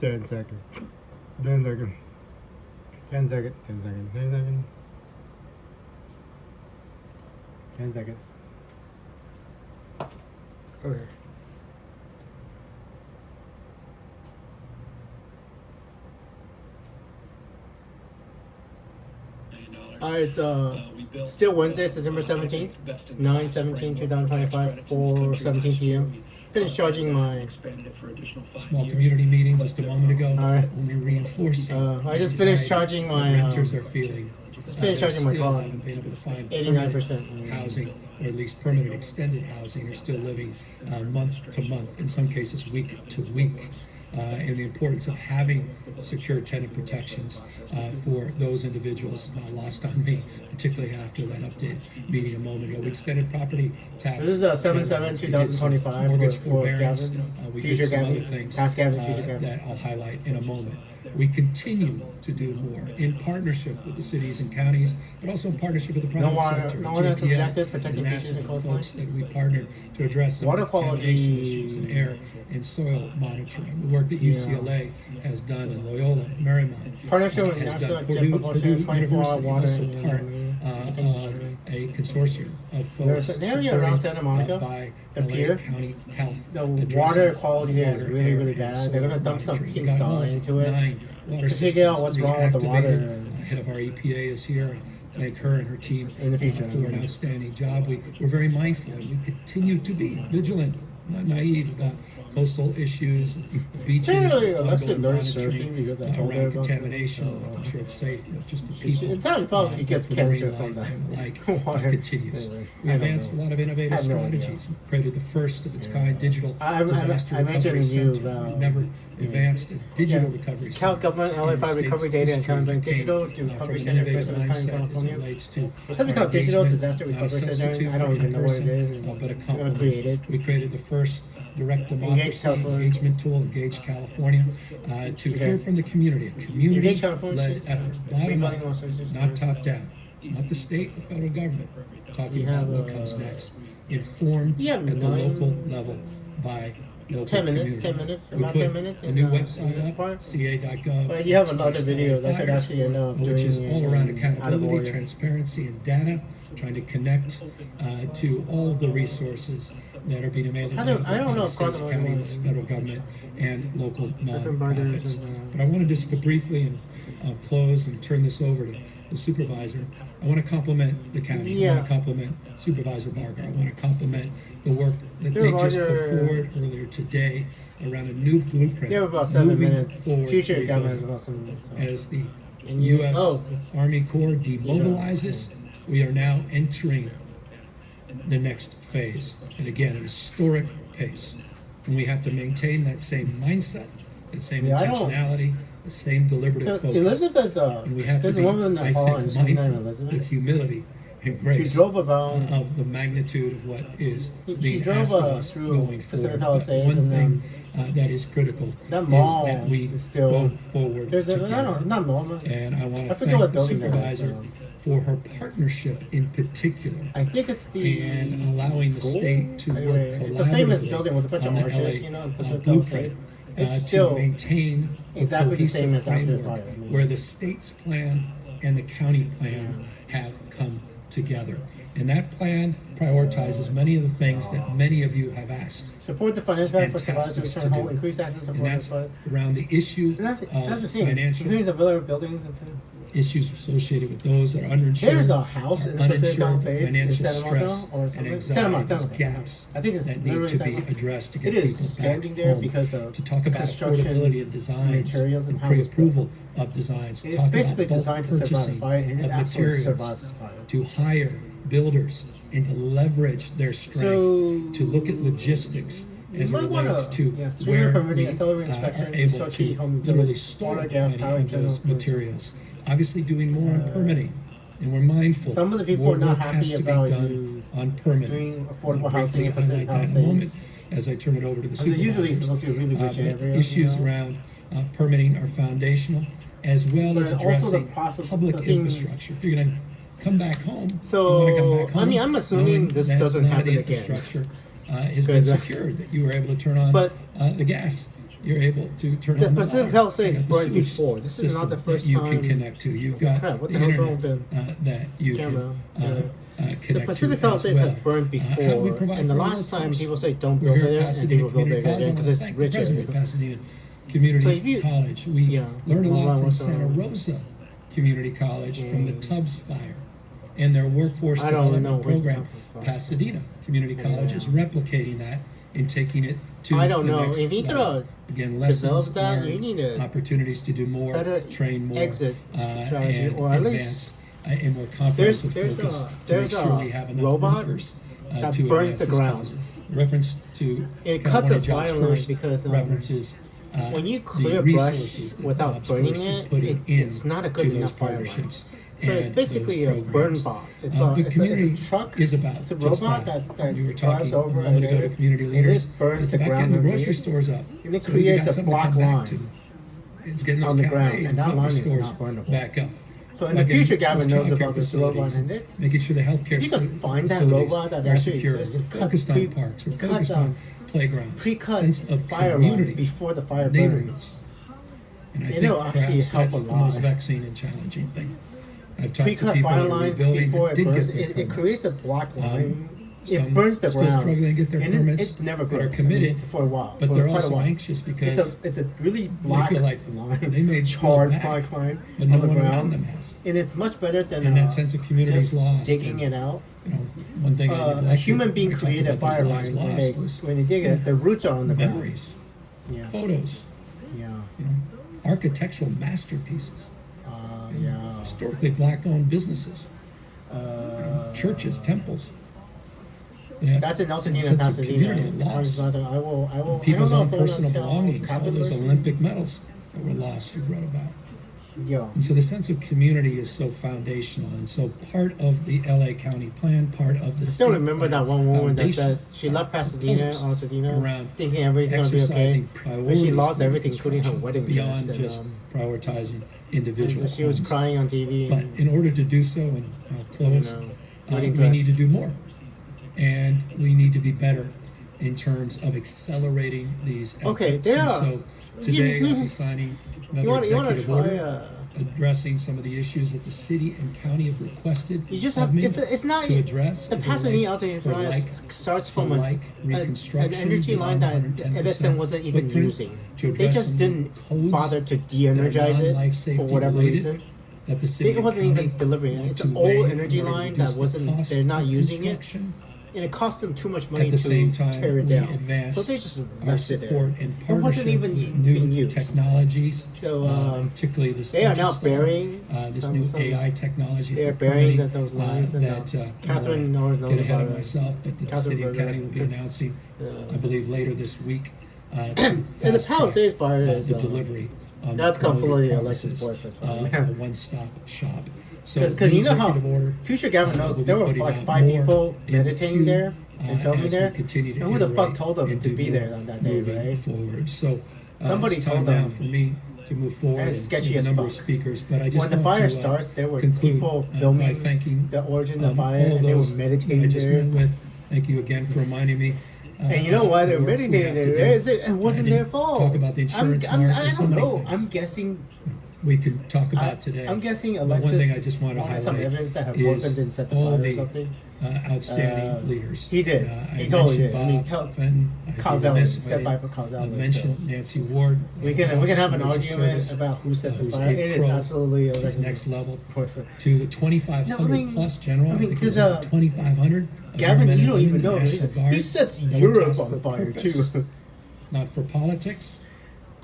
10 seconds. 10 seconds. 10 seconds. 10 seconds. 10 seconds. 10 seconds. Okay. It's still Wednesday, September 17th, 9/17/2025, 4:17 p.m. Finished charging my small community meeting just a moment ago. Alright. Only reinforcing. I just finished charging my renters are feeling. Just finished charging my car. Haven't been able to find 89% housing, or at least permanent extended housing, are still living month to month, in some cases week to week. And the importance of having secure tenant protections for those individuals is not lost on me, particularly after that update meeting a moment ago. We extended property tax. This is 7/7/2025 mortgage for forbearance. Gavin. We Future did some Gavin. other things Past Gavin, future Gavin. that I'll highlight in a moment. We continue to do more in partnership with the cities and counties, but also in partnership with the private sector. No one has JPL, objected, protecting the beaches and national folks coastlines. that we partnered to address some Water of the contamination quality. issues in air and soil monitoring. The work that UCLA has done in Loyola, Marymount, Partnership with has NASA, done. Jet Purdue Propulsion, 24-hour University, water. also and, part I think of a consortium of folks There's an area around Santa Monica, by the LA pier. County Health. The addressing water quality there is water, really, air, really and bad. soil They're gonna dump some monitoring. pink We got dye all into it 9 water to figure out what's systems wrong with the water. reactivated. Head of our EPA is here. Thank her and her team In the future. for an outstanding job. We're very mindful, and we continue to be vigilant, not naive about coastal issues, beaches, Apparently, Alexis ongoing learned monitoring surfing because I told her around about contamination, it. making sure it's safe, not just for people. It's not probably he gets but for marine cancer from life that. and the like Water. continues. Anyway, We I don't advanced a know. lot of innovative I have no idea. strategies and created the first of its kind digital I disaster mentioned recovery to you center. about We've never advanced a digital recovery Cal center. Government, LA in the 5 recovery state's data and history. California It came, Digital to from recovery an center innovative first of its kind in mindset as it California. relates to There's something our called Digital engagement, Disaster not a Recovery Center. substitute I don't for even know what it in-person, is. but a I'm gonna complement. create it. We created the first direct Engage democracy California. engagement tool, Engage California, to hear from the community, a Engage community-led California. effort, bottom up, Rebuilding all sorts of not top down. It's not the state, the federal government talking We about have, what comes next. Informed Yeah, at the 9 local level by local 10 minutes, community. 10 minutes, We about put 10 minutes a in, new in this website part. up, ca.gov. But you have a lot of videos. I could Firefighters, actually end up which is doing all it around out of accountability, order. transparency, and data, trying to connect to all of the resources that are being available I don't know by the if cities, Cardinal county, the was- federal government, and local Different nonprofits. burners and, But I want to just go briefly and close and turn this over to the supervisor. I want to compliment the county. I Yeah. want to compliment Supervisor Barger. I want to compliment the work that they just put Supervisor- forward earlier today around a new blueprint. You have about 7 moving minutes. forward Future to government has rebuilding. about 7 minutes. So. As the And you- U.S. oh. Army Corps demobilizes, we are now entering the next phase. And again, an historic pace. And we have to maintain that same mindset, that same Yeah, I don't- intentionality, the same deliberative So focus. Elizabeth, And we have to there's be, a woman I that followed think, she's named mindful with Elizabeth. humility and grace She drove about. of the magnitude of what is She being drove, asked of us through going Pacific forward. But Palisades one and thing that is critical that is mall that we is still- go forward There's a together. not mall. And I want I to forget thank what the building that is, supervisor for her partnership in particular I think it's the and allowing the school? state to work Anyway, it's a famous collaboratively building with a bunch of on the arches, LA you know, Pacific blueprint Palisades. It's to still maintain exactly a the same cohesive as after the framework fire. where the state's plan and the county plan have come together. And that plan prioritizes many of the things that many of you have asked. support the financial plan And for survivors tasked to us return to home, do. increase access to And affordable that's supplies. around the issue That's the of thing. financial Increase available buildings. issues associated with those that are uninsured, There's a house in the Pacific uninsured, Palisades in financial Santa Monica stress, or and something. anxiety, those Santa gaps I think it's that need literally to Santa be Monica. addressed to It get is people standing back there home. because of To talk about construction affordability of designs materials and and how pre-approval of designs. To It's talk basically about bulk designed to survive a purchasing fire, and it of absolutely materials. survives the fire. To hire builders and to leverage their strength. So- to look at logistics as it might wanna- relates to yeah, streaming where permitting, we accelerated inspection, are able short key to home literally utilities, store water, gas, many power, of those general- materials. Obviously doing more on permitting, and we're mindful. Some of the people more are not work happy has to be about done you on permitting. doing affordable I'll briefly housing in Pacific highlight that in a Palisades. moment as I turn it over to the They're usually supervisors. supposed to be really rich But areas, issues you know? around permitting are foundational, as well as But also the addressing process- public the thing- infrastructure. If you're going to come back home, you So, want to come back home. I mean, I'm assuming knowing this a doesn't lot of happen the again. infrastructure has been Because, secured, that you were able to turn on but- the gas you're able to turn The on the Pacific water. Palisades You've got the burned sewage before. This is not the system first that you time. can connect to. You've got Crap, what the the hell's wrong internet with that you camera? can connect The Pacific to as Palisades well. has burned How do we before, provide and the for last time workforce? people say don't We're build here at there, and Pasadena people build Community there College. again I because want to it's thank the president richer. of Pasadena Community So if you- College. We yeah, learned a well, lot from what's Santa on- Rosa Community College from the Tubbs fire and their workforce I don't know development what you're program. talking about. Pasadena Community College is replicating that and taking it to I don't the know. next If you level. could Again, develop lessons that, learned, you need a opportunities to do more, better train more, exit strategy, and or at advance least a more comprehensive there's focus a- to make there's sure a we have enough robot workers that to burns advance the this ground. cause. Reference to It Cal cuts One a of Jobs fire line First because, references when you the clear resources brush that without Jobs burning First is it, putting in it's not a good to those enough fire line. partnerships. So it's and basically those a burn programs. bot. It's But it's community a truck. is about It's a just robot that. that You were drives talking a over moment ago and to it- community and leaders. it burns It's the about ground getting the underneath. grocery stores up. And it so you creates got a something to black come back line to. It's getting those on the cafe ground, and that coffee line is stores not burnable. back up. So It's in the about getting future, Gavin those knows childcare about this robot, facilities, and it's making sure the healthcare if you can find that facilities robot that are actually secure. exists, We're focused on parks. We're focused on playgrounds. pre-cut Sense of fire community. line before the fire neighborhoods. burns. And I It'll think actually perhaps help that's a the most lot. vexing and challenging thing. I've talked to Pre-cut people fire that are lines rebuilding before that it did burns. get their It permits. creates a black line. Some It burns the still ground. struggling to get their and permits It never that are burns. committed, for a while. but for they're quite a also while. anxious because It's a really they black feel like line. they may charred build back, black line but no on the one around ground. them has. And it's much better than And that sense of community is just lost. digging And, it out. You know, one thing I A neglected human being when I talked created a about those fire lives line lost was when they dig it. The roots are on the ground. memories, Yeah. photos, Yeah. you know, architectural masterpieces, Yeah. historically black-owned businesses, churches, temples. That's in sense Altadena, of Pasadena. community lost. I will. People's I own don't know if personal I'm gonna tell belongings, all those Catherine. Olympic medals that were lost, you've read about. Yeah. And so the sense of community is so foundational, and so part of the LA County plan, part of the I still state remember plan, that one woman that foundation said she left Pasadena, pillars Altadena, around thinking everything's gonna be okay. exercising But priorities she lost for everything, including her reconstruction wedding beyond dress. just And, prioritizing and individual so she was homes. crying on TV. But and, in order to do so, and I'll close, wedding we dress. need to do more, and we need to be better in terms of accelerating these efforts. Okay, there And are- so today I'll be signing another you want to executive try? order addressing some of the issues that the city and county have requested You just of have. me It's not. to address The as it Pasadena relates Altadena for Flores like starts for from like an reconstruction energy line beyond that 110% Edison wasn't even footprint using. to They address just some didn't codes bother to that are de-energize non-life it safety for whatever related reason. that the city It and wasn't county even delivering it. want It's to an waive old in energy order to line reduce that the wasn't. cost They're not of using it, construction. and it cost them too much money At the to same time, tear it we down. advance So they just our left it there. support in It wasn't partnership even with being new used. technologies, So, particularly this. they are now burying this some- new some- AI technology. They're for burying permitting, those lines, and, that Catherine I knows get ahead about of it. myself, but that the Catherine city and Berger. county will be announcing, I believe, later this week. To And the fast track, Palisades fire is the delivery. On that's the quality completely promises Alexis' boyfriend. of a one-stop shop. So Because the you know how executive order, future Gavin knows will be there were putting like out 5 more people in the meditating queue, there and filming as we there. continue to And who the fuck iterate told them and to do be more there on that day, moving right? forward. So Somebody it's time told now them. for me to move forward And and it's sketchy with a as number of fuck. speakers. But I just When the want fire to starts, there were conclude, people by filming thanking the origin of the fire, all and they were those meditating I just there. met with. Thank you again for reminding me. And you know why they're the work we meditating have to there? do. It wasn't I their didn't fault. Talk about the insurance I market. There's so don't many know. things I'm guessing. we could talk about today. I'm guessing But Alexis one thing I just want to wanted some highlight evidence that her is boyfriend didn't set the all fire or the something. outstanding leaders. He did. I He totally mentioned did. I mean, Bob tell Fenton, I'd be Causelli, remiss if I set by didn't, Causelli, mention so. Nancy Ward. We can have an Officer argument Service, about who set the who's fire. Ed It is Crow, absolutely who's Alexis' next level, boyfriend. to the 2,500 No, I mean- plus general. I mean, think it was 'cause, 2,500. of Gavin, our men you and don't women even in the know. National Guard He sets that were Europe tasked on for fire purpose, too. not for politics,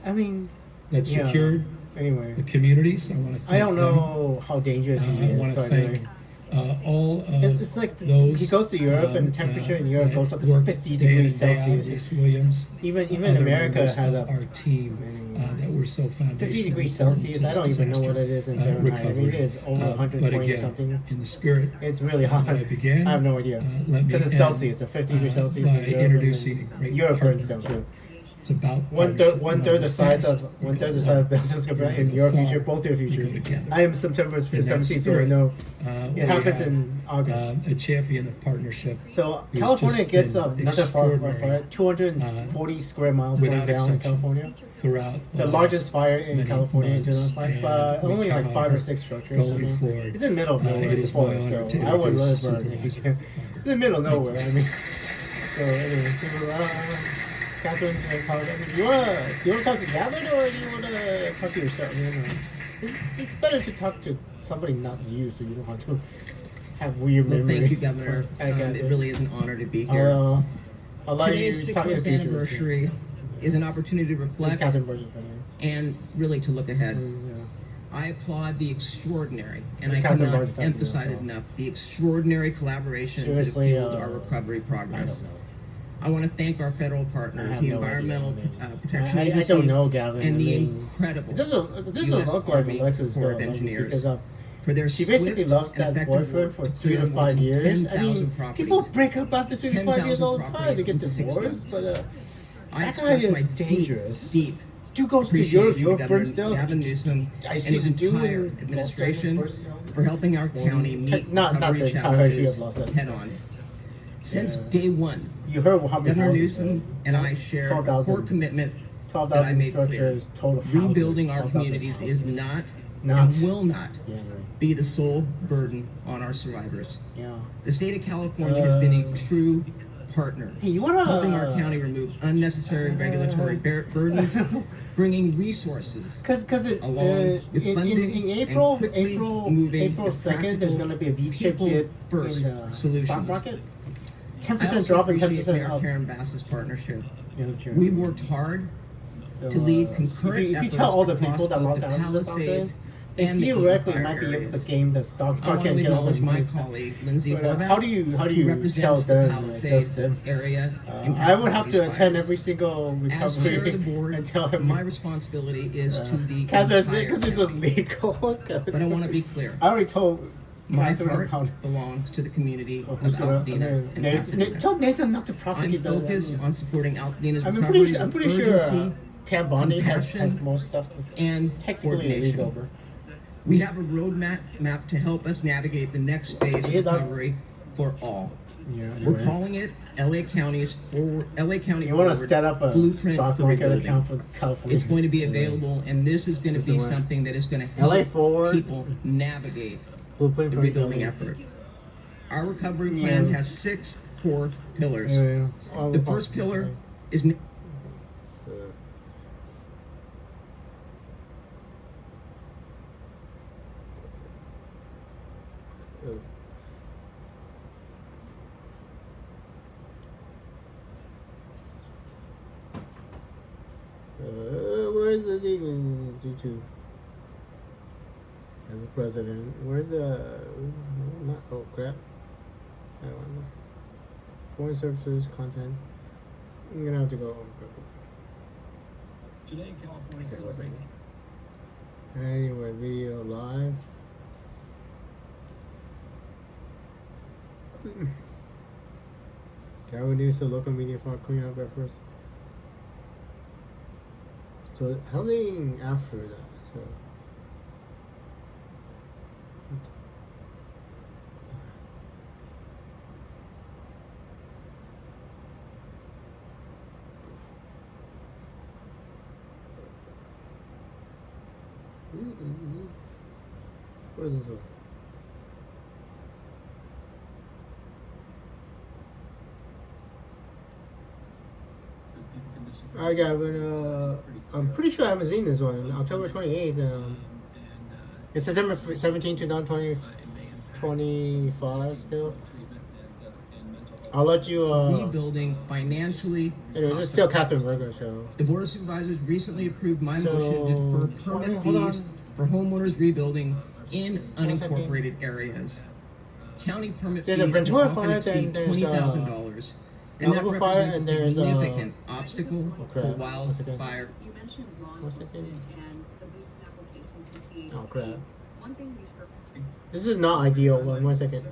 I mean, that yeah. secured Anyway, the communities. I want to thank I don't them. know how dangerous he I is. want to but thank anyway. all of It's like those. he goes to Europe and the temperature in Europe that goes up to worked 50 day in degrees and day out. Celsius. Ace Williams, Even other America members has of a our team that were so 50 foundational. degrees important Celsius. to I don't this even know what disaster, it is in Fahrenheit. I mean, it recovery. is over But 120 or again, something. in the spirit It's really hot. that I began, I have no idea. let me Because it's end, Celsius, so 50 degrees Celsius. by in Europe, introducing and a great Europe burns partner down too. It's about one third the size of Belson's in your future, both your futures. I am September 17th, so I know it happens in August. A champion of partnership. So who's California just gets been another fire, extraordinary, 240 square miles burned without down in exception. California. Throughout The largest fire in many California in months, 2005, and but we only like count 5 on or 6 structures. going forward. It's in the middle of nowhere. it It's a is my forest, honor so to I would introduce love burn. Supervisor It's in the middle of nowhere. I mean, so anyway, so Catherine's gonna talk. Do you wanna talk to Gavin or do you wanna talk to yourself? You know, it's better to talk to somebody not you, so you don't have to have weird Well, memories. thank you, Governor. I guess It really is an honor to be here. I'll let Today's you talk to 60th the future. anniversary is an opportunity to It's reflect Catherine Burgess, by the way. and really to look ahead. Yeah. I applaud the extraordinary, and It's I Catherine cannot Burgess talking emphasize about it that. enough, the extraordinary collaboration that has Seriously, fueled our recovery I progress. don't know. I want to thank our federal I partners, have the no Environmental idea. Protection I Agency, don't know, Gavin. and I the mean, incredible it doesn't US look like Army Alexis Corps of girl, Engineers because for their she basically swift loves and that effective boyfriend work for to 3 to clear more 5 than years. I 10,000 mean, properties. people break up after 3 to 5 years 10,000 all the time. They properties get in 6 divorced, months. but I that guy express is my dangerous. deep Dude goes to appreciation your to Governor Burnstone. Gavin Newsom I and see his the entire dude administration Los Angeles for helping our county meet not the recovery entirety of challenges Los Angeles. head on. Since Yeah. day one, You heard how many Governor houses, Newsom and I share a 12,000. core commitment that I 12,000 made clear. structures, total houses. Rebuilding our 12,000 communities is houses. not Not. and will not Yeah, right. be the sole burden on our survivors. Yeah. The state of California has been a true partner, Hey, you wanna helping our county remove unnecessary regulatory burdens, bringing resources Because along with in funding April, and quickly moving April to 2nd, there's practical, going to be a V-chip dip people-first in the solutions. stock market. I 10% also drop and appreciate 10% Mayor up. Karen Bass's partnership. Yeah, that's true. We worked hard to lead concurrent if you efforts tell all the across people that both lost the houses about Palisades this, they and the theoretically fire might be able to areas. game the stock I want market to and get all the acknowledge my money. colleague, Lindsay But, Horvath, how do you who tell represents the them Palisades them? area. I would have to impacted by attend these every fires. single As chair recovery of the board, and tell him. my responsibility is to the Catherine, entire because it's county. illegal. But I want to be clear. I already told My Catherine heart about belongs to the community of who's gonna- Altadena and Nathan, Pasadena. tell Nathan not to I'm prosecute them. focused on supporting Altadena's I'm recovery pretty, I'm with pretty sure urgency Pam Bondi has compassion, more stuff to and technically coordination. illegal. Bro. We have a roadmap to help us navigate the next phase of Here's our- recovery for all. Yeah, We're anyway. calling it LA County You want to set up a Blueprint stock for market rebuilding. account for California. It's going to be available, and this is going to This is be the way. something that is going to LA help forward. people navigate Blueprint the for rebuilding rebuilding. effort. Our recovery plan Yeah. has 6 core pillars. Yeah. All The the first pillar possibilities. is Where's the thing due to? As a president, where's the? Not, oh crap! I don't know. Foreign services content. I'm gonna have to go. Today, California There wasn't. celebrates Anyway, video live. Can we do some local media for cleanup at first? So helping after that. So. What is this one? that people can disagree. I got, but I'm pretty sure I haven't seen this one. October 28th. It's September 17, 2025 still. I'll let you. rebuilding financially. Anyway, this is still Catherine Berger, so. The Board of Supervisors recently approved my So- motion to defer permit hold on. fees for homeowners rebuilding in 1 second. unincorporated areas. County permit There's a fees can Ventura often fire, exceed then there's, $20,000, and that Malibu fire, represents and a there's, significant obstacle oh, crap. to 1 second. wildfire. You mentioned law 1 second. enforcement and the boosted applications to see. Oh crap. One thing these This is not ideal. 1 second.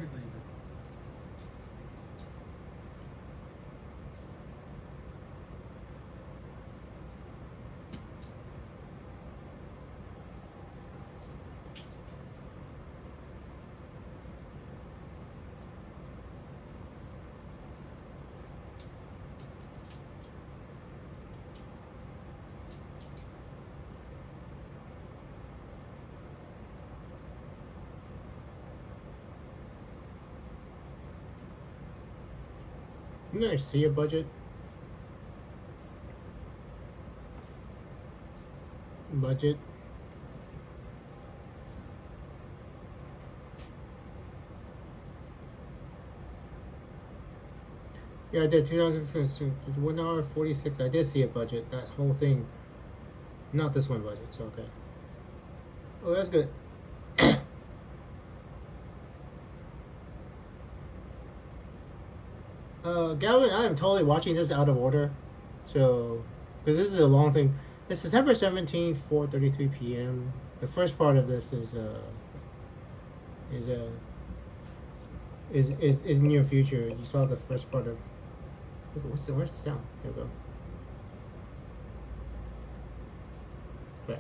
Didn't I see a budget? Budget. Yeah, I did 2000. 1 hour 46. I did see a budget. That whole thing. Not this one budget. So okay. Oh, that's good. Gavin, I am totally watching this out of order. So, because this is a long thing. It's September 17th, 4:33 p.m. The first part of this is near future. You saw the first part of. Where's the sound? There we go.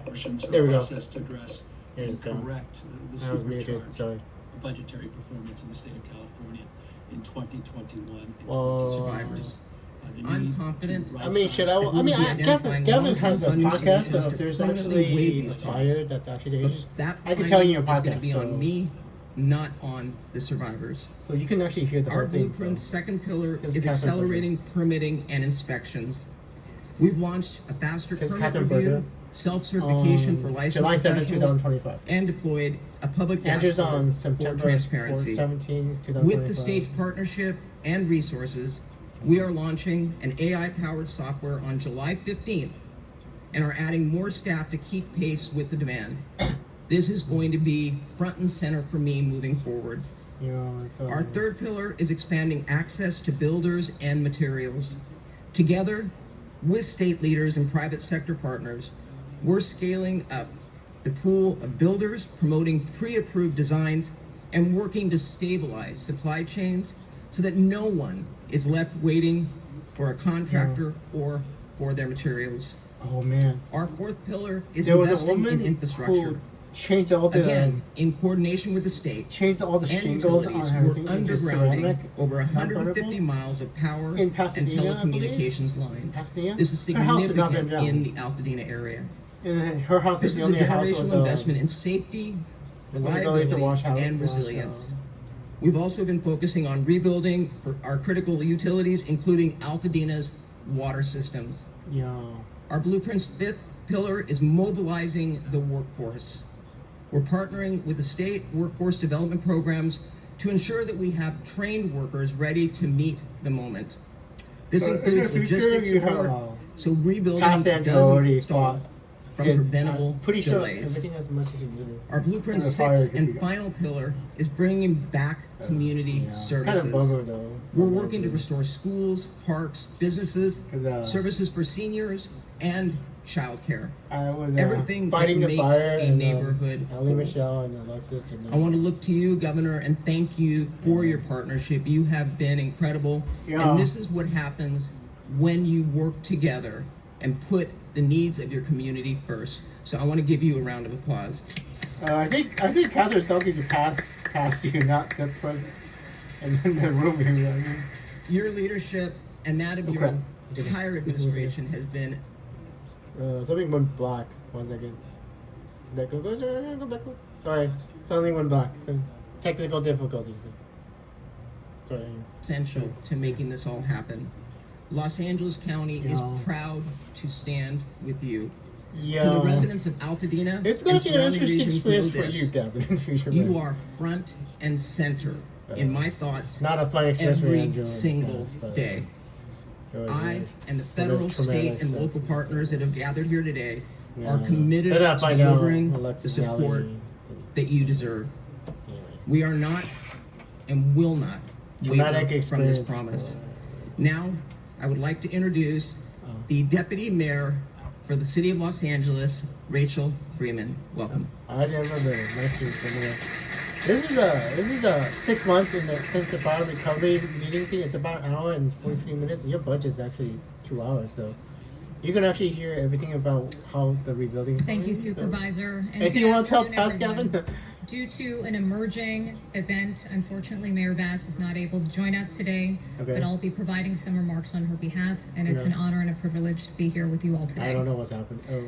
Portions There we are go. processed to address Here's and the sound. correct the I was muted. supercharged Sorry. budgetary performance in the state of California in 2021 and Oh. survivors. 2022. I'm confident. I mean, should I? That I we'll mean, be Gavin identifying has a long-term podcast, so solutions if to there's permanently waive actually a these costs. fire that's actually But dangerous, that I can tell you in your planning is going podcast. to be So, on me, not on the survivors. so you can actually hear the Our whole thing. blueprint's So. second pillar This is is Catherine accelerating permitting and inspections. We've launched a faster This is permit Catherine review, Berger. self-certification for On licensed July 7th, professionals, 2025. and deployed a public Andrew's dashboard on for September transparency. 17, 2025. With the state's partnership and resources, we are launching an AI-powered software on July 15th and are adding more staff to keep pace with the demand. This is going to be front and center for me moving forward. You know, it's, Our third pillar is expanding access to builders and materials. Together, with state leaders and private sector partners, we're scaling up the pool of builders, promoting pre-approved designs, and working to stabilize supply chains so that no one is left waiting for a contractor or for their materials. Oh man, Our fourth pillar is there was a investing woman in infrastructure. who changed all the Again, in coordination with the state, changed all the and shingles on utilities, everything we're into undergrounding ceramic. over 150 non-burnable. miles of power In Pasadena, and I believe? telecommunications lines. Pasadena? This is Her house has not been significant down. in the Altadena area. And her house This is is the a only house generational with investment in safety, reliability, and resilience. We've also been focusing on rebuilding for our critical utilities, including Altadena's water systems. Yeah. Our blueprint's fifth pillar is mobilizing the workforce. We're partnering with the state workforce development programs to ensure that we have trained workers ready to meet the moment. This So in includes the future, logistics you have, support, so rebuilding Past Andrew already doesn't stall fought. from preventable I'm pretty sure delays. everything as much as you do. Our blueprint's The fire sixth could be and gone. final pillar is bringing back community Yeah. It's services. kind of bummer though. We're working to restore schools, parks, businesses, 'Cause, services for seniors, and childcare. I was everything fighting that the makes fire a and, neighborhood Ellie whole. Michelle and Alexis did not. I want to look to you, Governor, and thank you for your partnership. You have been incredible. Yeah. And this is what happens when you work together and put the needs of your community first. So I want to give you a round of applause. I think Catherine's talking to pass you, not the president. And in the room here. I mean, Your leadership and that of Oh, your crap. entire administration has been something went black. 1 second. Go back. Sorry, something went black. Some technical difficulties. Sorry. essential to making this all happen. Los Angeles County Yeah. is proud to stand with you. Yeah. To the residents of Altadena, It's going and to be an surrounding interesting regions, experience know for this. you, Gavin, in the future. You man. are front and center in my thoughts Not a fun experience for every Andrew. single yes, but day. it was I really- and the it was federal, state, traumatic and stuff. local partners that have gathered here today are Yeah. committed Then I to find out delivering the Alexis support Alley- that you deserve. Anyway. We are not and will not Traumatic waver from this experience promise. for- Now, I would like to introduce the Deputy Mayor for the City of Los Angeles, Rachel Freeman. Welcome. I never been. Nice to meet you. This is a 6 months since the fire recovery meeting thing. It's about an hour and 43 minutes. And your budget's actually 2 hours, so you can actually hear everything about how the rebuilding. Thank you, Supervisor. And Anything good you want to tell afternoon, past everyone. Gavin? Due to an emerging event, unfortunately, Mayor Bass is not able to join us today, Okay. but I'll be providing some remarks on her behalf, and it's Yeah. an honor and a privilege to be here with you all today. I don't know what's happened. Oh,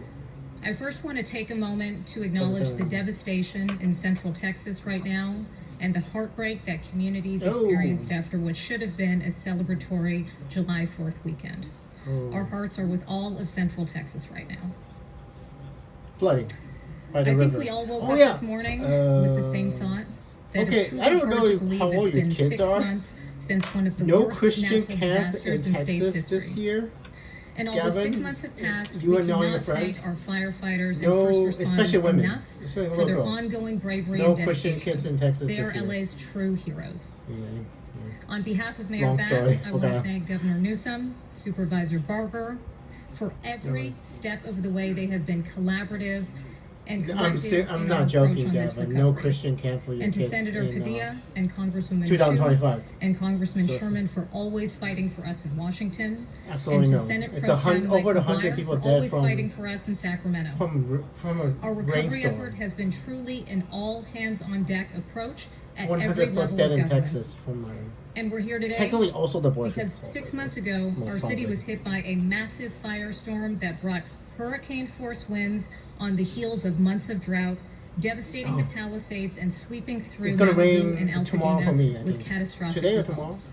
I first want to take a moment to acknowledge the devastation in Central Texas right now and the heartbreak that communities Oh. experienced after what should have been a celebratory July 4th weekend. Oh. Our hearts are with all of Central Texas right now. Flooding by the I river. think we all woke Oh, up yeah. this morning with the same thought. That okay, it's truly I don't hard know to believe how it's old your been kids 6 are. months since one of the No worst Christian natural camp in disasters in state's Texas this history. year. And although Gavin, 6 months have passed, you we and all your cannot friends? thank our firefighters No, and first especially responders women, enough especially for little their girls. ongoing bravery No and Christian dedication. kids in Texas They are this year. LA's true heroes. Yeah. On behalf of Mayor Long Bass, story. I want Okay. to thank Governor Newsom, Supervisor Barger, for every step of the way they have been collaborative and collective I'm in not our joking, approach on this Gavin. No recovery. Christian camp for your And to kids. Senator in, Padilla and Congresswoman 2025. Shu and Congressman So- Sherman for always fighting for us in Washington. Absolutely and to no. Senate It's Pro over Tem Mike 100 McGuire people for dead always from fighting for us in Sacramento. from a Our recovery rainstorm. effort has been truly an all-hands-on-deck approach at 100 every plus level dead of in government. Texas from And we're here today technically also the boyfriend. because 6 months ago, More our city probably. was hit by a massive firestorm that brought hurricane-force winds on the heels of months of drought, devastating the Palisades and sweeping through It's gonna Malibu rain and tomorrow for me, I Altadena with think. catastrophic Today or results.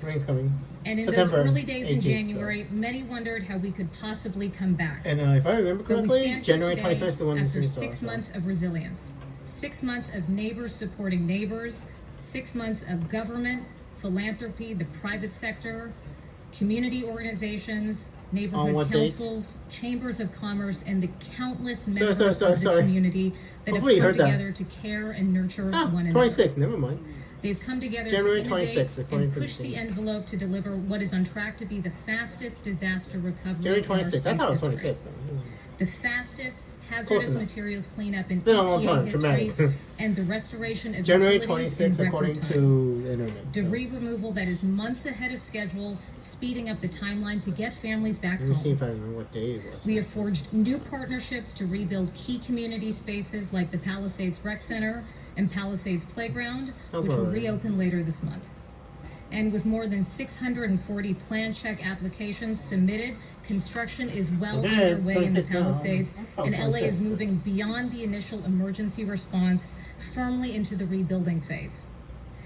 Rain's coming. And in September those early days in 18th, January, many wondered how we could possibly come back. And if I remember But we correctly, stand here January today 21st is the one after we 6 months of resilience, 6 months of neighbors supporting neighbors, 6 months of government, philanthropy, the private sector, community organizations, neighborhood what date? councils, chambers of commerce, and the countless Sorry, members sorry, of the sorry. community that Hopefully you have come heard that. together to care and nurture one another. 26, never mind. They've come together January to 26th, innovate according and to the push the state. envelope to deliver what is on track to be the fastest disaster recovery January in our 26th. I state's thought it was history. 25th. The fastest Close hazardous enough. materials cleanup in Been a long EPA time, history, dramatic. and the restoration of January utilities in 26th, record according time. to the internet. so. Debris removal that is months ahead of schedule, speeding up the timeline to get families back Let me see home. if I remember what day it was. We have forged new partnerships to rebuild key community spaces like the Palisades Rec Center and Palisades Playground, Don't which will worry. reopen later this month. And with more than 640 plan check applications submitted, construction is well It is, underway in the 26 now. Palisades, Oh, and LA is 26. moving beyond the initial emergency response firmly into the rebuilding phase.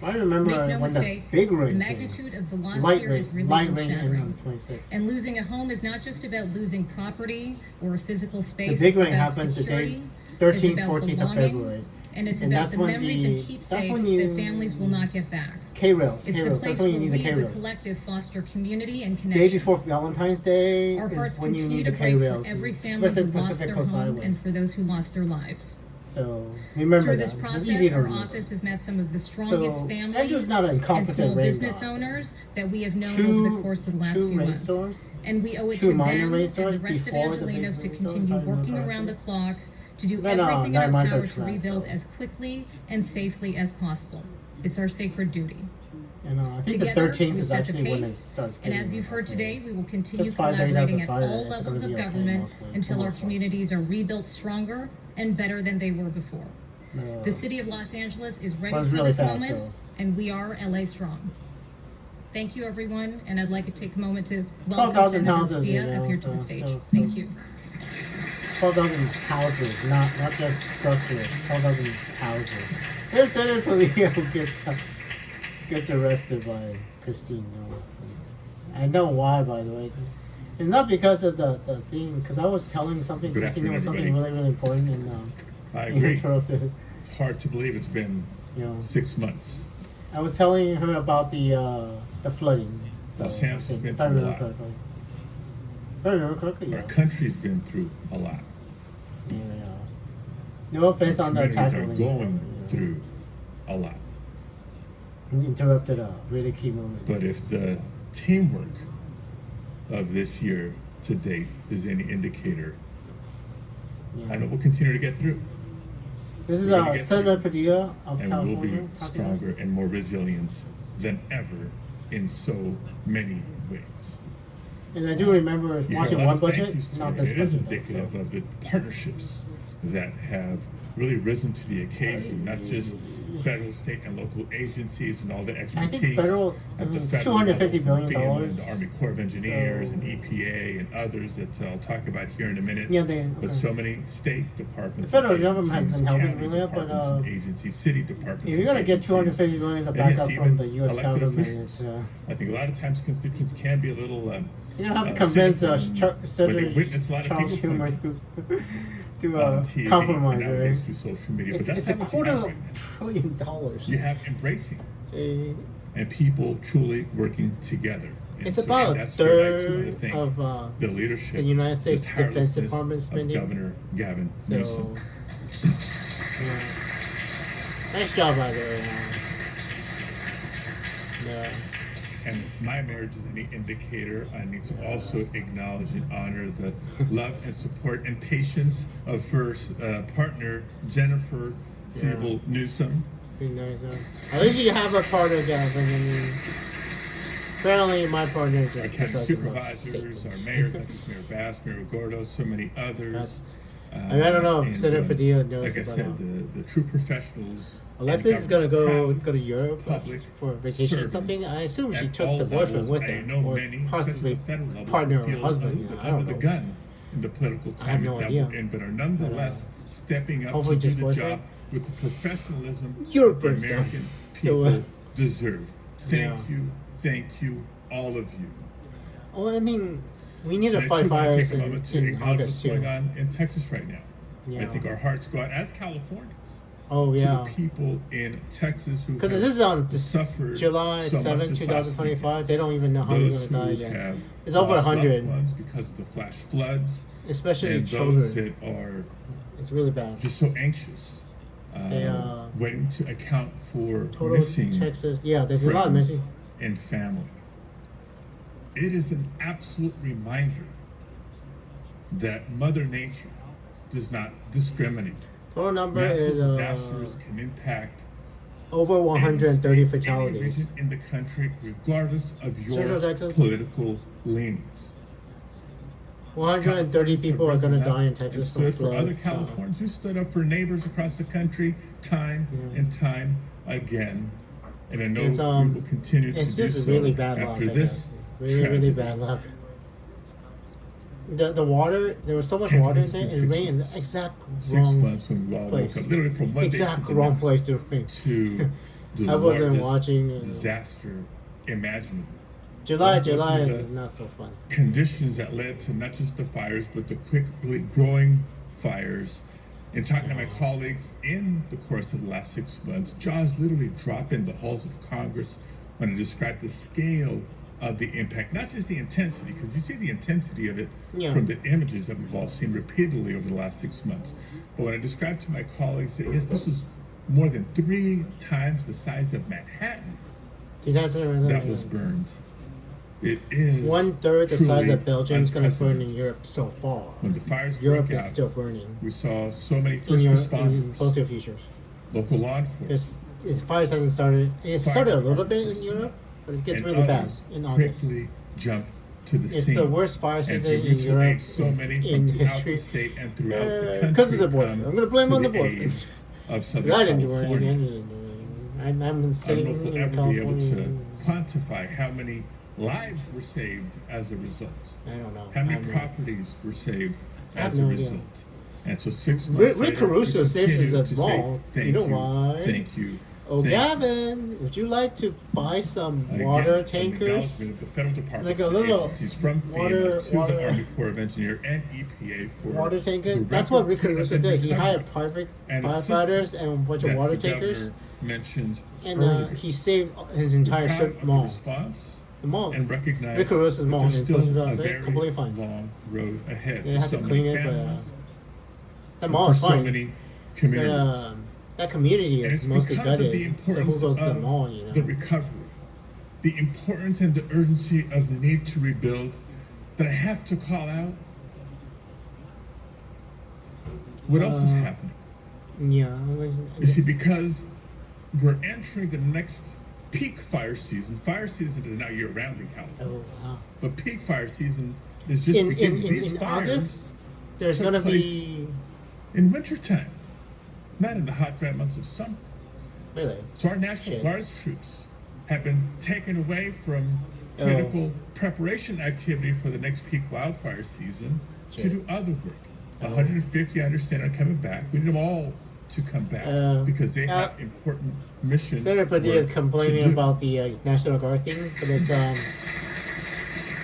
I remember Make no when mistake, the big the rain magnitude of the loss light here rain, is really light rain ended on shattering. the 26th. And losing a home is not just about losing property or a physical space. The big it's rain about happens the security, day 13th, it's about 14th of belonging, February. and it's And about that's the when memories the- and that's keepsakes when you- that families will not get back. K-Rails, It's the K-Rails. place That's when you where need the we as a K-Rails. collective foster community and Day connection. before Valentine's Day Our hearts is when you continue need to the break for K-Rails. every family Especially who lost Pacific their Coast home Highway. and for those who lost their lives. So remember Through that. this It's process, easy to our remember. office has met some of the strongest So, families Andrew's not an and incompetent small rain business god. owners that we have known Two- over the course of the last two few months. rainstorms? And we owe it Two to minor them and rainstorms the rest of before the big Angelinos to rainstorms, continue if I remember working around the correctly? clock to do No, everything in no, our mine's power are to trash, rebuild so. as quickly and safely as possible. It's our sacred duty. And I think Together, the 13th we is set the actually when it pace, starts and getting as you've heard okay. today, we will continue Just 5 days collaborating after at Friday, all it's levels gonna of be okay, government mostly. until our Almost fine. communities are rebuilt stronger and better than they were before. No. The city of Los Angeles is ready Runs for really this fast, moment, so. and we are LA strong. Thank you, everyone, and I'd like to take a moment to 12,000 welcome Senator houses, Dia you know, up here to the so- stage. so- Thank you. 12,000 houses, not just structures. 12,000 houses. There's Senator Padilla who gets arrested by Christine. No, I know why, by the way. It's not because of the thing, because I was telling something, Good Christine, was something afternoon, really, really important, and I you agree. interrupted. Hard to believe it's been You know, 6 months. I was telling her about the flooding. So, Los Angeles has been if I through a remember lot. correctly. If I remember correctly, Our yeah. country's been through a lot. Yeah. No offense Our on the communities attack. are going through a lot. We interrupted a really key moment. But if the teamwork of this year to date is any indicator, Yeah. I know we'll continue to get through. This is we're gonna get Senator Padilla of And we'll California. be talking stronger and more resilient than ever in so many ways. And I do remember You hear watching a lot one of budget, thank yous not today. this It is budget. indicative of the partnerships that have really risen to the occasion, not just federal, state, and local agencies and all the expertise federal, at the it's federal $250 level from billion. FEMA and the Army Corps of Engineers So- and EPA and others that I'll talk about here in a minute. Yeah, they- but okay. so many state departments, The federal and government has agencies, been helping county really, but, departments and agencies, city departments. If you're and gonna get agencies. 250 million as a And backup yes, from even the U.S. elected government, officials. it's, I think a lot of times constituents can be a little. you're gonna have to convince cynical when Senator they witness a lot of Charles people Schumer to on TV compromise, and nowadays right? through social media. It's, but that's it's a not what you quarter have of right now. $1 trillion. You have embracing Eh, and people truly working together. And It's so- about and a that's where I too third want to thank of the leadership, the United States the Defense tirelessness Department of spending. Governor Gavin So, Newsom. yeah. Nice job, by the way. Yeah. And if my marriage is any indicator, I need to also acknowledge and honor the love and support and patience of first partner Jennifer Siebel Newsom. Pretty nice. At least you have a partner, Gavin. I mean, apparently my partner Our just county doesn't love supervisors, Satan. our mayors, like Mayor Bass, Mayor Gordo, so many others. I mean, I don't know if and, Senator Padilla knows like I about said, the true professionals. Alexis is gonna government, go to Europe public for vacation or servants something. I assume she at took all the boyfriend levels. with I her, know or many, especially possibly at the federal level, partner who or feel husband. a Yeah, little I bit don't under know. the gun in the political I have climate no that idea. we're in, but are nonetheless stepping up Hopefully to do just the boyfriend. job with the professionalism Your the birthday. American So, people deserve. yeah. Thank you, all of you. Well, I mean, we need to And I fight too want to fires take a moment to in acknowledge August what's too. going on in Texas right now. Yeah. I think our hearts go out as Californians Oh to yeah. the people in Texas who Because have this is on suffered July so much 7, this last 2025. weekend. They don't even know how many Those are gonna die who yet. have It's over lost 100. loved ones because of the flash floods, Especially and children. those that are It's really bad. just so anxious, They, waiting to account for Total missing Texas. Yeah, there's a lot of friends missing. and family. It is an absolute reminder that Mother Nature does not discriminate. Total number Natural is disasters can impact over any 130 state, any fatalities. region in the country, regardless of your Central Texas? political leanings. 130 people are going to Californians die in have Texas stood from for other floods. Californians who stood up for neighbors across the country time and time again. And I know It's, we will continue to It's do just so really bad luck. after I this guess. Really tragedy. bad luck. The water, there was so much Can't water in believe there, it's it been rained in the 6 exact months. 6 wrong months when we all place. woke up, literally from one day exact to the wrong next, place to rain. to the I wasn't largest watching, disaster imaginable. July Don't go is through the not so fun. conditions that led to not just the fires, but the quickly growing fires. And talking to my colleagues in the course of the last 6 months, jaws literally drop in the halls of Congress when I describe the scale of the impact, not just the intensity, because you see the intensity of it Yeah. from the images that we've all seen repeatedly over the last 6 months. But when I described to my colleagues that, yes, this was more than 3 times the size of Manhattan Do you guys ever that was burned. It is 1/3 the size truly of Belgium is going to burn in unprecedented. Europe so far. When the fires Europe broke is out, still burning. we saw so many In, first in responders, both your futures. local law enforcement, Fires hasn't started. It Fire started a little bit departments, in Europe, but it gets and really bad others in August. quickly jump to the It's scene. the worst fire And season to in Europe mutual aid, so many in from throughout history. the state and throughout the country Because of the boyfriend. come I'm going to blame to on the the boyfriend. aid of Southern I didn't do anything. California. I didn't do anything. I'm I don't sitting know if we'll in ever be able California. to quantify how many lives were saved as a result. I don't know. How I many have no- properties were saved I have as a no idea. result? And so 6 months Rick later, Caruso we says continue it's a to say, mall. Thank You know why? Thank you. Oh, thank you." Gavin, would you like to buy some Again, water an tankers? acknowledgement of the federal departments Like a and little agencies from water- FEMA to water- the Army Corps of Engineers and EPA for Water tankers? the That's what record Rick Caruso cleanup did. and He recovery hired private and firefighters assistance and a bunch of that water the tankers. governor mentioned And earlier. he saved his We're entire proud strip of the mall. response The mall. and recognize Rick Caruso's that mall there's in still Pleasantville, a it's very completely fine. long road ahead They for have so to many clean it, but families that and mall for is so fine. many But communities. that community And is it's mostly because of the gutted. So importance who goes to the of mall, you know? the recovery, the importance and the urgency of the need to rebuild that I have to call out. What else is happening? Yeah. It was, You see, because we're entering the next peak fire season. Fire season is now year-round in California, oh, wow. but peak fire season is just beginning. These In fires August, there's took going to place be in wintertime, not in the hot, dry months of summer. Really? So our National Shit. Guard's troops have been taken away from critical preparation activity for the next peak wildfire season to Shit. do other work. 150, I understand, are coming back. We need them all to come back because they have important missions. Senator Padilla is complaining about the National Guard thing, but it's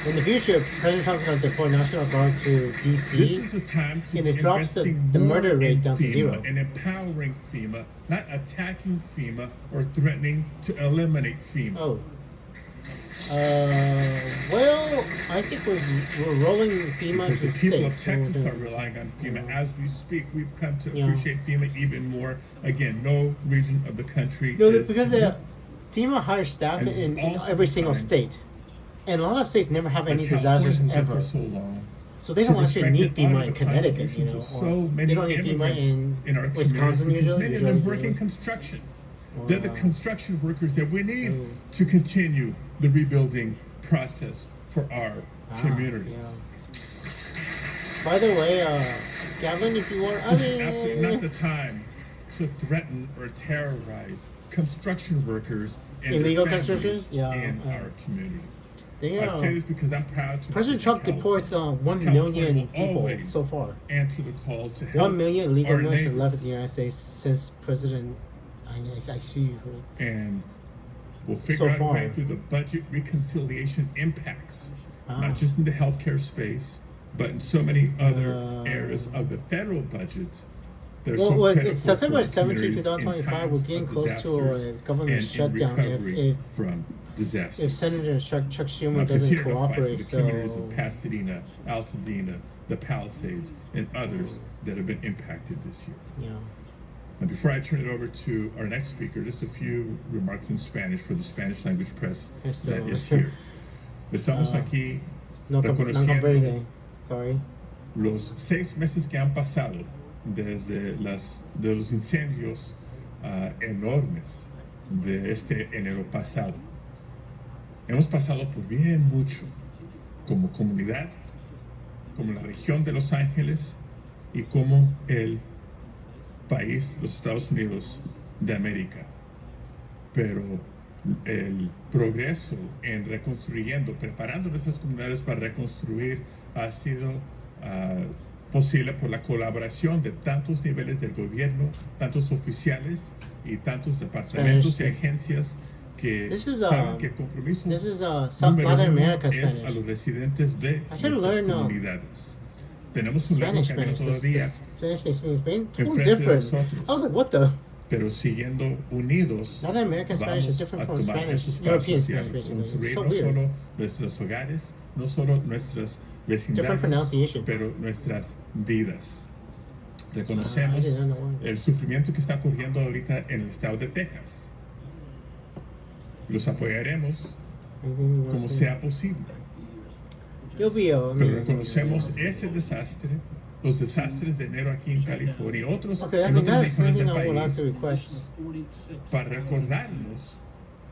in the future, President Trump's going to deploy National Guard to This D.C. is the time to and it drops the investing murder more rate in down to FEMA 0. and empowering FEMA, not attacking FEMA or threatening to eliminate FEMA. Oh. Well, I think we're rolling FEMA Because to the people of states. so Texas we're are doing- relying on FEMA. As we speak, we've come to Yeah. appreciate FEMA even more. Again, no region of the country No, is because FEMA hires staff And this is in also every the single time- state. And a lot of states never have any as disasters Californians did ever. for so long. So they to don't actually respect need and FEMA honor in the Connecticut, you contributions know. of so Or many they don't need FEMA immigrants in our Wisconsin communities, because usually. many of them work in usually. construction. Or, They're the construction workers that we need Oh. to continue the rebuilding process for our communities. By the way, Gavin, if you want, I This is absolutely not mean, the time to threaten or terrorize construction workers and Illegal their families constructors? Yeah, in our community. they, I say this because I'm proud to President Trump represent deports California. 1 California million will people always so far. answer the call to help 1 million illegal our immigrants have neighbors. left the United States since President. I see who. And we'll figure So out a way far. through the budget reconciliation impacts, Ah. not just in the healthcare space, but in so many other Uh, areas of the federal budget. That are Well, so it's critical September for 17, communities in 2025. We're times getting of close to a disasters government and in shutdown recovery from disasters. if Senator Chuck Schumer I'll doesn't continue to fight for cooperate. the So communities of Pasadena, Altadena, the Palisades, and others that have been impacted this year. yeah. And before I turn it over to our next speaker, just a few remarks in Spanish for the Spanish language press that is here. Estamos aquí No reconociendo comprende. Sorry. los 6 meses que han pasado desde de los incendios enormes de este enero pasado. Hemos pasado por bien mucho como comunidad, como la región de Los Ángeles y como el país, los Estados Unidos de América. Pero el progreso en reconstruyendo, preparando nuestras comunidades para reconstruir ha sido posible por la colaboración de tantos niveles del gobierno, tantos oficiales y tantos departamentos y agencias que This is, saben que el compromiso This is South número Latin uno America es a Spanish. los residentes de I should nuestras learn, comunidades. Tenemos un largo Spanish. camino todavía, Spanish they speak in Spain. Totally enfrente de different. nosotros. I was like, what the? pero siguiendo unidos, Latin American Spanish is vamos different a from tomar Spanish, esos European pasos y a Spanish, basically. construir It's so no weird. solo nuestros hogares, no solo nuestras vecindarios, pronunciation. pero nuestras vidas. I Reconocemos didn't know why. el sufrimiento que está ocurriendo ahorita en el estado de Texas. Los apoyaremos como sea posible, You'll be pero reconocemos ese desastre, los desastres de enero aquí en California y otros Okay, I en mean, otras that's regiones something del I would like país, to request. 46. para recordarnos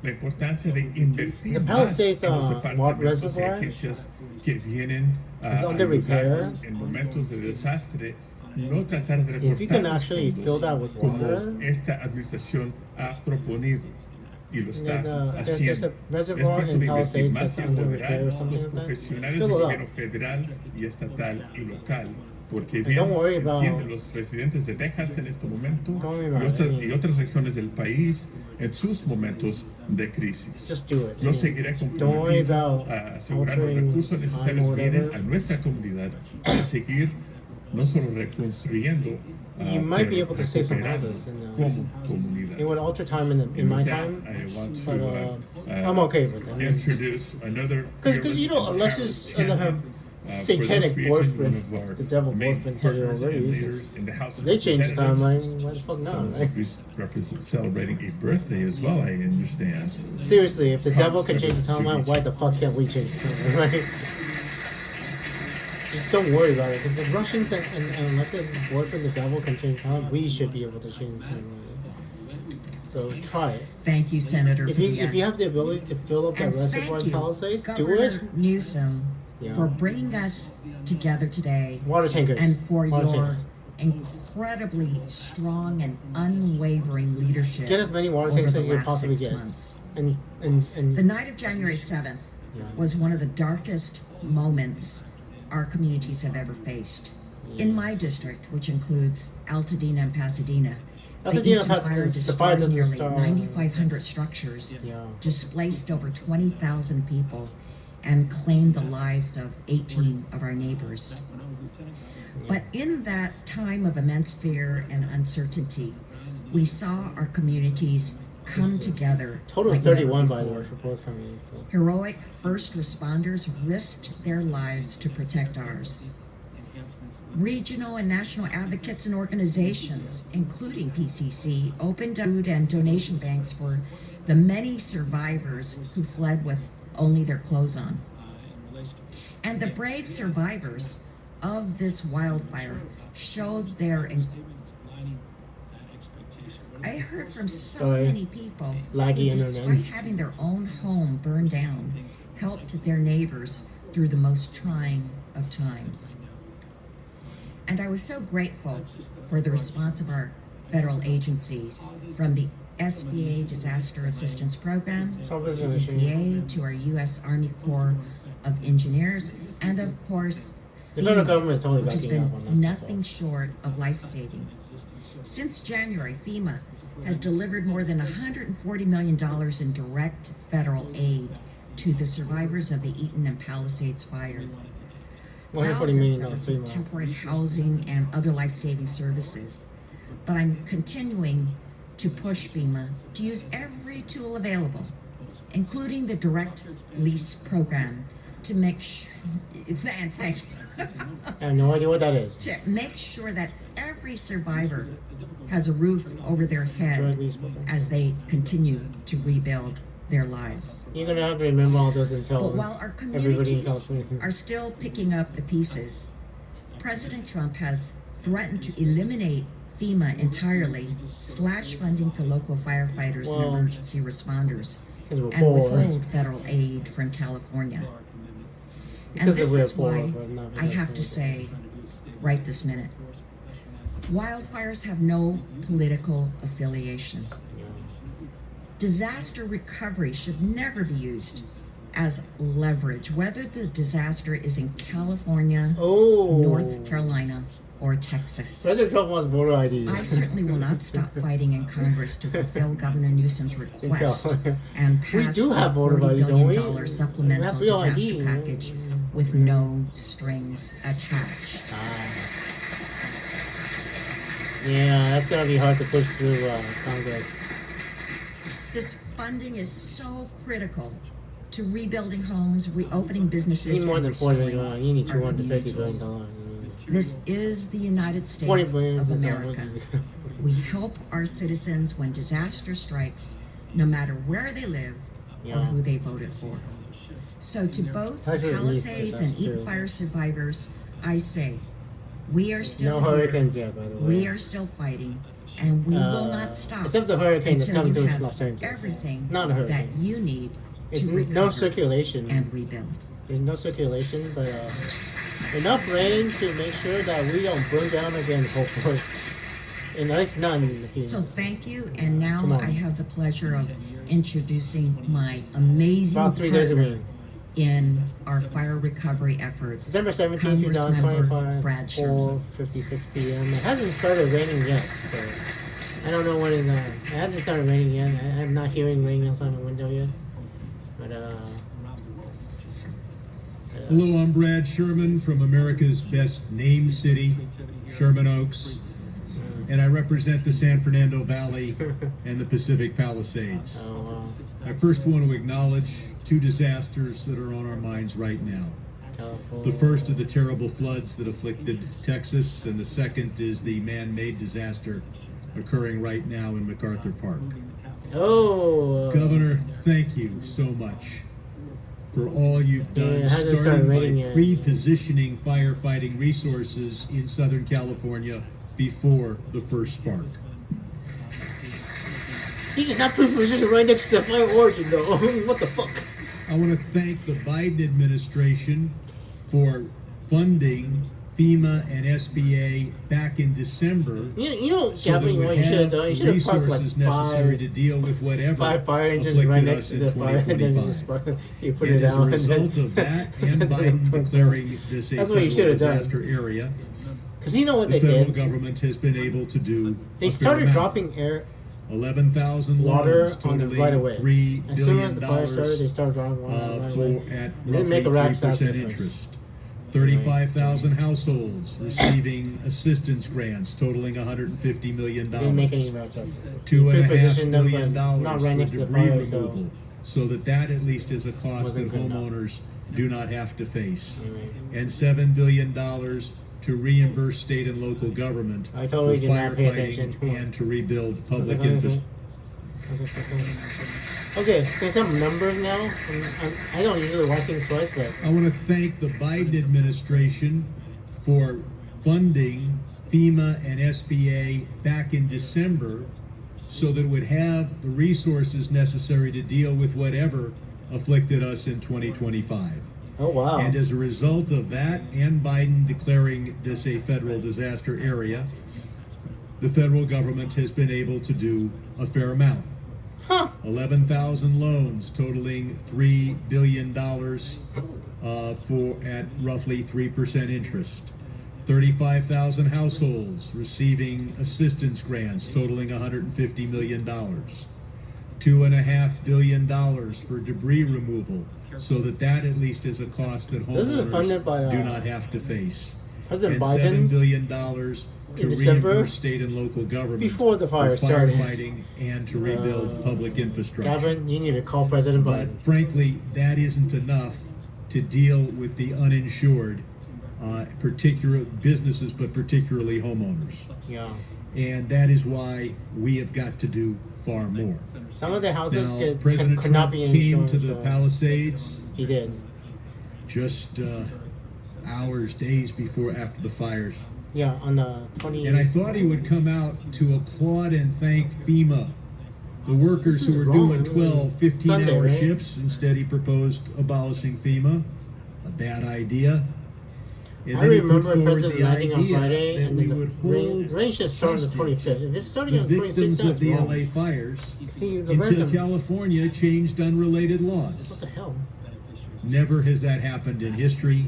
la importancia de invertir The más Palisades, en los Water departamentos y Reservoir agencias que vienen a is under repair. ayudarnos en momentos de desastre, no tratar de If you can recortar los actually fondos fill that with como water, esta administración ha proponido y lo está there's a haciendo. reservoir Es in tiempo de invertir Palisades más that's y under empoderar repair or los something like that. profesionales Fill del it gobierno up. federal y estatal y local, porque And bien don't worry about- entienden los residentes de Texas en este momento Don't worry about it. y otras regiones del país en sus momentos de crisis. Just do it. Yo seguiré Don't worry comprometido about a asegurar los altering recursos time or necesarios vienen whatever. a nuestra comunidad para seguir no solo reconstruyendo, You might be pero able to save some recuperando houses como comunidad. It would alter time in And my with that, time, I want but to I'm okay with that. introduce another Because you know, fearless Alexis and and her talented, satanic for this boyfriend, region, one of our the devil main boyfriend, did it partners already. and leaders in the House If of they change the Representatives. timeline, why the fuck not, Someone right? who's celebrating a birthday as well, I understand. Seriously, if the Trump's devil can change the never timeline, too why much. the fuck can't we change the timeline, right? Just don't worry about it, because the Russians and Alexis' boyfriend, the devil, can change the timeline. We should be able to change the timeline. So try it. Thank you, Senator If you Padilla. have the ability to fill up that And reservoir thank in you, Palisades, do Governor it. Newsom, Yeah. for bringing us together today Water tankers. and for Water your tankers. incredibly strong and unwavering leadership Get as many water over tanks the as you last possibly 6 get. months. And The night of January 7th was one of the darkest moments our communities have ever faced. In my district, which includes Altadena and Pasadena, the Altadena, Eaton fire Pasadena, the fire destroyed doesn't nearly start- 9,500 structures, Yeah. displaced over 20,000 people, and claimed the lives of 18 of our neighbors. When I was lieutenant governor, But in that time of immense fear and uncertainty, we saw our communities come together. total is like never 31, by the before. way, for both communities. So. Heroic first responders risked their lives to protect ours. enhancements. Regional and national advocates and organizations, including PCC, opened food and donation banks for the many survivors who fled with only their clothes on. In relation to And the brave survivors of this wildfire showed their statements aligning that expectation. I heard from so Sorry. many people Laggy who, internet. despite having their own home burned down, helped their neighbors through the most trying of times. And I was so grateful for the response of our federal agencies, from the SBA Disaster Assistance Program, It's all to business issue. EPA, to our U.S. Army Corps of Engineers, and of course, The federal FEMA, government is totally which has backing been up on this. nothing short of life-saving. Since January, FEMA has delivered more than $140 million in direct federal aid to the survivors of the Eaton and Palisades fire. $140 million Thousands of FEMA. temporary housing and other life-saving services. But I'm continuing to push FEMA to use every tool available, including the direct lease program, to make sure thank you. I have no idea what that is. To make sure that every survivor has a roof over their Drug head lease program. as they continue to rebuild their lives. You're gonna have to remember all this until But while our everybody in communities California. are still picking up the pieces, President Trump has threatened to eliminate FEMA entirely, slash funding for local firefighters Well, and emergency responders, Because we're and poor. withhold federal aid from California. And Because this we're is poor, why but not I have to because say, right this minute, wildfires have no political affiliation. Yeah. Disaster recovery should never be used as leverage, whether the disaster is in California, Oh. North Carolina, or Texas. President Trump wants voter ID. I certainly will not stop fighting in Congress to fulfill Governor Newsom's request California. and We pass do have a voter $40 ID, don't we? billion supplemental We have real disaster ID. package with no strings attached. Yeah, that's gonna be hard to push through Congress. This funding is so critical to rebuilding homes, reopening businesses, You need more and than 40 restoring billion. You need our $250 billion. communities. This is the United 40 States billion of is America. We help our citizens when disaster strikes, no matter where they live or Yeah. who they voted for. So to both Texas needs Palisades and disaster. Eaton fire survivors, I say, we are still No here. hurricanes yet, by the way. We are still fighting, and we will not stop. Except the hurricane that's until coming you to have Los Angeles. everything Not a that hurricane. you need It's to no recover circulation. and rebuild. There's no circulation, but enough rain to make sure that we don't burn down again, hopefully. And there's none in the field. So thank you, and now Come on. I have the pleasure of introducing my amazing About 3 days of partner rain. in our fire recovery efforts, December 17, Congressmember 2025, Brad Sherman. 4:56 p.m. It hasn't started raining yet, so I don't know when it hasn't started raining yet. I'm not hearing rain outside my window yet. But, Hello, I'm Brad Sherman from America's best named city, Sherman Oaks, and I represent the San Fernando Valley and the Pacific Palisades. I first want to acknowledge two disasters that are on our minds right now. The first are the terrible floods that afflicted Texas, and the second is the man-made disaster occurring right now in MacArthur Park. Governor, thank you so much for all you've Yeah, done, it hasn't started starting raining by yet. pre-positioning firefighting resources in Southern California before the first spark. he did not pre-position right next to the fire origin, though. What the fuck? I want to thank the Biden administration for funding FEMA and SBA back in December. You know, So that Gavin, would what you should have have done, you the should have parked resources like necessary to five, deal with whatever five fire engines afflicted right next us to in the fire, and then you 2025. just you put And it as a out. result of that, and Biden declaring this a That's what you federal should have done. disaster area, Because you know what the they federal said? government has been able to do They a fair started amount. dropping air 11,000 water loans on the totaling right away. $3 As soon billion as the fire started, they started dropping water right away. at They didn't make roughly a rat's ass 3% difference. interest. 35,000 households receiving assistance grants totaling $150 million. They didn't make any rat's ass difference. $2.5 Pre-positioned them, billion but not right for next to the debris fire, so removal, so that at least is a cost that Wasn't good enough. homeowners do not have to face, and $7 billion to reimburse state and local government I totally for did not pay attention firefighting and to rebuild public I was infrastructure. Okay, there's some numbers now. I don't usually watch things twice, but I want to thank the Biden administration for funding FEMA and SBA back in December so that it would have the resources necessary to deal with whatever afflicted us in 2025. oh wow. And as a result of that, and Biden declaring this a federal disaster area, the federal government has been able to do a fair amount. 11,000 loans totaling $3 billion for at roughly 3% interest. 35,000 households receiving assistance grants totaling $150 million. $2.5 billion for debris removal, so that at least is a cost that This is funded by, homeowners do not have to face. President And Biden $7 billion to in December, reimburse state and local government before the fire for started. firefighting and to rebuild public infrastructure. Gavin, you need to call President Biden. But frankly, that isn't enough to deal with the uninsured, particular businesses, but particularly homeowners. Yeah. And that is why we have got to do far more. Some of the houses Now, President could not Trump be came insured. to the so Palisades he did. just hours, days after the fires. Yeah, on the 20th. And I thought he would come out to applaud and thank FEMA, the workers This who is were wrong, doing 12, 15-hour Sunday, right? shifts. Instead, he proposed abolishing FEMA. A bad idea. And I then he put remember forward President the landing on idea Friday, that and we the would hold rain should start on the hostage 25th. If it's starting the on the 26th, victims that's of the wrong. LA fires See, the until random- California changed unrelated laws. What the hell? Never has that happened in history,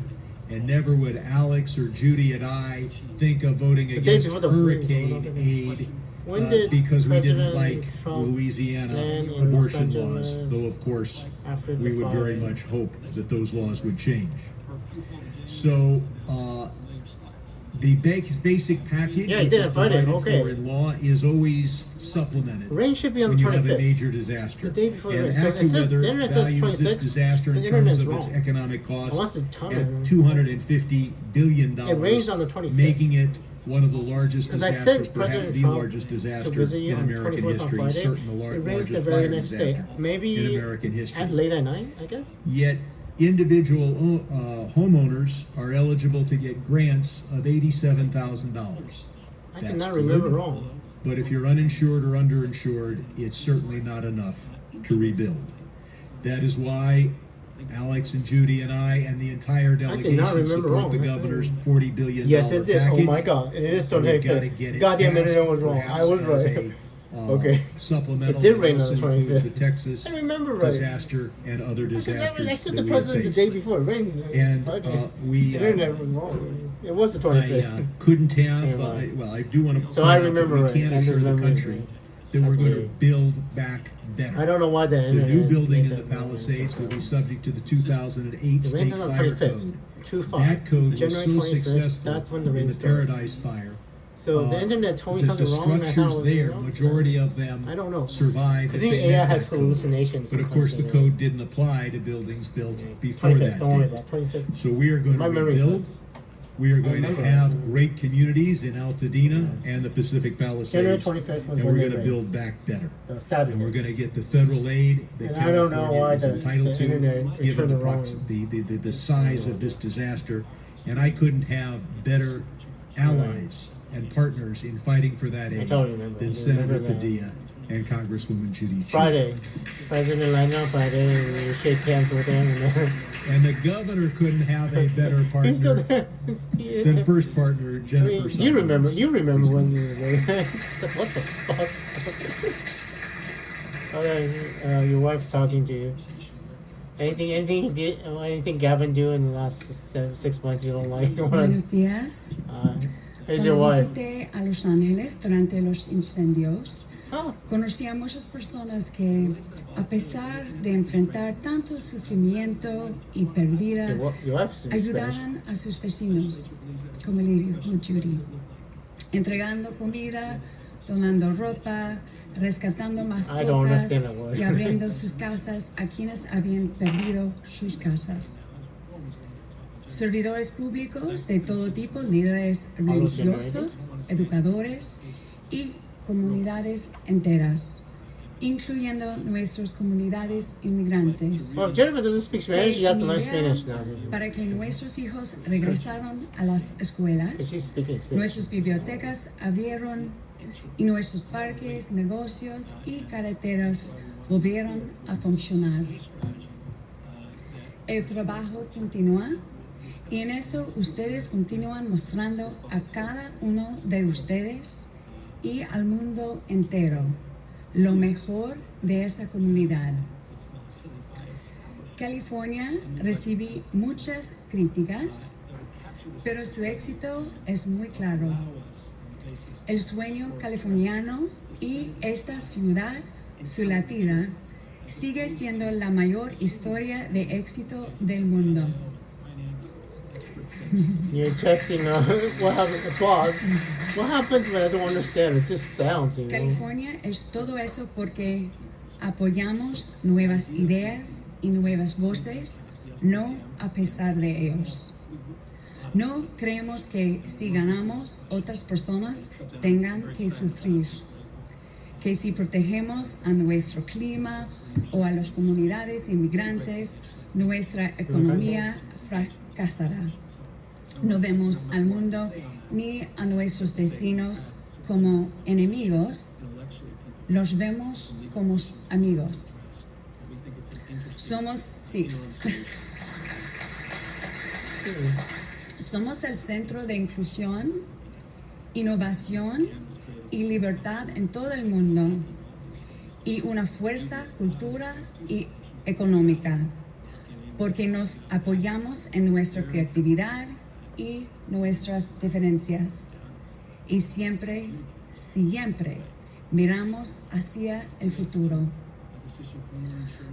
and never would Alex or Judy and I think of voting day against before the hurricane freeze, aid When did because we didn't President like Trump Louisiana land in Los abortion laws, Angeles though of course after the we would very fire? much hope that those laws would change. So the basic package, Yeah, he which did is it Friday, provided okay. for in law, is always supplemented Rain should be on when the you have a 25th. major disaster. The day before the And rain. So it says- the AccuWeather internet says values this 26. disaster The in internet's terms of its wrong. economic cost Unless it's ton- at $250 billion, It rains on the 25th. making it one of the largest 'Cause I disasters, sent perhaps President the Trump largest to disaster visit you in on American 24th on history, Friday. certainly the It rains the largest very fire next day. disaster Maybe in American history. at late at night, I guess. Yet individual homeowners are eligible to get grants of $87,000. I That's cannot remember good. wrong. But if you're uninsured or underinsured, it's certainly not enough to rebuild. That is why Alex and Judy and I and the entire delegation remember support wrong. the That's governor's right. $40 billion Yes, it did. package. Oh my God! And it is still We've got to 25th. get it Goddamn passed, internet was wrong. I perhaps was as right. a, Okay. Supplemental. It did rain that on the also includes the 25th. Texas I remember right. disaster and other Because I disasters sent that the we have president the faced. day before it rained. And we The internet was wrong. It was the 25th. I couldn't have. Anyway. Well, I do want to. So I remember we right. can't I assure the remember country right. that we're That's going to weird. build back better. I don't know why the The internet. new building made in the that wrong. Palisades will be subject to the 2008 The rain state is on the fire 25th. code. 2/5. That code was January so 25th, successful that's when the rain in the starts. Paradise Fire. So the internet told me that something the wrong. and I thought it structures was there, wrong. majority of them I don't know. survive. Because if they AI met has that code. hallucinations. But of course, the sometimes, you know. code didn't apply to buildings built before 25th. that Don't worry date. about 25th. So we are going My to memory's rebuild. We are going to remember. have great communities in Altadena and the Pacific January Palisades, 25th was and when we're they going to raised. build back better. Saturday. And we're going to get the federal aid that And I don't know California why is the entitled to, internet given turned the, it wrong. the size of this disaster. And I couldn't have better allies and partners in fighting for that aid totally remember. than I Senator remember that. Padilla and Congresswoman Judy Chu. Friday. President Leno Friday, and you shake hands with him. And the governor couldn't have a better He's still partner there. than first partner I Jennifer. mean, you Summers. remember when what the fuck? Okay, your wife's talking to you. Anything he did, or anything Gavin do in the last 6 months you don't like? Buenos días. Who's your Cuando wife? visité a Los Ángeles durante los incendios, Oh, conocí a muchas personas que, a pesar de enfrentar tanto sufrimiento y pérdida, your wife speaks Spanish. ayudaban a sus vecinos, como le dijo Judy, entregando comida, donando ropa, rescatando I don't mascotas understand that word. y abriendo sus casas a quienes habían perdido sus casas. Servidores públicos de todo tipo, líderes religiosos, educadores y comunidades enteras, incluyendo nuestras comunidades inmigrantes. Well, if Jennifer doesn't speak Spanish, you have to learn Spanish now. Para que nuestros hijos regresaron a las escuelas, She's speaking Spanish. nuestras bibliotecas abrieron y nuestros parques, negocios y carreteras volvieron a funcionar. El trabajo continúa y en eso ustedes continúan mostrando a cada uno de ustedes y al mundo entero lo mejor de esa comunidad. California recibí muchas críticas, pero su éxito es muy claro. El sueño californiano y esta ciudad, su latida, sigue siendo la mayor historia de éxito del mundo. You're testing what happens. Applause. What happens when I don't understand? It just sounds, you know. California es todo eso porque apoyamos nuevas ideas y nuevas voces, no a pesar de ellos. No creemos que si ganamos, otras personas tengan que sufrir. Que si protegemos a nuestro clima o a las comunidades inmigrantes, nuestra economía fracasará. No vemos al mundo ni a nuestros vecinos como enemigos, los vemos como amigos. Somos el centro de inclusión, innovación y libertad en todo el mundo y una fuerza cultural y económica, porque nos apoyamos en nuestra creatividad y nuestras diferencias y siempre miramos hacia el futuro.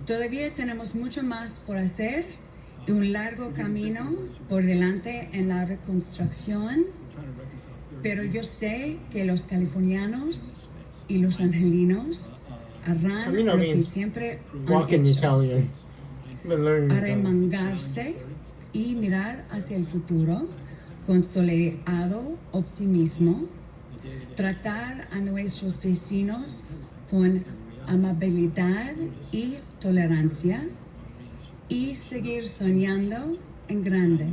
Todavía tenemos mucho más por hacer y un largo camino por delante en la reconstrucción, pero yo sé que los californianos y los angelinos harán lo que siempre han Walk in hecho. Italian. Been learning Italian. Arremangarse y mirar hacia el futuro con soleado optimismo, tratar a nuestros vecinos con amabilidad y tolerancia y seguir soñando en grande.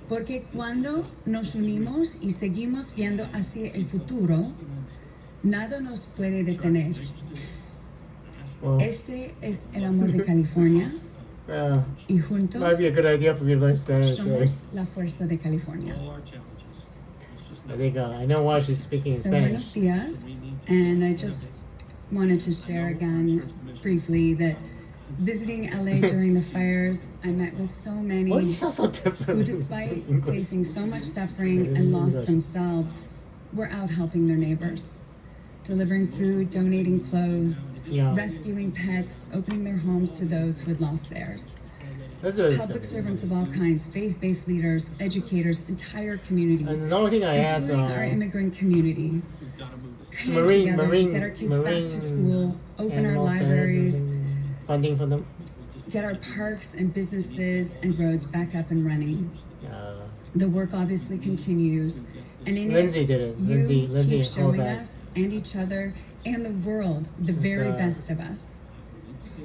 Porque cuando nos unimos y seguimos viendo hacia el futuro, nada nos puede detener. Well, Este es el amor de California y juntos might be a good idea for you to learn Spanish. somos la fuerza de California. I think I know why she's speaking in So buenos Spanish. días, and I just wanted to share again briefly that visiting LA during the fires, I met with so many Why do you sound so different? who, despite facing so much suffering and loss themselves, were out helping their neighbors, delivering food, donating clothes, Yeah. rescuing pets, opening their homes to those who had lost theirs. That's what Public servants of all kinds, faith-based leaders, educators, entire communities, And the only thing I asked, including our immigrant community, came together to get our kids back to school, open our animal centers libraries, and funding for them. get our parks and businesses and roads back up and running. The work obviously continues, and in Lindsay it, did it. you Lindsay keep showing Horvath. us and each other and the world the very best of us.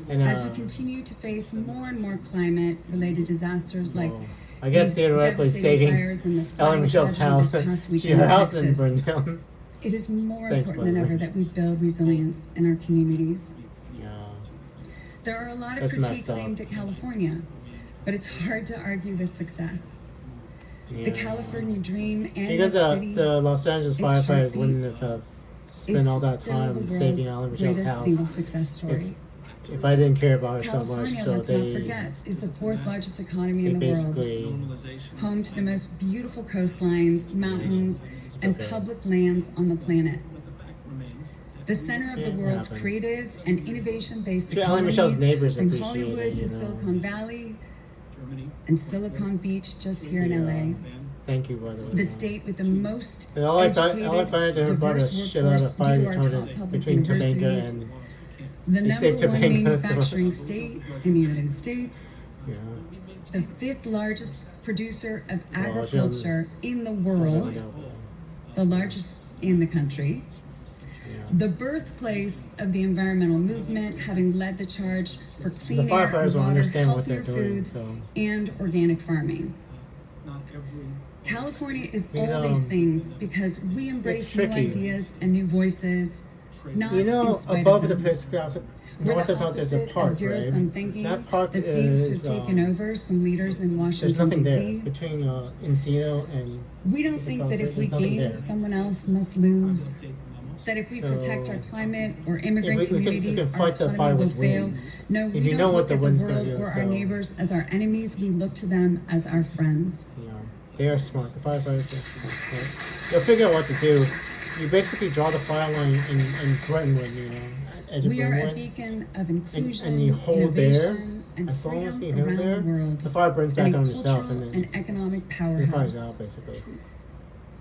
And As we continue to face more and more climate-related disasters like I guess these theoretically devastating saving fires and the Ellen flooding Michelle's tragedy house. this past Her weekend in house didn't Texas, burn down. It is more Thanks, important than by the ever way. that we build resilience in our communities. Yeah. There are a lot of That's critiques messed up. aimed at California, but it's hard to argue with success. The Yeah. California dream and Because the city the Los Angeles its firefighters heartbeat wouldn't have spent is all that still time the saving world's Alan Michelle's greatest house single success story. if I didn't care about her so much. California, So let's not they forget, is the fourth largest economy they in the world, basically home to the most beautiful coastlines, mountains, and okay. public lands on the planet. The center of the Yeah, it world's happened. creative and innovation-based Sure, Alan Michelle's economies, neighbors from appreciate Hollywood it, to you know. Silicon Valley Germany. and Silicon Beach, just here in Yeah. LA. Thank you, by the way. The state with the most And all I educated, found out to her about a diverse shit out workforce of fire due to our top retardant public between Topeka universities, and the He saved number one Topeka, so- manufacturing state in the United States, yeah. the fifth largest producer of Well, agriculture in the world, the largest in the country, Yeah. the birthplace of the environmental movement, having led the charge for clean The air, firefighters will water, understand what healthier they're doing, foods, so. and organic farming. Not every California is Because, all these things because we embrace new tricky. ideas and new voices, not You know, in spite above of the them. Prescott, We're north the of us, there's a opposite park, of zero-sum thinking right? That park that seems to is, have taken over some leaders in there's Washington, nothing there D.C. between Encino and. We don't Is it think that if we There's nothing gain, there. someone else must lose. That if we So, protect our climate or immigrant if we can communities, our fight the fire economy will with fail. wind. No, If we you don't know what look the at the wind's gonna world do, or our so- neighbors as our enemies. We look to them as our friends. Yeah, they are smart. The firefighters are smart. Right? They'll figure out what to do. You basically draw the fire line in Brentwood, you know, at edge of We are a Brentwood. beacon of inclusion, And you hold there, innovation, and as long as you freedom hold around there, the world. the fire burns and back a on itself, cultural and then and economic it fires powerhouse. out, basically.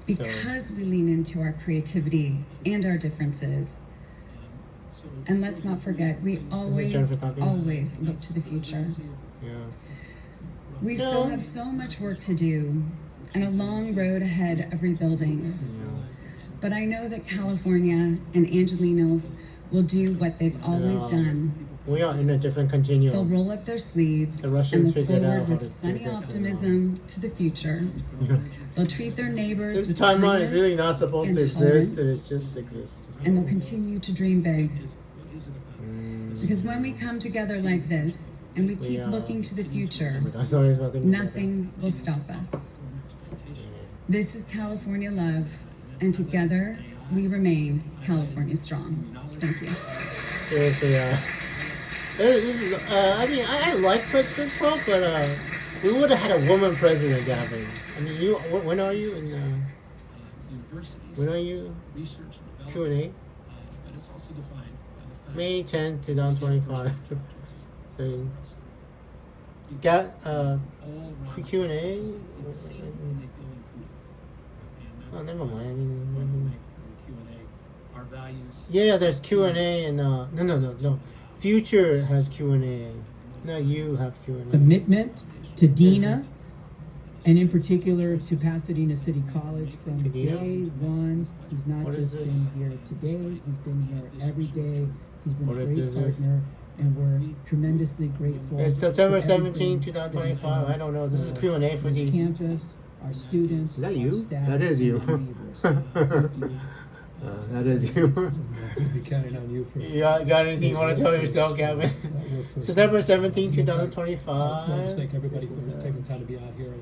Because we lean into our creativity and our differences. And let's not forget, we always, Jennifer talking? always look to the future. Yeah. We still have so much work to do and a long road ahead of rebuilding. Yeah. But I know that California and Angelinos will do what they've always Yeah. done. We are in a different They'll continuum. roll up their sleeves The and Russians look figured out forward how with to do sunny this, optimism to the future. Yeah. They'll treat their neighbors This with timeline is really kindness not supposed and to exist, and tolerance, it just exists. and they'll continue to dream big. Mm. Because when we come together like this and we keep Yeah. looking to the future, I'm sorry about thinking about nothing will stop us. that. This is California love, and together we remain California strong. Thank you. Seriously, this is, I mean, I like President Trump, but we would have had a woman president, Gavin. I mean, when are you in, universities, when are you, research and Q&A? development, but it's also defined by the fact May 10, 2025. So, you got, all Q&A? and they feel included. And Oh, that's never mind. I what we mean, make from Q&A. Our values. yeah, there's Q&A and, no. Future has Q&A. Not you have Q&A. Commitment to Dina, and in particular to Pasadena City College from To Dina? day one. He's not What is just this? been here today, he's been here every day. He's been What a is great this? partner, and we're tremendously grateful. It's September for 17, everything that he's 2025. done I don't know. This is for Q&A for this the... campus, our students, Is that our you? staff, That is and you. our neighbors. Thank you. That is you. We'll be counting on you for. You got anything you want to tell yourself, Gavin? September 17, I want to 2025. thank everybody for taking time to be out here.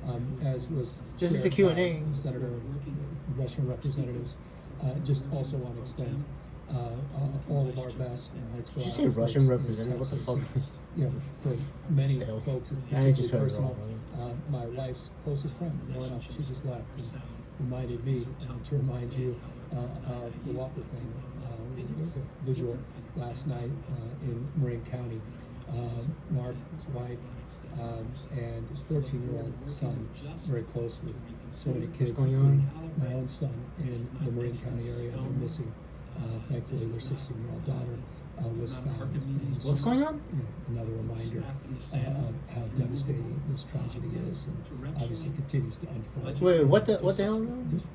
And, as was This is shared the Q&A. by Senator Russian representatives, just also want to extend all of our best. Did you say Russian representative? What the fuck? You know, for many Hell. folks, it's I just particularly heard it personal. wrong. My wife's closest friend, Nora, she just left, and reminded me to remind you of the Walker family. There was a visual last night in Marin County. Mark, his wife, and his 14-year-old son, very close with so many kids, going on? including my own son in the Marin County area. They're missing. Thankfully, their 16-year-old daughter was found. And this What's is, going on? you know, another reminder of how devastating this tragedy is, and obviously continues to unfold. Wait, what the hell? Just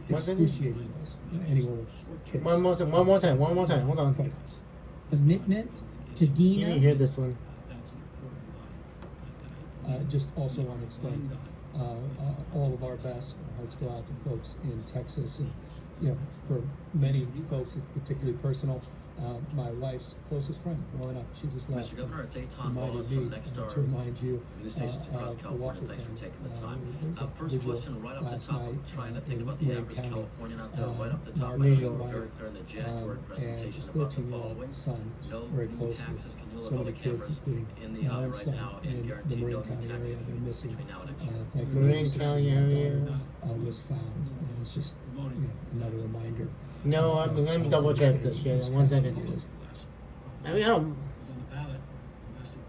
What's it? excruciating news. Anyone with kids. One more time. Hold on. Commitment to You Dina. didn't hear this one. That's an important line. Just also want to extend all of our best. Our hearts go out to folks in Texas and for many folks, it's particularly personal. My wife's closest friend growing up, she just left. Mr. Governor, it's Tom Reminded Wallace me from Next Door to remind you news stations across of the California. Walker Thanks for family. taking the time. There was a First visual question right off the last top. night, I'm trying to think in about the Marin average County, Californian out there right off the and top. our I think visual we're very wife, clear in the January and presentation his about the 14-year-old following. son No very new closely. taxes. Can you look So all many the kids, cameras including in the my aisle own right son now and in the guarantee Marin no new County area, taxes they're missing. between now and next year? Thankfully, Marin his County 16-year-old area. daughter, was found, and it's just another reminder. No, let me double check this shit. One second. I mean, I don't. It's on the ballot. Invested.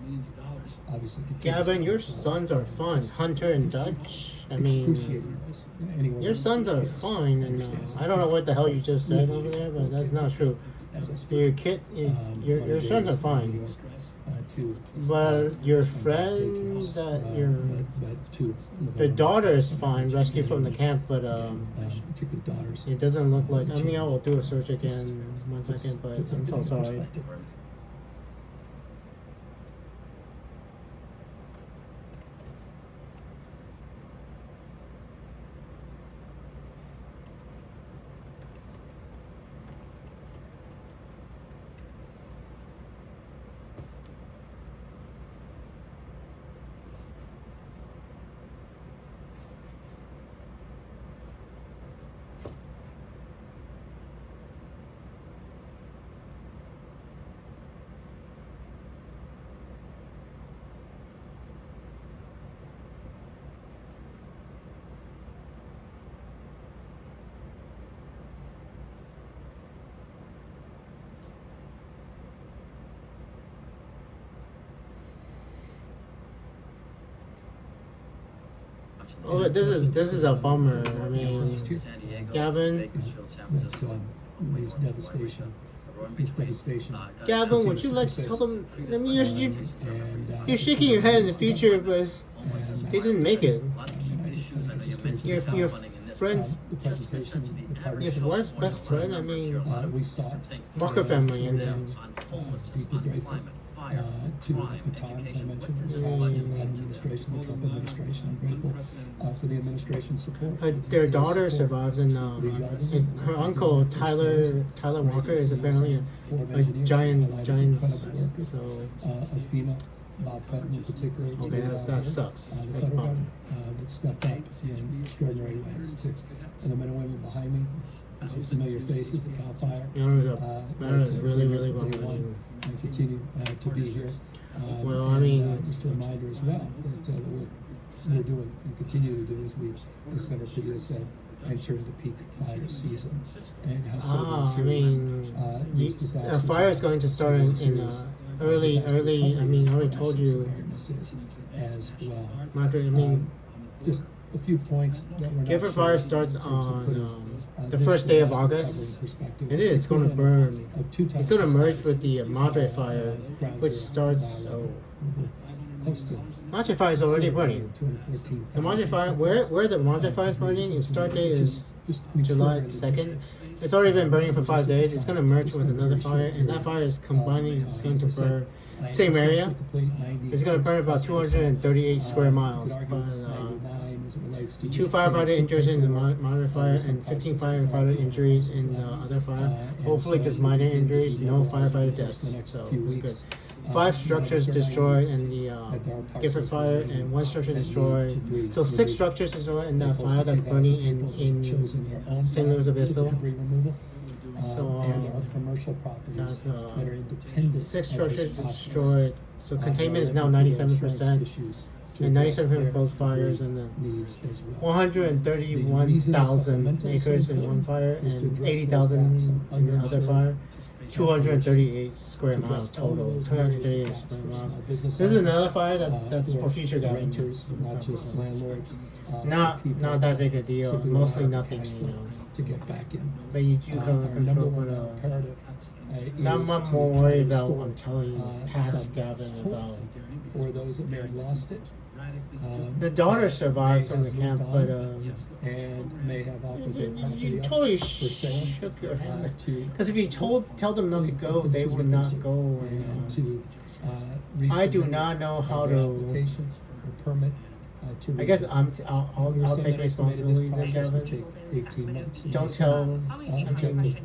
Millions of dollars. Obviously, Gavin, your sons are fun. Hunter and Dutch. I mean, excruciating. Anyone your sons are fine, and I don't know what the hell you just said over there, but that's not true. As I speak, Your kid, your sons are fine. To But your friend, that but to the daughter is fine, rescued from the camp, but particular daughters. it doesn't look like. I mean, I will do a search again 1 second, but I'm so sorry. Oh, but this is a bummer. I mean, Gavin. Leaves devastation. Leaves devastation. Gavin, would you like to tell them? I mean, you're shaking your head in the future, but they didn't make it. Your friends, your wife's best friend. I mean, we sought Walker family, and deeply grateful to the baton, as I mentioned, this past to the Biden administration, the Trump administration. I'm grateful for the administration's support. Their daughter survives, and her uncle Tyler Walker is apparently a giant. So of FEMA, Bob Fenton in particular. okay, that sucks. The That's federal awesome. government that stepped up in extraordinary ways. And the men and women behind me, some familiar faces at CAL FIRE. That is really bummed. And continue to be here. Well, I mean, just a reminder as well that what we're doing and continue to do as we, as Senator Padilla said, enter the peak fire season, and how serious fire is going to start in early. I mean, I already told you. As well. Margaret, I mean, just a few points that we're Gifford Fire starts on the first day of August. It is. It's going to burn. It's going to merge with the Madre Fire, which starts. Madre Fire is already burning. The Madre Fire, where the Madre Fire is burning, its start date is July 2nd. It's already been burning for 5 days. It's going to merge with another fire, and that fire is combining. It's going to burn same area. It's going to burn about 238 square miles. But, 2 firefighter injuries in the Madre Fire and 15 firefighter injuries in the other fire. Hopefully just minor injuries, no firefighter deaths. So it was good. 5 structures destroyed in the Gifford Fire and 1 structure destroyed. So 6 structures destroyed in the fire that's burning in St. Louis Obispo. So and our commercial properties that are independent. 6 structures destroyed. So containment is now 97%. And 97% of both fires, and then 131,000 acres in one fire and 80,000 in the other fire. 238 square miles total. 238 square miles. This is another fire that's for future government. Not just landlords. Not that big a deal. Mostly nothing, to get back in. But you do have Our number control. one imperative I'm not more worried about what I'm telling you, past Gavin about. For those that may have lost it. The daughter survived from the camp, but and may have offered their property you up totally for sale, shook your hand. to Because if you tell them not to go, they would not go. and to I do resubmit not know how their to. application or permit to I guess rebuild. I'll take responsibility then, This process would Gavin. take 18 months. Don't tell. Objective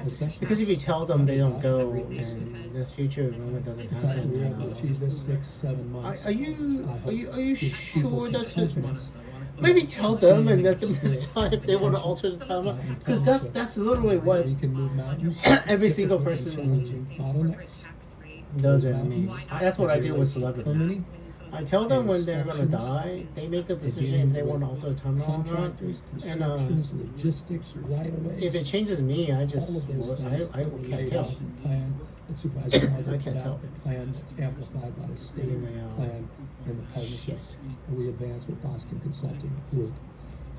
assessment. Because if you tell them they don't go, and this future movement doesn't The fact that we were able to happen. achieve this 6-7 months. Are you people sure some that's confidence. Maybe tell them and let them decide if they want to alter the timeline. Because that's literally what We can move mountains. every single person Challenging bottlenecks. does it. I mean, that's what I do with celebrities. Permitting. I tell them when they're gonna die. They make the decision if they want to alter the timeline or not. Contractors, And constructions, logistics, right away. if it changes me, I all just of those things I that were can't laid tell. out in the plan that Supervisor Margaret I put can't tell. out, the plan that's amplified by the state Yeah. plan and the partnership that we advanced with Boston Consulting Group.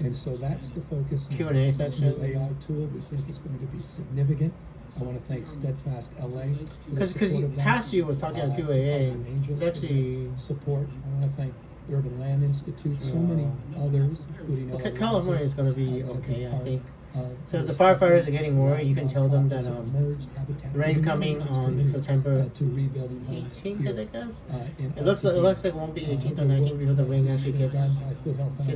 And so that's the focus. now. Q&A This section. new AI tool, we think is going to be significant. I want to thank Steadfast LA. Because past you was talking on QAA, it's actually support. I want to thank the Urban Land Institute, so many others, including LA California is gonna be that are okay, I part think. of So if the this firefighters are getting worried, you can tell them that Emerged Habitat rain's coming Committee's on committed, September to rebuilding homes 18th, here, I guess. in It looks like LPD. it won't be 18th or 19th because the rain actually gets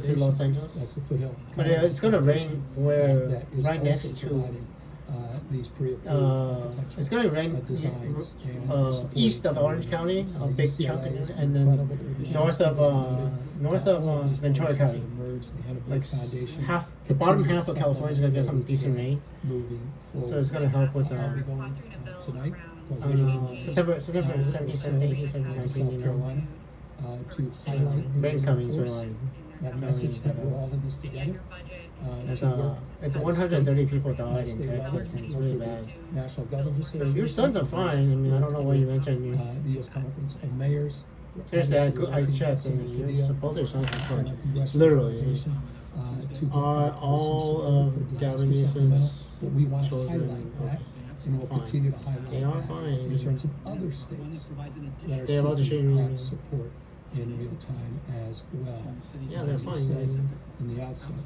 to Los Angeles. That's the Foothill. But it's gonna rain where That is right also next to providing, these pre-approved it's gonna rain designs and east of Orange County, a big chunk, and then north of Ventura County. Like half the bottom half of California is gonna get some decent rain, so it's gonna help with I'll be going tonight. September 17th, 18th, 17th, 19th, you know. To highlight Rain's coming, so reinforce that message that we're all in this together. It's 130 people died in Texas, and it's really bad. National Governors So your sons are fine. I mean, I don't know why you mentioned. The U.S. Conference of Mayors. Seriously, I checked, and both your sons are fine. Literally, are all of Gavin Newsom's But we want to children highlight that, and we'll fine. continue to highlight They are that fine. in terms of other states that are They have other seeking children. that support in real time as well. Yeah, they're As you fine. said in the outset,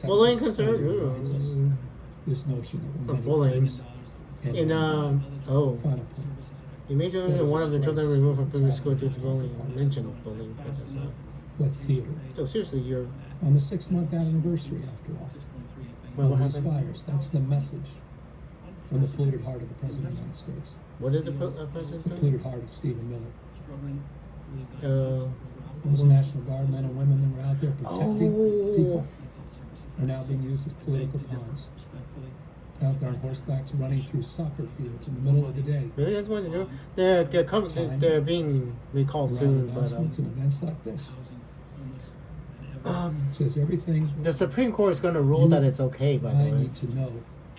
Bullying Texas concern, reminds us this notion that we're bullying. and In final point. Immediately, one of the children removed from previous school due to bullying. Mentioned bullying, but that's not. With theater. So seriously, you're. On the 6-month anniversary, after all, Well, what of these happened? fires. That's the message from the polluted heart of the President of the United States. What did the president The do? polluted heart of Stephen Miller. Uh, Those National Guard men and women that were out there protecting Oh. people are now being used as political pawns. Out there on horsebacks running through soccer fields in the middle of the day. really, that's what they do. They're being recalled Around soon, but announcements and events like this. Says everything the Supreme Court is going to rule that it's okay. By the I way, need to know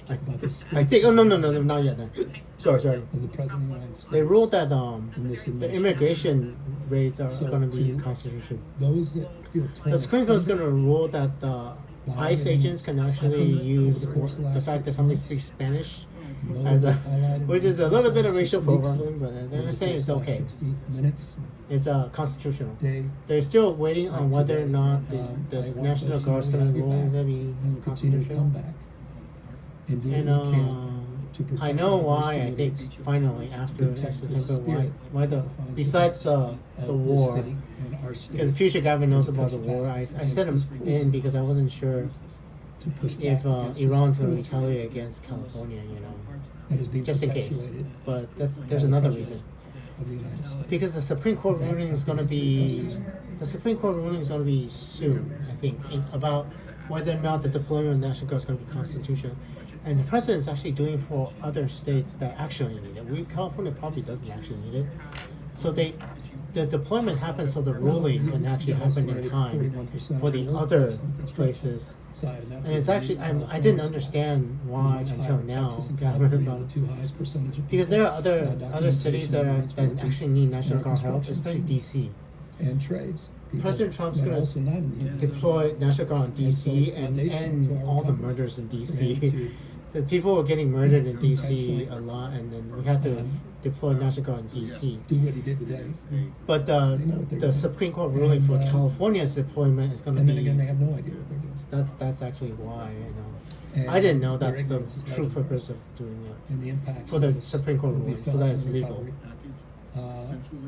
about the state I think. Oh no, not yet. No. Sorry. of the President of the United States. They ruled that in this the administration. immigration rates are So going to be to constitutional. Those that feel torn The Supreme Court is going asunder to rule that ICE agents can actually use over the course of the the last fact that 6 somebody months, speaks Spanish know as a, that highlighted which is a in little the bit of last racial 6 weeks, profiling, but over they're the saying course it's of the last okay. 60 minutes, It's constitutional. day, They're still waiting on like whether or today, not the I want National folks to Guard is know going we to have your rule back, that be and we'll continue to come constitutional. back and do And what we can to protect I know our why. diverse I think communities, finally after protect the September, spirit why the that defines besides the the of this war, city and our state, because future governor knows and about the push war. back I against sent him this cruelty, in because I wasn't sure to push if back against this Iran's going to cruelty retaliate against California. that is being Just in case. perpetuated But by there's the another president reason. of the United States. Because the Supreme Court That ruling is has going to been be implemented. the Supreme Court ruling is going to be soon. I think about whether or not the deployment of National Guard is going to be constitutional. And the president is actually doing for other states that actually need it. California probably doesn't actually need it. So the deployment happens so the ruling can actually happen in time for the other places. And it's actually I didn't understand why until now. Because there are other cities that actually need National Guard help, especially DC. And trades. President Trump's that going also not in to the- deploy National Guard in And so it's DC and foundation end to our all the recovery. murders in For him DC. to The people were getting murdered in DC intentionally, a lot, and then we had to deploy National Guard in DC. do what he did today. But They know what they're the doing. Supreme Court ruling for And, California's deployment is going to And be. then again, they have no idea what they're doing. That's actually why And I didn't know their that's the ignorance is true legendary. purpose of doing it. And the impacts For of the this Supreme Court will be ruling, so felt that in it's legal. recovery.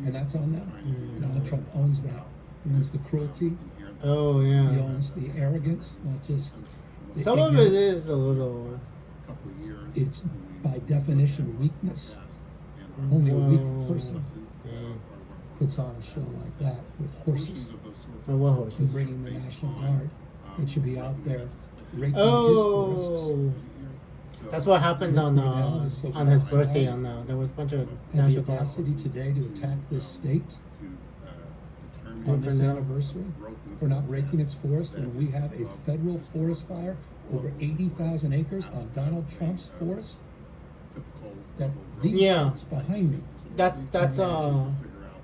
And that's on them. Donald Trump owns that. He owns the cruelty. Oh He yeah. owns the arrogance, not just the Some of it ignorance. is a little. It's by definition weakness. Only a weak person Yeah. puts on a show like that with horses. Oh, what And horses? bringing the National Guard that should be out there raking his forests. Oh. That's what happened on his birthday. There was a bunch of Had the National Guard. audacity today to attack this state on this Cornell. anniversary for not raking its forest when we have a federal forest fire over 80,000 acres on Donald Trump's forest. That these Yeah. folks behind me, That's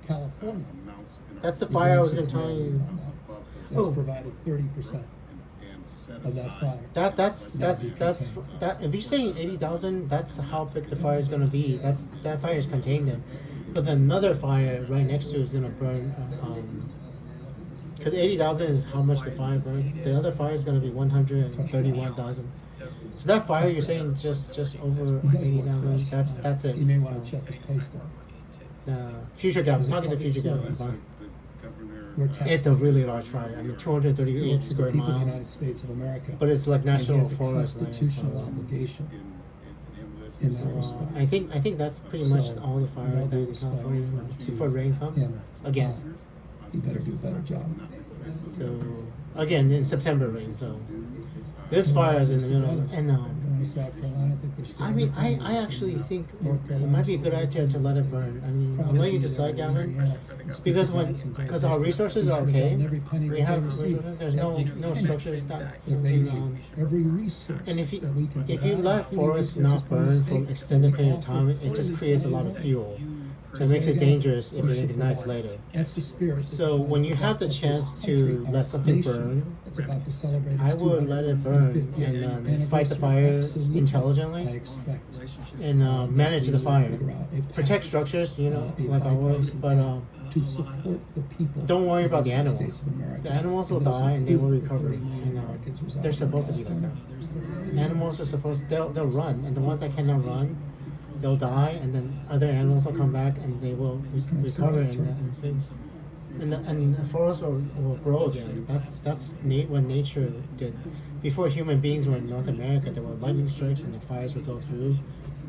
California, that's the is fire I was an going to tell insecurity you. on that. That's Oh. provided 30% of that fire. That. If you're saying 80,000, that's how big the fire is going to be. That fire is contained in. But then another fire right next to it is going to burn. Because 80,000 is how much the fire burns. The other fire is going to be 131,000. So that fire you're saying just over He does work for 80,000. us. That's it. You may want to check his pay stub. Future government. Is it Talking to public future service? government. We're It's a really large fire. I mean, 238 It's the square people of the miles. United States of America. But it's like And he national has a forest land. constitutional so- obligation in that respect. I think that's pretty much So, all the with fires all that due in respect, California to before rain comes. him, Again. He better do a better job. So again in September rain. So this fire is in the middle, and Going to South Carolina, I think they should. I mean, I actually think it might be a good idea to let it burn. I mean, I'll let you decide, Gavin. Because our resources are okay. We have resources. There's no structures that If they do, need every resource and if that we can you provide, let including forests resources not from the burn state, for then extended we period of offer time, it just creates a lot of fuel. So it makes it dangerous if it ignites later. That's the spirit. So when you have the chance to let something burn, it's about to celebrate I would let it burn and fight the fire I intelligently expect. and manage the fire. Figure out a path, Protect structures, a like always, bipartisan but path to support the people. don't worry about the of United animals. States of America. The animals will And those die and they will include recover. 30 million Americans residing They're in supposed to be like California. that. Animals are supposed they'll run, and the ones that cannot run, they'll die, and then other animals will come back, and they will recover, and the forest will grow again. That's what nature did. Before human beings were in North America, there were lightning strikes, and the fires would go through,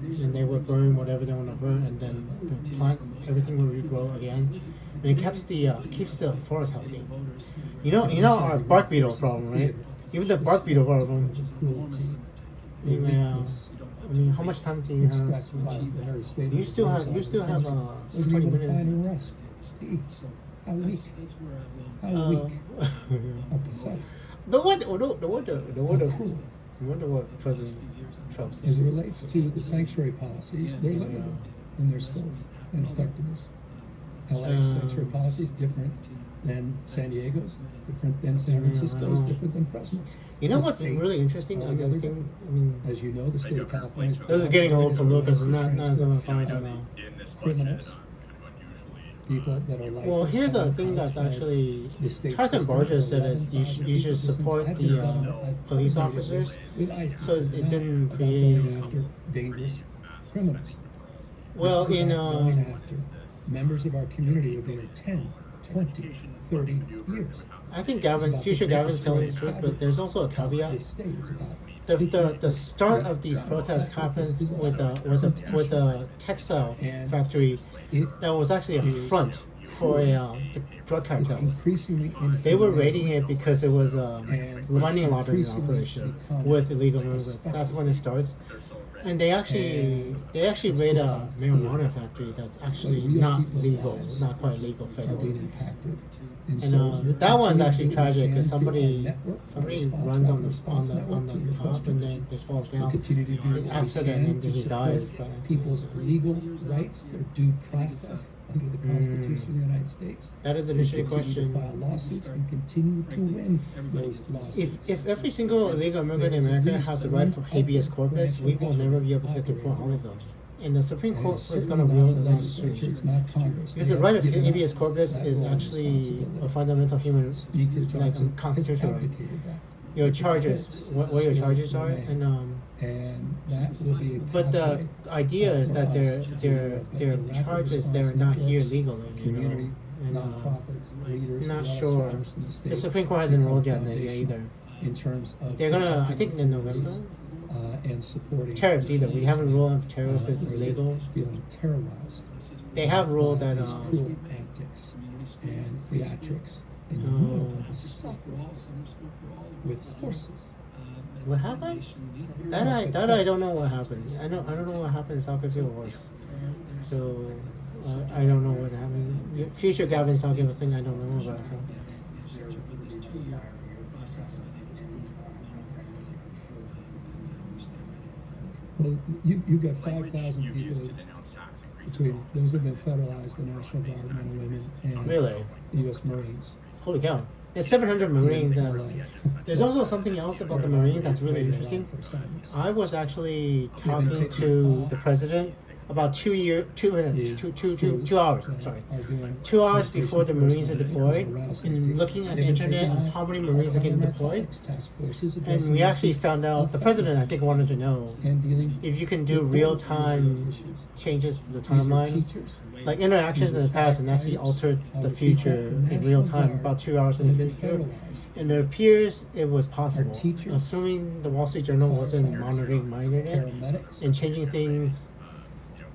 and they would burn whatever they want to burn, and then the plant, everything will regrow again, and it keeps the forest healthy. You know our bark beetle problem, right? Even the bark beetle problem. Yeah. I mean, how much time do you have? You still have 20 minutes. Rest. How weak. How weak. How pathetic. No wonder what President Trump said. As it relates to the sanctuary policies, they're limited in their scope and effectiveness. LA's sanctuary policy is different than San Diego's, different than San Francisco's, different than Fresno's. You know what's really interesting? Another thing, I mean, as you know, the state of California. This is getting old for Lucas, and not so fine now. Criminals. People that are like. Well, here's a thing that's actually Jonathan Borges said is you should support the police officers, so it didn't create after dangerous criminals. Well, going after members of our community have been here 10, 20, 30 years. I think future Gavin's telling the truth, but there's also a caveat. The start of these protests happens with a textile factory that was actually a front for the drug cartels. They were raiding it because it was a money laundering operation with illegal immigrants. That's when it starts. And they actually raid a marijuana factory that's actually not legal, not quite legal federally. And that one's actually tragic because somebody runs on the top and then they fall down. An accident and then he dies. People's legal rights, their due process under the Constitution of the United States. That is an interesting question. To file lawsuits and continue to win those lawsuits. If every single illegal immigrant in America has the right for habeas corpus, we will never be able to get to court all of them. And the Supreme Court is going to rule that soon. It's not Congress. Because the right of habeas corpus is actually a fundamental human, like a constitutional right. Your charges, what your charges are, and that will be. But the idea is that their charges they're not here legally, you know. And I'm not sure. The Supreme Court hasn't ruled yet either. In terms of they're gonna, I think in November. And supporting tariffs either. We haven't ruled if tariffs is illegal. Feeling terrorized. They have ruled that cruel antics and theatrics in the middle of a suffering with horses. What happened? That I don't know what happened. I don't know what happened in soccer field horse. So I don't know what happened. Future Gavin's talking about things I don't know about. So. Well, you've got 5,000 people between those who have been federalized, the National Guard men and women, and the U.S. Marines. Holy cow. There's 700 Marines. There's also something else about the Marines that's really interesting. I was actually talking to the president about 2 hours. I'm sorry, 2 hours before the Marines are deployed, and looking at the internet on how many Marines are getting deployed. And we actually found out the president, I think, wanted to know if you can do real-time changes to the timeline, like interactions in the past, and actually altered the future in real time, about 2 hours in the future. And it appears it was possible, assuming the Wall Street Journal wasn't monitoring my internet and changing things.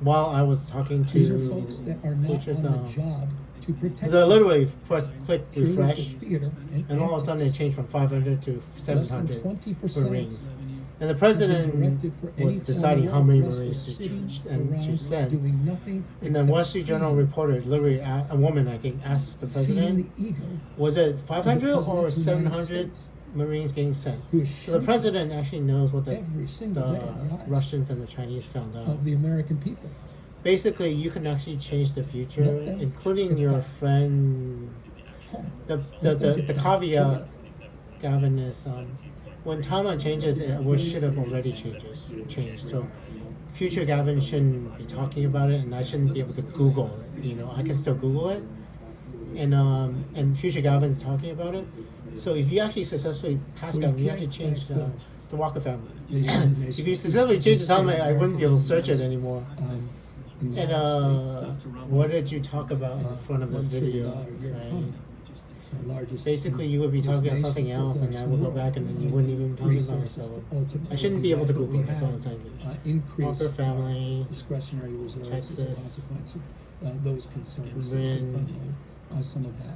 While I was talking to, these are folks that are not on the job to protect. So I literally click refresh, and all of a sudden it changed from 500 to 700 Marines. And the president was deciding how many Marines to send. And then Wall Street Journal reporter, literally a woman I think, asked the president, was it 500 or 700 Marines getting sent? So the president actually knows what the Russians and the Chinese found out. Of the American people. Basically, you can actually change the future, including your friend. The caveat, Gavin, is when timeline changes, it should have already changed. So future Gavin shouldn't be talking about it, and I shouldn't be able to Google it. You know, I can still Google it, and future Gavin is talking about it. So if you actually successfully pass Gavin, you actually change the Walker family. If you successfully change the timeline, I wouldn't be able to search it anymore. in And what did you talk about in the front of this $1 trillion video? year Right? economy. Our largest Basically, in you would be this talking about nation something for else, and I would go back, and then you wouldn't even talk about it. resources So to ultimately I shouldn't do be able that, to but Google we this all the have, time. increased Walker family, discretionary reserves as a Texas, consequence of those concerns that Ren. could fund some of that.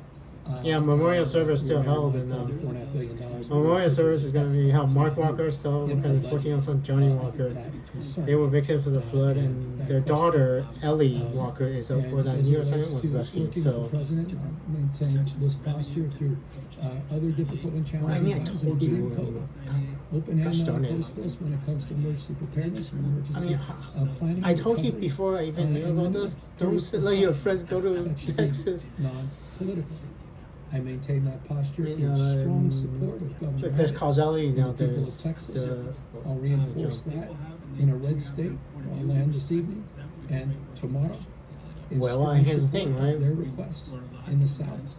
Yeah, memorial service still we're held, mindful and of the $4.5 billion memorial service is going to be held. Mark Walker, so in our the budget, 14-year-old son Johnny Walker. that concern. They were victims of the flood, and that their question. daughter Ellie Walker is And where that as New it York relates was to rescued. working with So the president, maintain this posture through other difficult and challenging I mean, I times, told including you. COVID. Open hand, Gosh not darn it. closed fist when it comes to emergency preparedness and I emergency mean, planning. I told you recovery, before I even knew and about then this. there Don't is let your response friends go to that should be Texas. non-political. I maintain that posture You through know, strong support of Governor If there's Abbott causality and now, the people there's of Texas. the I'll reinforce that in a red state. I'll land this evening and tomorrow. in Well, strong here's the support thing, of right? Their requests in the South,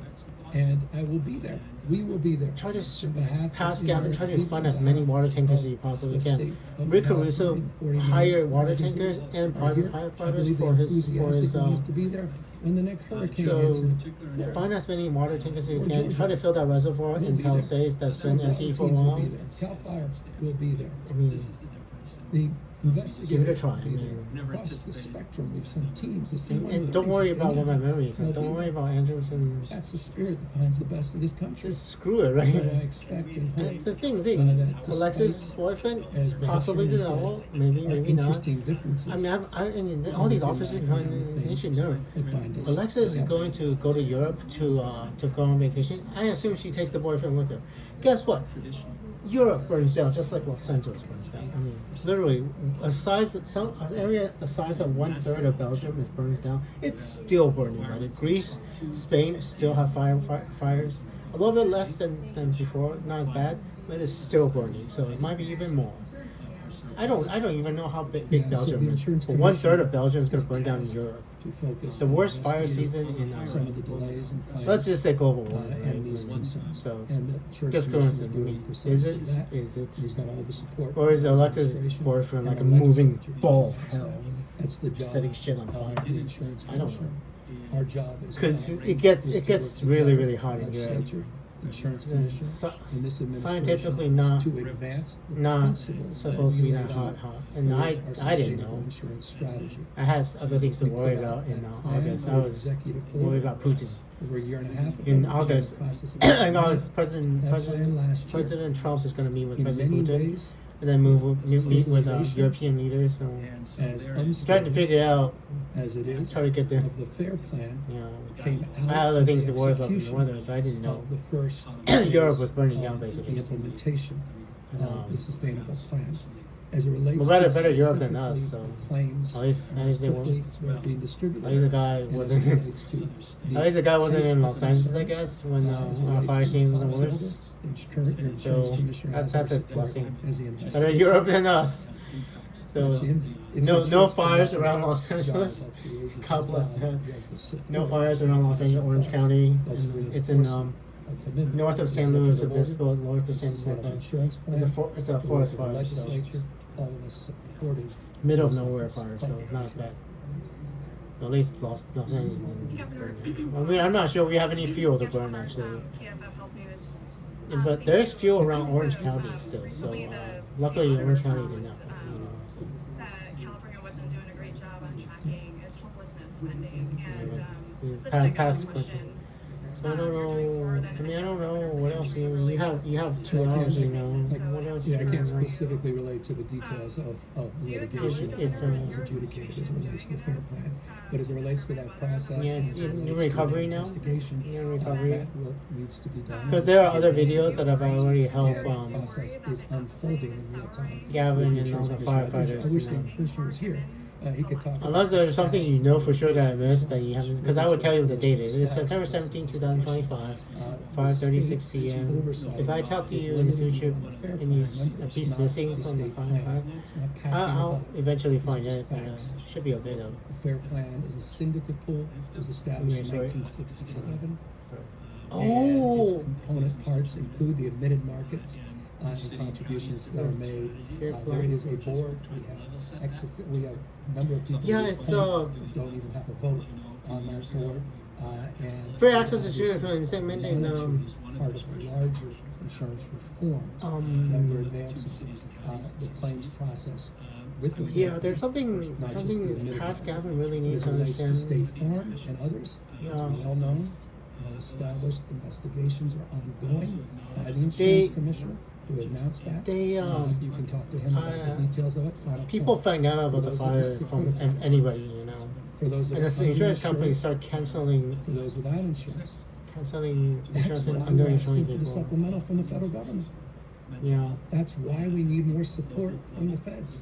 and I will be there. We will be there. Try to on behalf of pass the gap and American try to people, fund on as many behalf water tankers as of you possibly the can. state of Rick California, Caruso 40 hired million water Americans tankers and are private here. I firefighters believe for they're his enthusiastic and used to be there when the next hurricane hits. so find as many water tankers as you Or can. Georgia. Try to fill that reservoir We'll in be there. Palisades that's been Several empty for a teams will while. be there. Cal Fire will be there. I mean, The investigators give it a try. will I be mean, there. Across the spectrum, we've sent teams. The same and don't worry about what my memory is. And don't worry about Andrews and That's the spirit that finds the best of this country. just screw it, right? So I expect and hope And the thing is, that Alexis' despite, boyfriend as Brad possibly Sherman did said, all, maybe, our maybe not. interesting differences. I mean, and all these officers are going. They should know. that bind us Alexis is together. going to go to Europe to go on vacation. I assume she takes the boyfriend with her. Guess what? Europe burns down just like Los Angeles burns down. I mean, literally, an area the size of 1/3 of Belgium is burned down. It's still burning, right? Greece, Spain still have fires. A little bit less than before, not as bad, but it's still burning. So it might be even more. I don't even know how big Yeah, so Belgium the is. insurance But 1/3 of commission Belgium is going is to burn down in tasked Europe. to focus The on worst fire investigating season in some of the delays and claims, let's just say global warming, and these right? concerns. So And the insurance just commission going is to doing me. Is precisely it? that. Is it? He's got all the support. Or is of the Alexis' administration boyfriend like a and the moving legislature. ball of hell? That's the job setting shit on of fire? the insurance I don't commissioner. know. Our job is Because to it gets work really together, really hot in Europe. legislature, insurance Yeah, commission, so- and this administration scientifically not to advance the not principles supposed to be that that we hot, laid hot. out And for I our didn't sustainable know. insurance strategy. I had other things to We worry put out about in a plan August. I with was executive worried order about Putin. over a year and a half ago. In We began August, the process of in implementing August, that plan last year. President Trump is going to meet with In President many Putin, ways, and then meet with stabilization European leaders. So as trying to unstable figure out as it is try to get there. of the FAIR plan You know, came out I had other of things the to worry about than the execution weather, so I didn't know. of the first Europe phase was burning down, of basically. the implementation Um, of the sustainable plan. As it relates Well, better- to better Europe than us, specifically so the claims at least and as they won't- quickly they're being distributed. At least the guy and as wasn't. it relates to At least the guy wasn't in Los concerns, Angeles, I guess, when as it our relates fire to scenes were the policyholder, worst. your insurance So commissioner has that's our a support blessing. as he Better investigates. Europe than us. So That's him. It's no insurance fires commissioner. around Los Angeles. That's the agency God bless job. them. He has the support. No fires around Los Angeles, Orange County. That's It's in reinforcing a commitment north of to San Luis executive Obispo, order. north of This San is an Luis. insurance plan. It's a The forest work of the fire, so legislature, all of us supporting middle of those nowhere efforts. fire, so not as bad. At least Los Angeles didn't burn. I mean, I'm not sure we have any fuel to burn actually. But there is fuel around Orange County still, so luckily Orange County did not. That California wasn't doing a great job on tracking its homelessness spending and such Past an question. question. So I don't know. I mean, I don't know what else you have 2 hours. You know, what else? Yeah, I you can't know? specifically relate to the details of litigation It's that was adjudicated as it relates to the FAIR plan, but as it relates to that process, Yeah, it's as it in relates recovery to the now. investigation, You're in recovery. that work needs to be done. Because there are other videos that have already helped And the process is unfolding in real time. Gavin with and all the insurance commissioner. firefighters. I wish You the know. commissioner was here. He could talk. Unless about the there's something you status know for sure that I missed that you haven't, because I would tell you the date is. It's September 17, 2025, 5:36 p.m. If I talk to you in the future and you a piece missing from the fire, I'll eventually find it, but should be okay though. The FAIR plan is a syndicate pool. It was established in Sorry. 1967. And Oh, its component parts include the admitted markets, and contributions that are made. There is a board. We have a number of people Yeah, who it's, that don't even have a vote on that board. And Free access to insurance claims. They mentioned monitoring is part of a larger insurance reform that we're advancing the claims process with the yeah, Fed, there's something not just the something admitted Pat one. Gavin really needs As to it relates to understand. State Farm and others, it's well known, well established. Investigations are ongoing by the insurance commissioner who announced that. They You can talk to him about the details of it. Final people point. find out For about the those fire that are from supportive. anybody, you know. For those that And are the insurance underinsured, companies start canceling for those without insurance. canceling That's insurance what and I'm underinsuring asking for the people. supplemental from the federal government. Yeah. That's why we need more support from the feds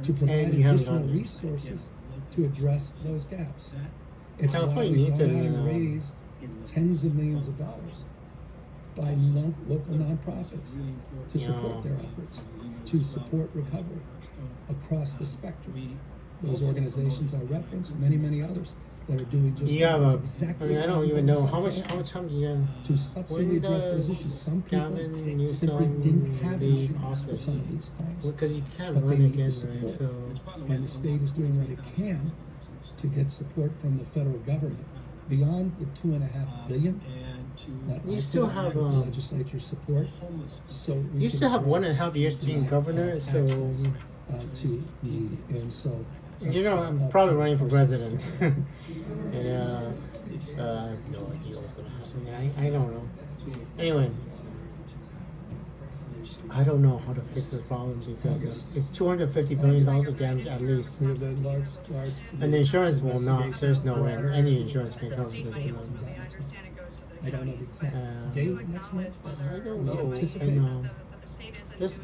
to provide And you haven't additional gotten it. resources to address those gaps. It's why California we've needs gone it, out you and know. raised tens of millions of dollars by local nonprofits to support their efforts, to support recovery across the spectrum. Those organizations I referenced, many others that are doing just Yeah, that. That's but exactly I mean, I what don't we even want know to how much support. time do you To subsidy when address those does issues. Some people Gavin simply Newsom didn't have leave insurance for office? some of these claims. Because you can't But they run need again, the right? support. So And the state is doing what it can to get support from the federal government beyond the $2.5 billion that You I still put have, the legislature support. So we you can still have address 1.5 years to be that, governor, so access, to the and so. you know I'm that's, probably running for our president. system. And I have no idea what's gonna happen. I don't know. Anyway, I don't know how to fix this problem because it's $250 billion of damage at least. We have the large And the insurance will not. investigation There's no way broader. any insurance can cover this. I You know. understand it goes to the I don't know the exact Uh, date next month, but I don't we know. I anticipate know.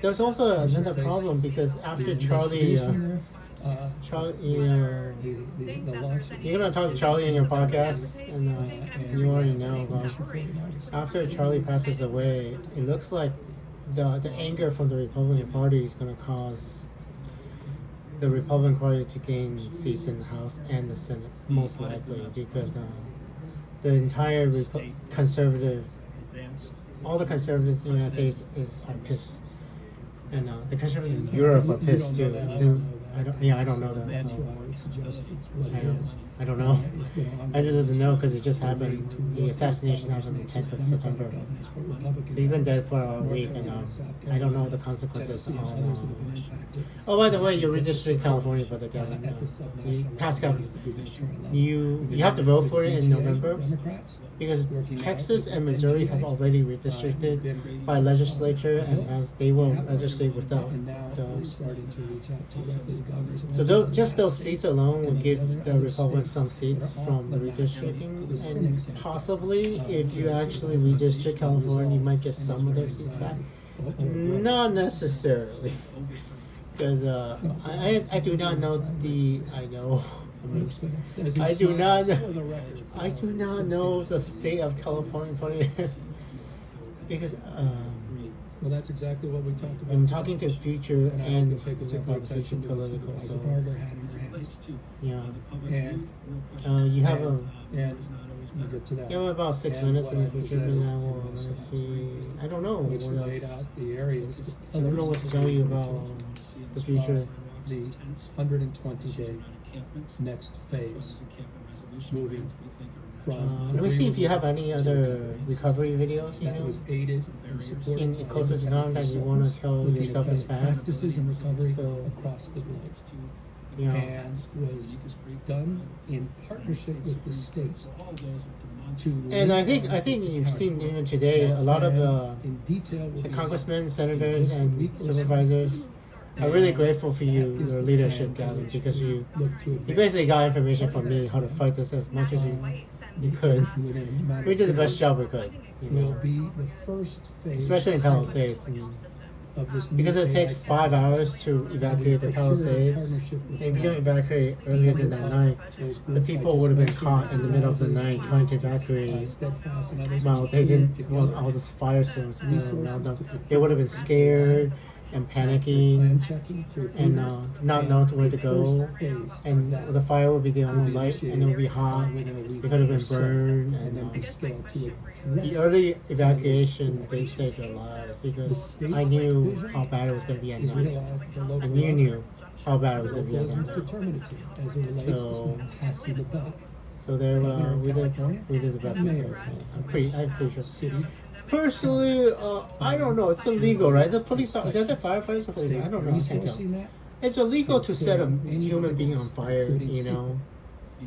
There's also another problem because after the Charlie, investigation there, Charlie, you know, the launch. you're gonna talk to Charlie in your podcast, and you already know about. After Charlie passes away, it looks like the anger from the Republican Party is gonna cause the Republican Party to gain seats in the House and the Senate, most likely, because the entire conservative, all the conservatives in the United States are pissed, and the conservatives in Europe are pissed too. I don't know that. That's So. why I would suggest it's what it is. I don't know. It's been on I just doesn't know because it just the way happened. to The look assassination at happened on the governors, 10th of not just September. Democratic governors, but Republican So he's been dead for a North week, and Carolina, South I don't know the Carolina, consequences Tennessee, of and others that have been impacted. Oh, by the way, you're redistricting California for the At Gavin. the You subnational passed level, Gavin. at the gubernatorial level. You have to vote for it in DTA, November Democrats, because working out Texas with and the Missouri NGA, have already redistricted by legislature, and as they will legislate without. And now we're starting to reach out directly to governors. and So legislators just in the those state. seats alone will And give then the other Republicans some states seats that are from off the map, redistricting, the cynics and out possibly there, if you those actually who have redistrict California, you might get and some of there's those seats very back. anxiety. Not necessarily, because I do not know the I know. I do not. I do not know the state of California because Well, that's exactly what we talked about. I'm talking to future and I and can pay particular future attention to what political. Supervisor So Barger had in her hands. yeah, And you have a. and we'll get to that. You have about 6 And minutes what in I the future, presented and I will to the let me Senate, see. I don't know which what laid else. out the areas, the I don't know what to tell you about the future. The 120-day next phase, moving from. Let me see if you have any other recovery videos. You That know, was aided and supported in by closer to time that you independent want to consultants tell looking at yourself is best fast. practices in recovery So, across the globe. yeah. And was done in partnership with the state. And I think you've seen even today a lot of the congressmen, senators, and supervisors are really grateful for you, your leadership, Gavin, because you basically got information from me how to fight this as much as you could. We did the best job we could, you Will know, be the first phase, especially in Palisades. of this new Because it AI takes 5 hours to evacuate the Palisades. And if you don't evacuate earlier than that night, the people would have been caught in the middle of the night trying to evacuate. Well, they didn't. Well, all this firestorms were around them. They would have been scared. and plan panicking checking to approve and not know where to the go. first phase And of that the fire would be the would only be light, and it would be hot. within a week It could have or been so, burned, and then be and scaled to the address early evacuation some of those they saved your life because The state's I knew vision how bad it was going to be at is night, realize that the local and you knew how bad it was the going to be at governor's night. determinative as it relates So- to not passing the buck. So there, Governor of we California, did the best. Mayor we of could. California. I'm pretty sure. City, Personally, I don't know. It's illegal, right? The police, they're the firefighters or police. I don't know. I can't tell. resourcing that. It's illegal to set a Including any human being on vehicles, fire, including you know.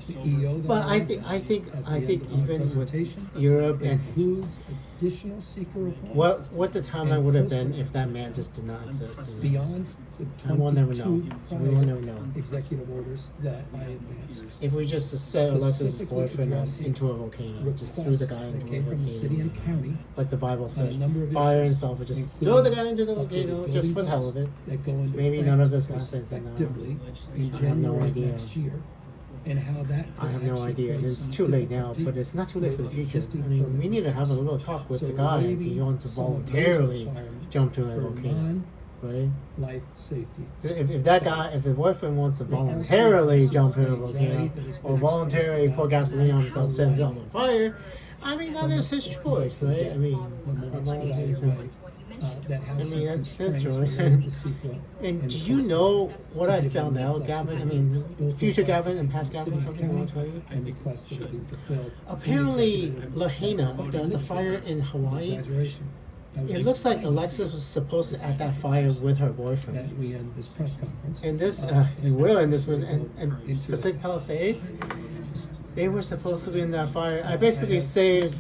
The EO that But I I think at the end of my even with presentation Europe and includes additional secret reforms. what the timeline would have been if that man just did not exist. You know? Beyond the And we'll never know. 22 We will never know. executive orders that I advanced. If we just set Alexis' Specifically boyfriend addressing into a volcano, just threw the guy that into a came from the city and volcano, county like the Bible on a says, number of fire and issues, sulfur, just including throw the guy into the updated volcano just for the hell of it. that go into Maybe effect none of this happens, prospectively in I have no January of idea. next year. And how that I have could no actually idea. And create it's some too late now, difficulty but it's not too late for the with future. existing I mean, we permits. need to have a little talk with So the guy if waiving he wants to some of those voluntarily requirements jump to a for volcano, right? life safety. If the boyfriend wants to voluntarily jump in a volcano or voluntarily pour gasoline on himself, set himself on fire, I mean, that is his choice, right? I mean, The more as long as expedited he's- way, that has I some mean, that's constraints choice. related to CEQA And and do the you cost know effectiveness what to I give them found the out, Gavin? I flexibility, mean, both future for Gavin and past city Gavin, something I want to tell you. and requests that have been fulfilled. Apparently, Lahaina, the fire in Hawaii, Exaggeration. I would it looks like expect Alexis was supposed to at that fire with her boyfriend. that we end this press conference. And this, we will end this one, and into Pacific Palisades, they were supposed to be in that fire. I basically saved,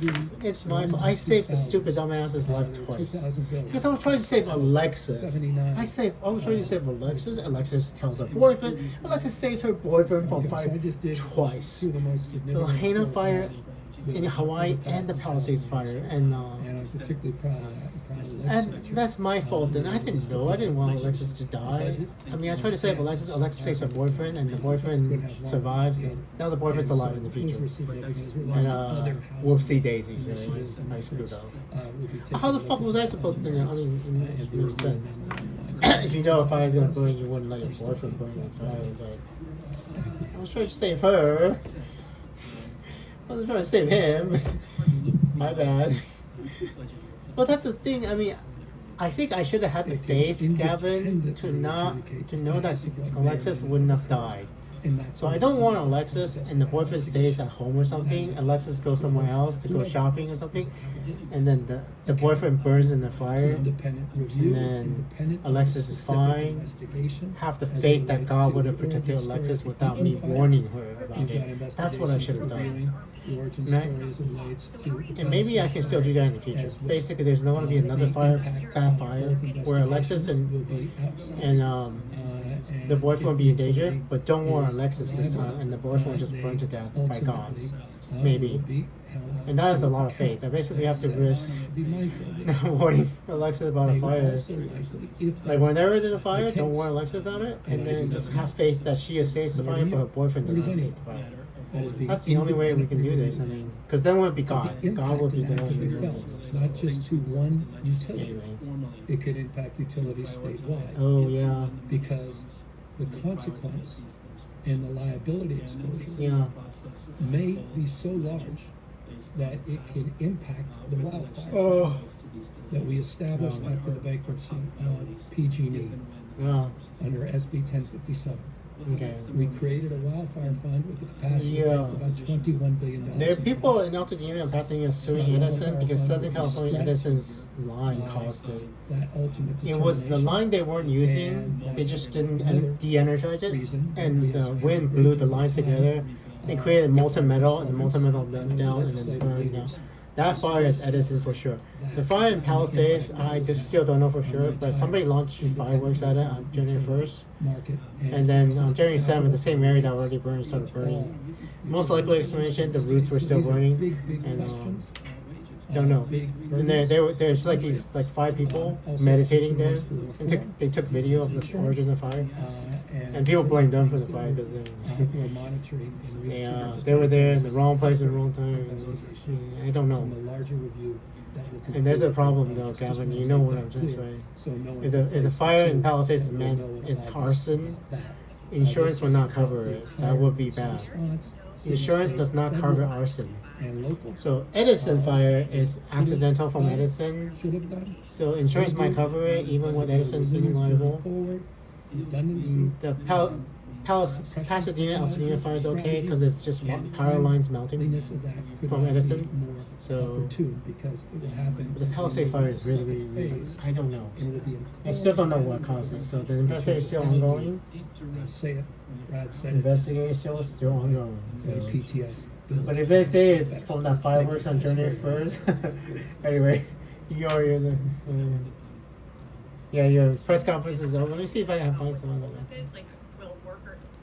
it's my fault. I saved the stupid dumbass's life twice. 2,000 billion. Because I was trying to save Alexis. 79. I was trying to save Alexis. Alexis tells her boyfriend. Alexis saved her boyfriend from Okay, so fire I just did twice. two of the most The significant Lahaina explosions fire with in Hawaii and the Palisades fire. And I was particularly proud of that and proud of the and legislature. that's my fault. Then I didn't know. I didn't want Alexis to die. I mean, I tried to save Alexis. Alexis saves her boyfriend, and the boyfriend survives. Now the boyfriend's alive in the future. And whoopsie daisies, right? I screwed up. How the fuck was I supposed to know? I mean, it makes sense. If you know a fire's gonna burn, you wouldn't let your boyfriend burn in fire. But I was trying to save her. I was trying to save him. My bad. But that's the thing. I mean, I think I should have had the faith, Gavin, to know that Alexis wouldn't have died. So I don't want Alexis and the boyfriend stays at home or something. Alexis goes somewhere else to go shopping or something, and then the boyfriend burns in the fire, Independent and reviews, then independent Alexis is specific fine. investigation Have the as it faith that relates God to would have the protected origin Alexis story without in me fire. warning her about You've got it. That's what I should have done. investigations reviewing the origin Right. story as it relates to the And maybe I can still do that in the future. as well. Basically, there's not going to be another fire, impact bad of fire, both where Alexis investigations will and be outsized. and the boyfriend will be in danger, but don't warn is Alexis this time, liable, and the boyfriend will just they burn to death by God. ultimately, Maybe. will be held And that is to a lot of account. faith. I basically have to That risk said, be mindful of this. warning Alexis about a They will fire. also likely, if Like that's whenever there's a fire, the don't case, warn Alexis about it, and and I then do just that. have faith that she escapes the fire, but her boyfriend doesn't escape the fire. that is being That's the only way we can do this. I independently mean, because then we'll be But God. the God will impact be of the that one can be who felt, not just to one utility. Anyway. It could impact utilities statewide. Oh yeah, Because the consequence and the liability exposure yeah. may be so large that it can impact the wildfire Oh. that we established after the bankruptcy of PG&E Yeah. under SB 1057. Okay. We created a wildfire fund with the capacity Yeah. of about $21 billion. There are people in Altadena and Pasadena suing Edison because Southern California Edison's line caused it. That ultimate It was the determination. line they weren't using. And They that's just didn't another de-energize it, reason that and we the have wind had blew to the lines break together. They created molten metal, and the molten metal burned down and then burned down. That fire is Edison for sure. The fire in Palisades, I just still don't know for sure, but somebody launched fireworks at it on January 1st. market. And then on January 7th, the same area that already burned started burning. Most likely explanation, the roots were still burning. Big And questions. Don't know. Big And there's like these like 5 people Also, meditating there, teaching and us for they took video of the origin of the fire, and people blame them for the things fire that because we're monitoring in real time. they were there in the wrong place at the wrong time. Investigation I don't know. from a larger review that will And there's a conclude problem that though, just Gavin. You make know what that I'm saying, clear, right? so no one If the conflates fire in two, Palisades is and we'll meant know what is all this arson, about that. insurance This will was not about cover the it. That would be entire bad. response, city, Insurance state, does not federal, cover arson. and local. So Edison fire is accidental from Edison. Should have done. So insurance might cover it even with Edison's being liable. Forward, redundancy. The Pasadena Altadena fire is okay because it's just power lines melting Cleanness of that could from not be Edison. more So opportune because it will happen. the Palisade fire is really, really, really, phase, I don't know. and it will be I still don't know informed what caused it. So the investigation is still ongoing. Say it, Brad said it. Investigation is still ongoing. So. PTS. Bill. But if they say it's from that fireworks on January 1st, anyway, you already the. Yeah, your press conference is over. Let me see if I can find some other ones. Like, will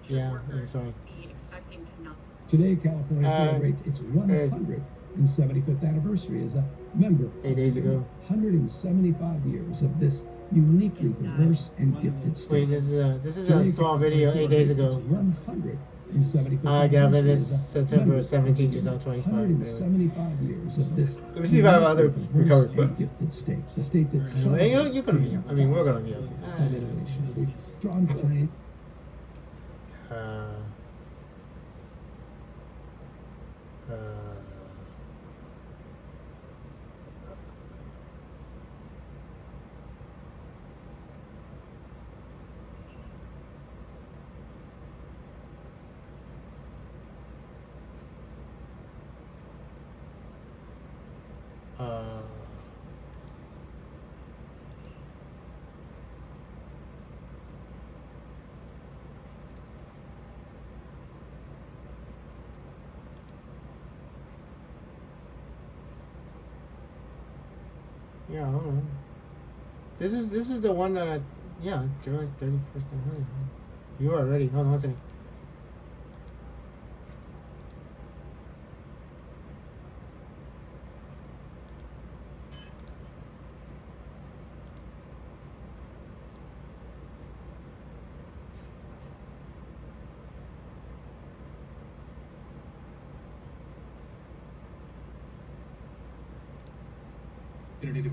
Yeah, I'm workers sorry. be expecting to not? Today, California celebrates its 175th anniversary as a member. 8 days ago. 175 years of this uniquely diverse and gifted state. Wait, this is a small video 8 days ago. 175th Gavin, it's anniversary as a September member 17, of 2025. 175 years of this. Let me see if I have other uniquely recovered. diverse and gifted states. The state that You're gonna be. I mean, we're gonna be. strong claim. Yeah, hold on. This is the one that July 31st. You are ready. Hold on one second.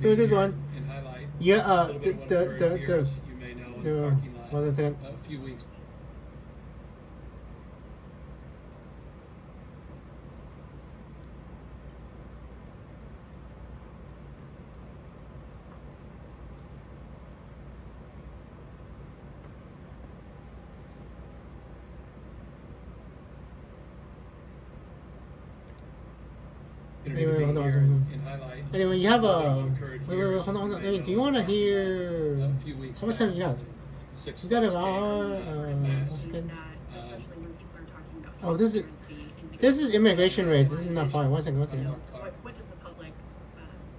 Here's this one. Yeah, what is it? A few weeks. Anyway, hold on. Anyway, you have a. Wait, hold on. Hey, do you want to hear? How much time you got? You got an hour. What's good? Oh, this is immigration rates. This is not fire. One second. What does the public?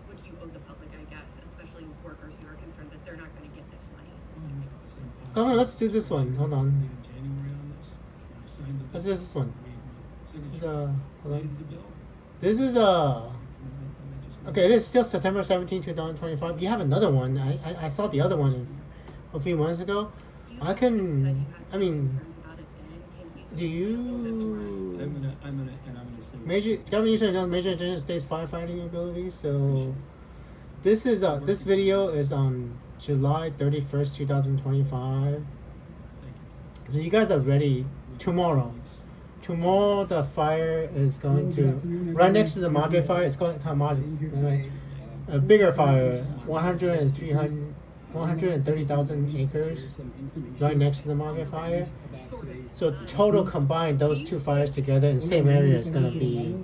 What do you owe the public? I guess, especially workers who are concerned that they're not going to get this money. Come on, let's do this one. Hold on. Let's do this one. Hold on. This is okay, it is still September 17, 2025. You have another one. I saw the other one a few months ago. I mean, do you I'm gonna say major government user knows major indigenous states firefighting abilities? So this video is on July 31st, 2025. So you guys are ready tomorrow. Tomorrow the fire is going to right next to the Madre fire. It's going to Madre, a bigger fire, 130,000 acres, right next to the Madre fire. So total combined, those two fires together in the same area is going to be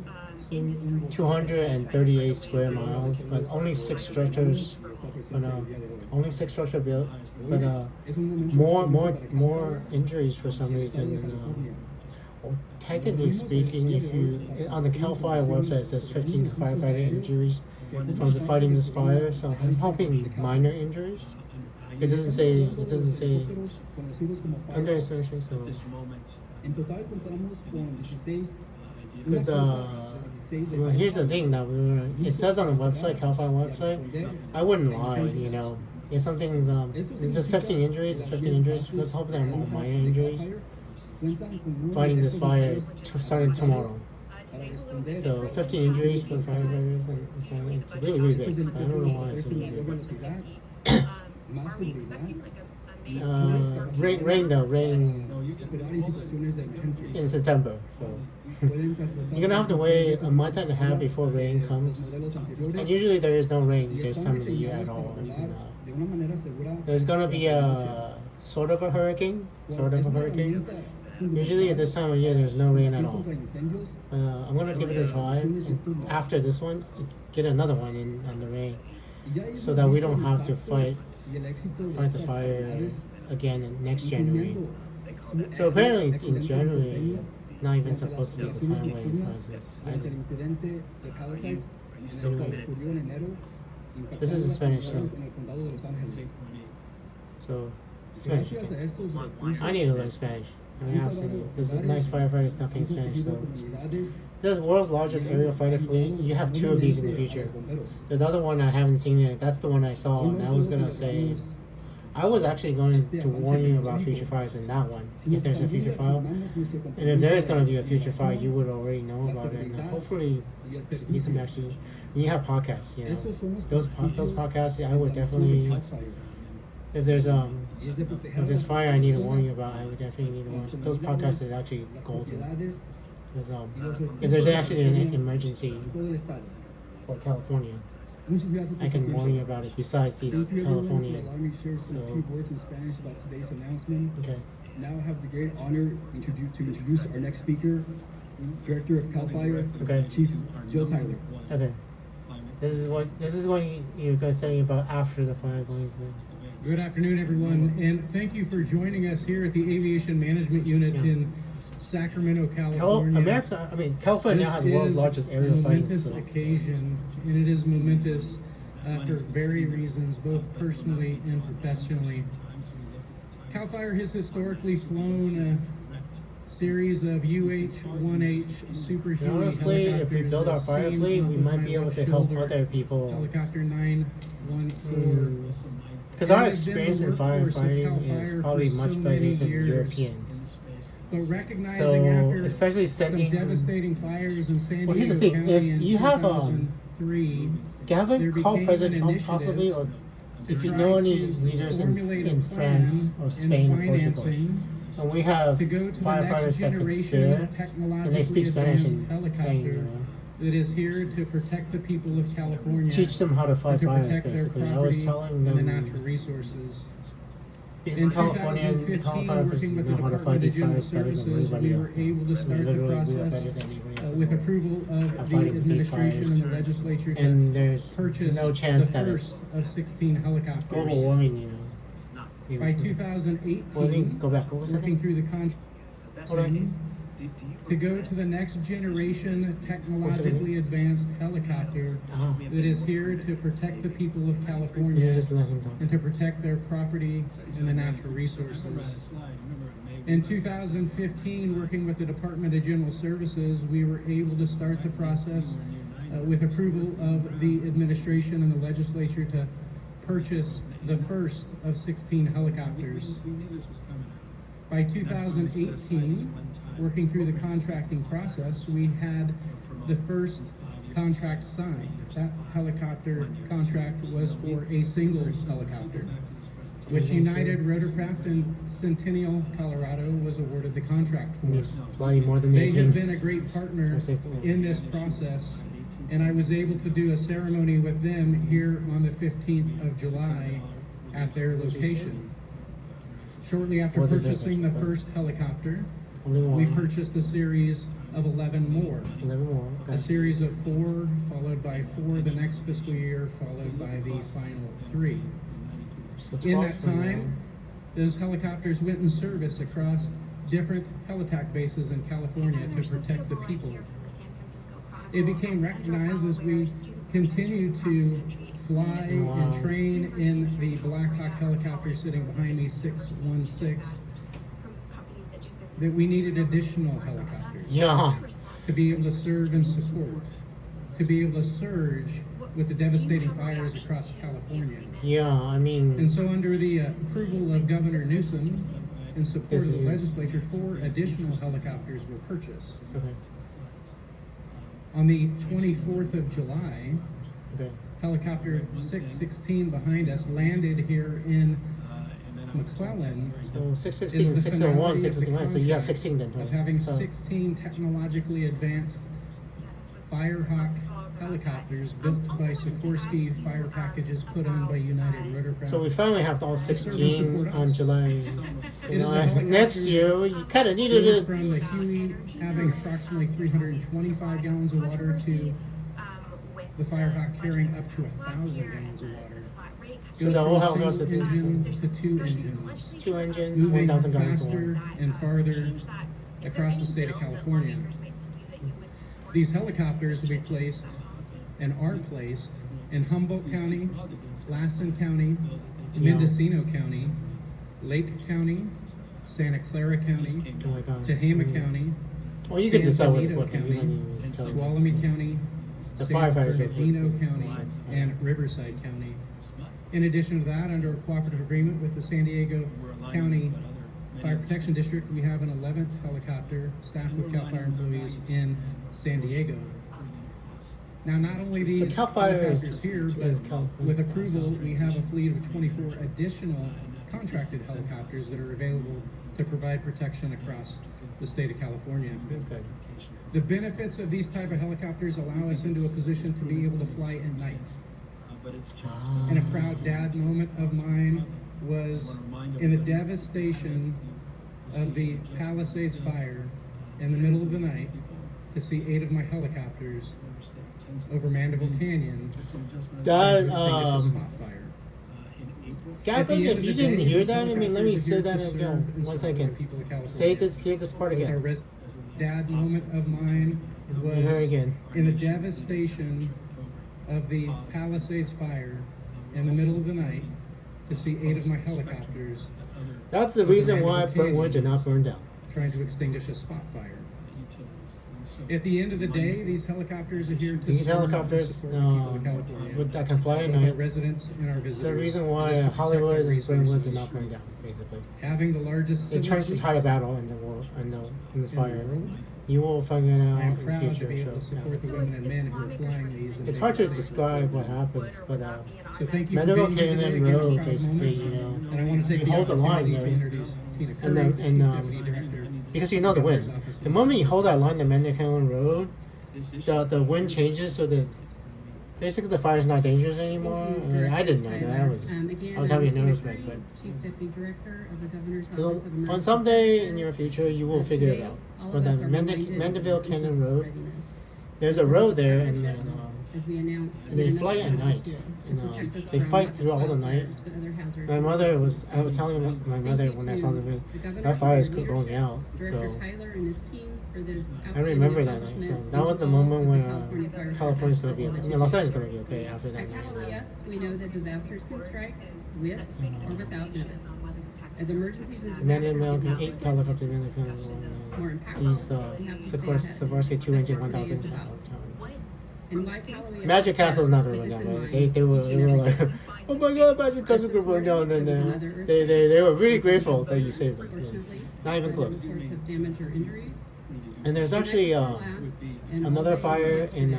238 square miles, but only 6 structures. But only 6 structure built, but more injuries for some reason. Well, technically speaking, if you on the Cal Fire website it says 15 firefighter injuries from the fighting this fire, so I'm hoping minor injuries. It doesn't say under inspection, so Because well, here's the thing that it says on the website, Cal Fire website. I wouldn't lie, you know. If something's it says 15 injuries, it's 15 injuries. Let's hope they're minor injuries. Fighting this fire starting tomorrow. So 15 injuries for firefighters, and it's really, really big. I don't know why it's really big. Are we expecting like a major Rain though, rain in September. So you're gonna have to wait a month and a half before rain comes. And usually there is no rain this time of the year at all. There's gonna be a sort of a hurricane. Usually at this time of year there's no rain at all. I'm gonna give it a try, and after this one, get another one in the rain, so that we don't have to fight the fire again next January. So apparently in January, it's not even supposed to be the time when this is a Spanish thing. So Spanish. I need to learn Spanish. I mean, absolutely. There's a nice firefighters talking Spanish, though. The world's largest aerial fighter fleet. You have two of these in the future. The other one I haven't seen yet. That's the one I saw, and I was gonna say, I was actually going to warn you about future fires in that one. If there's a future fire, and if there is gonna be a future fire, you would already know about it. And hopefully, you can actually. You have podcasts, you know. Those podcasts, I would definitely. If there's fire I need to warn you about, I would definitely need to watch. Those podcasts is actually golden. Because if there's actually an emergency for California, I can warn you about it. Besides these California, okay. Now I have the great honor to introduce our next speaker, Director of Cal Fire, okay. Chief Joe Tyler. Okay. This is what you're going to say about after the fire going to be. Good afternoon, everyone, and thank you for joining us here at the Aviation Management Unit in Sacramento, California. California now has the world's largest aerial fighting momentous occasion, and it is momentous for various reasons, both personally and professionally. Cal Fire has historically flown a series of UH-1H Super Huey honestly, helicopters. if we build our fire fleet, we might be able to help other people. Helicopter 914. Because our experience in firefighting is probably much better than Europeans. But recognizing after especially sending some devastating fires in San Diego here's the thing: County if you have Gavin, call became President an Trump possibly, or if you try know any to leaders formulate a in France plan or Spain or and Portugal, financing and we have to go to the firefighters next that could generation spare, and they technologically speak Spanish in advanced Spain, helicopter that is here to protect the people of California. teach them how to fight and to fires. protect their Basically, I was property telling and the them natural resources. because In California 2015, firefighters working with the know how to Department fight of these General fires better than Services, anybody we else. were able to start the Literally, we are process better than anybody else. with approval of the fighting these administration fires. and the legislature And to there's purchase no chance the that first of 16 helicopters. global warming, you know. By 2018, Well, go back. What was working that? through the contract to go to the next generation technologically advanced helicopter that is here to protect the people of California You just let him talk. and to protect their property and the natural resources. In 2015, working with the Department of General Services, we were able to start the process with approval of the administration and the legislature to purchase the first of 16 helicopters. By 2018, working through the contracting process, we had the first contract signed. That helicopter contract was for a single helicopter, which United Rotorcraft in Centennial, Colorado was awarded the contract for. He's flying more than They 18. have been a great partner in this process, and I was able to do a ceremony with them here on the 15th of July at their location. Shortly after purchasing the first helicopter, we purchased a series of 11 more. 11 more. Okay. A series of 4, followed by 4 the next fiscal year, followed by the final 3. In that time, those helicopters went in service across different helitack bases in California to protect the people. It became recognized as we continued to fly and train in the Black Hawk helicopter sitting behind me, 616, that we needed additional helicopters. Yeah. to be able to serve and support, to be able to surge with the devastating fires across California. Yeah, I mean, And so under the approval of Governor Newsom, in support of the legislature, 4 additional helicopters were purchased. okay, On the 24th of July, okay. helicopter 616 behind us landed here in McClellan. So 616, is the 601, finality of the 661. So you have contract 16 then. of total. having So- 16 technologically advanced Firehawk helicopters built by Sikorsky fire packages put on by United Rotorcraft. So we finally have all 16 on July. It is a helicopter Next year, you kind of needed goes it. from the Huey having approximately 325 gallons of water to the Firehawk carrying up to 1,000 gallons of water. So Goes the whole from helicopter single engine to 2 engines, 2 engines, moving 1,000 gallons of faster water. and farther across the state of California. These helicopters will be placed and are placed in Humboldt County, Lassen County, Mendocino County, Lake County, Santa Clara County, Oh my God. Tehama County, Well, you can decide San what Benito you County, don't even tell me. Tuolumne County, The San firefighters are- Bernardino County, and Riverside County. In addition to that, under a cooperative agreement with the San Diego County Fire Protection District, we have an 11th helicopter staffed with CAL FIRE employees in San Diego. Now, not only these CAL FIRE helicopters here, is but California. with approval, we have a fleet of 24 additional contracted helicopters that are available to provide protection across the state of California. That's good. The benefits of these type of helicopters allow us into a position to be able to fly at night. And a proud dad moment of mine was in the devastation of the Palisades fire in the middle of the night to see 8 of my helicopters over Mandeville Canyon That, extinguish a spot fire. Gavin, if you didn't hear that, I mean, let me say that again. again. 1 second. Say this, hear this part again. Dad moment of mine was Hear it again. in the devastation of the Palisades fire in the middle of the night to see 8 of my helicopters That's the reason why Brentwood did not burn down. trying to extinguish a spot fire. At the end of the day, these helicopters are here to These serve and helicopters support the people of California, that can fly at both our night. residents and our visitors. The reason why is to protect Hollywood our and Brentwood resources. did not burn down, basically. Having the largest It civil turns the fleet tide of battle in the world, in this in fire. the world. You will figure it I out am in the proud to future. be able to So, support the yeah. women and men who are flying these. and It's make hard to it safe. describe what happens, but So thank you for Mandeville being here today. Canyon Again, Road, proud basically, moment. you know, And I want to take you the hold the line opportunity there, to introduce Tina and Curry, then the and Chief Deputy Director. because you know the wind. The moment you hold that line to Mandeville Canyon Road, the wind changes, so the basically the fire's not dangerous anymore. I mean, I didn't know that. I was having a nervous break, but Chief Deputy Director of the Governor's so, Office of for Emergency someday in Services. your future, you will figure it out. All But of the us are reminded of Mandeville this sense Canyon of Road, readiness. there's a road there, and then As we announced, and they fly at night. And, they fight through all the night. My mother was, I was telling my mother when I saw the video, that fire is going out. Director So Tyler and his team for this I remember that night. So that was the moment when California California's going to be okay. I mean, Los Angeles is going to be okay after that At night. CalOES, we know that disasters can strike with or without notice. As emergencies and Mandeville disasters can 8 helicopters in the more impactful, these Sikorsky 2 engine 1,000. and why CalOES Magic Castle is not going to burn down, but they were like, oh my god, Magic Castle could burn down. And then they were really grateful that you saved it. Unfortunately, Not even close. reports of damage or injuries. And there's actually another fire in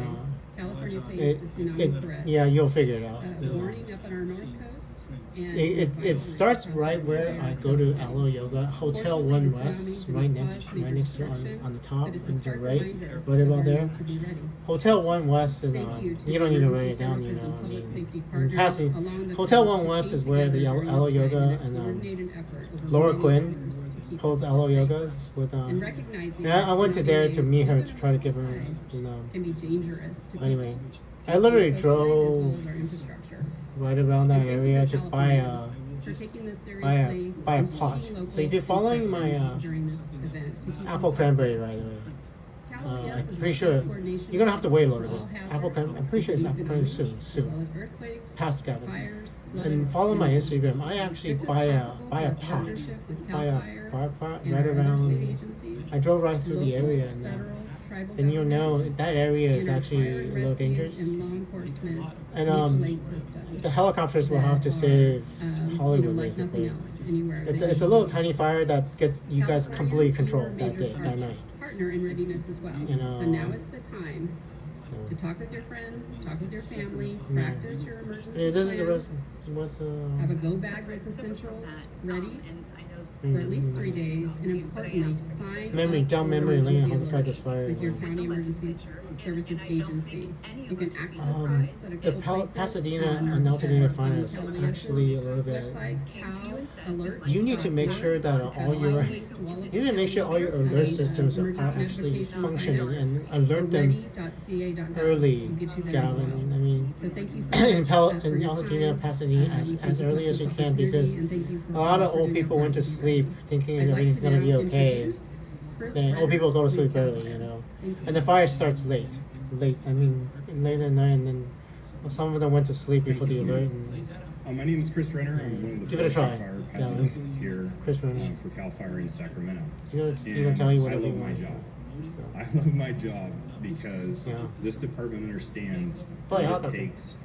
California faced a tsunami threat. yeah, you'll figure it out. Warning up on our north coast. And It starts right where I go to Alo Yoga, Hotel One West, right next to on the top, and to the right about there. Hotel One West, and you don't need to write it down, you know. I mean, passing Hotel One West is where the Alo Yoga and Laura Quinn holds Alo Yogas with recognizing and I went to there to meet her to try to give her, you know. can be dangerous to Anyway, people. I literally As well drove as our infrastructure. right around that area to buy a For taking this buy a seriously buy a and pot. keeping local So if you're following my instructions during this event to keep apple us cranberry safe. right away. CalOES I'm is pretty a sure safe coordination you're gonna have to wait a little for all bit. hazards, Apple cranberry. I'm pretty sure it's apple cranberry tsunamis, soon. as well as earthquakes, Past Gavin. fires, And floods, follow my and Instagram. I actually This is buy a possible buy a in pot. partnership with Buy CAL a FIRE bar pot and right our other state around. agencies, I drove right through the local, area and federal, tribal then you'll know government, that area is and our actually fire a and little rescue dangerous. and law enforcement And mutual aid systems the helicopters will that have to are, save you Hollywood know, like basically. nothing else anywhere. It's that it's a you little see. tiny fire that gets you guys completely Californians, controlled you are a that day, major that night. partner in readiness as well. You know, so now is the time to talk with your friends, talk with your family, practice your emergency Yeah, this is the plan, rest. What's have a go bag with essentials ready And I know for at least 3 days, and importantly, sign Memory, up down for memory lane, how to emergency fight this alerts fire. with your county emergency services agency. You can access this at a The couple places Pasadena on and Altadena on Fire is California's actually a little bit. website, Cal Alerts. You need to make sure that all your you need to make sure all your alert systems are actually functioning and alert them early, Gavin. I mean, So thank you so in much for your Altadena, time. Pasadena, as early as you can, because a lot of old people went to sleep thinking I'd like everything's to gonna now be okay. introduce Chris Then old Renner. people go to sleep early, you know. And the fire starts late. I mean, late at night, and then some of them went to sleep before the alert. And My name is Chris Renner. I'm one of the Give it a try. fire Yeah. pilots here Chris Renner. for Cal Fire in Sacramento. He's gonna And tell you I whatever love you my want. job. I love my job because Yeah. this department understands Play what hockey. it takes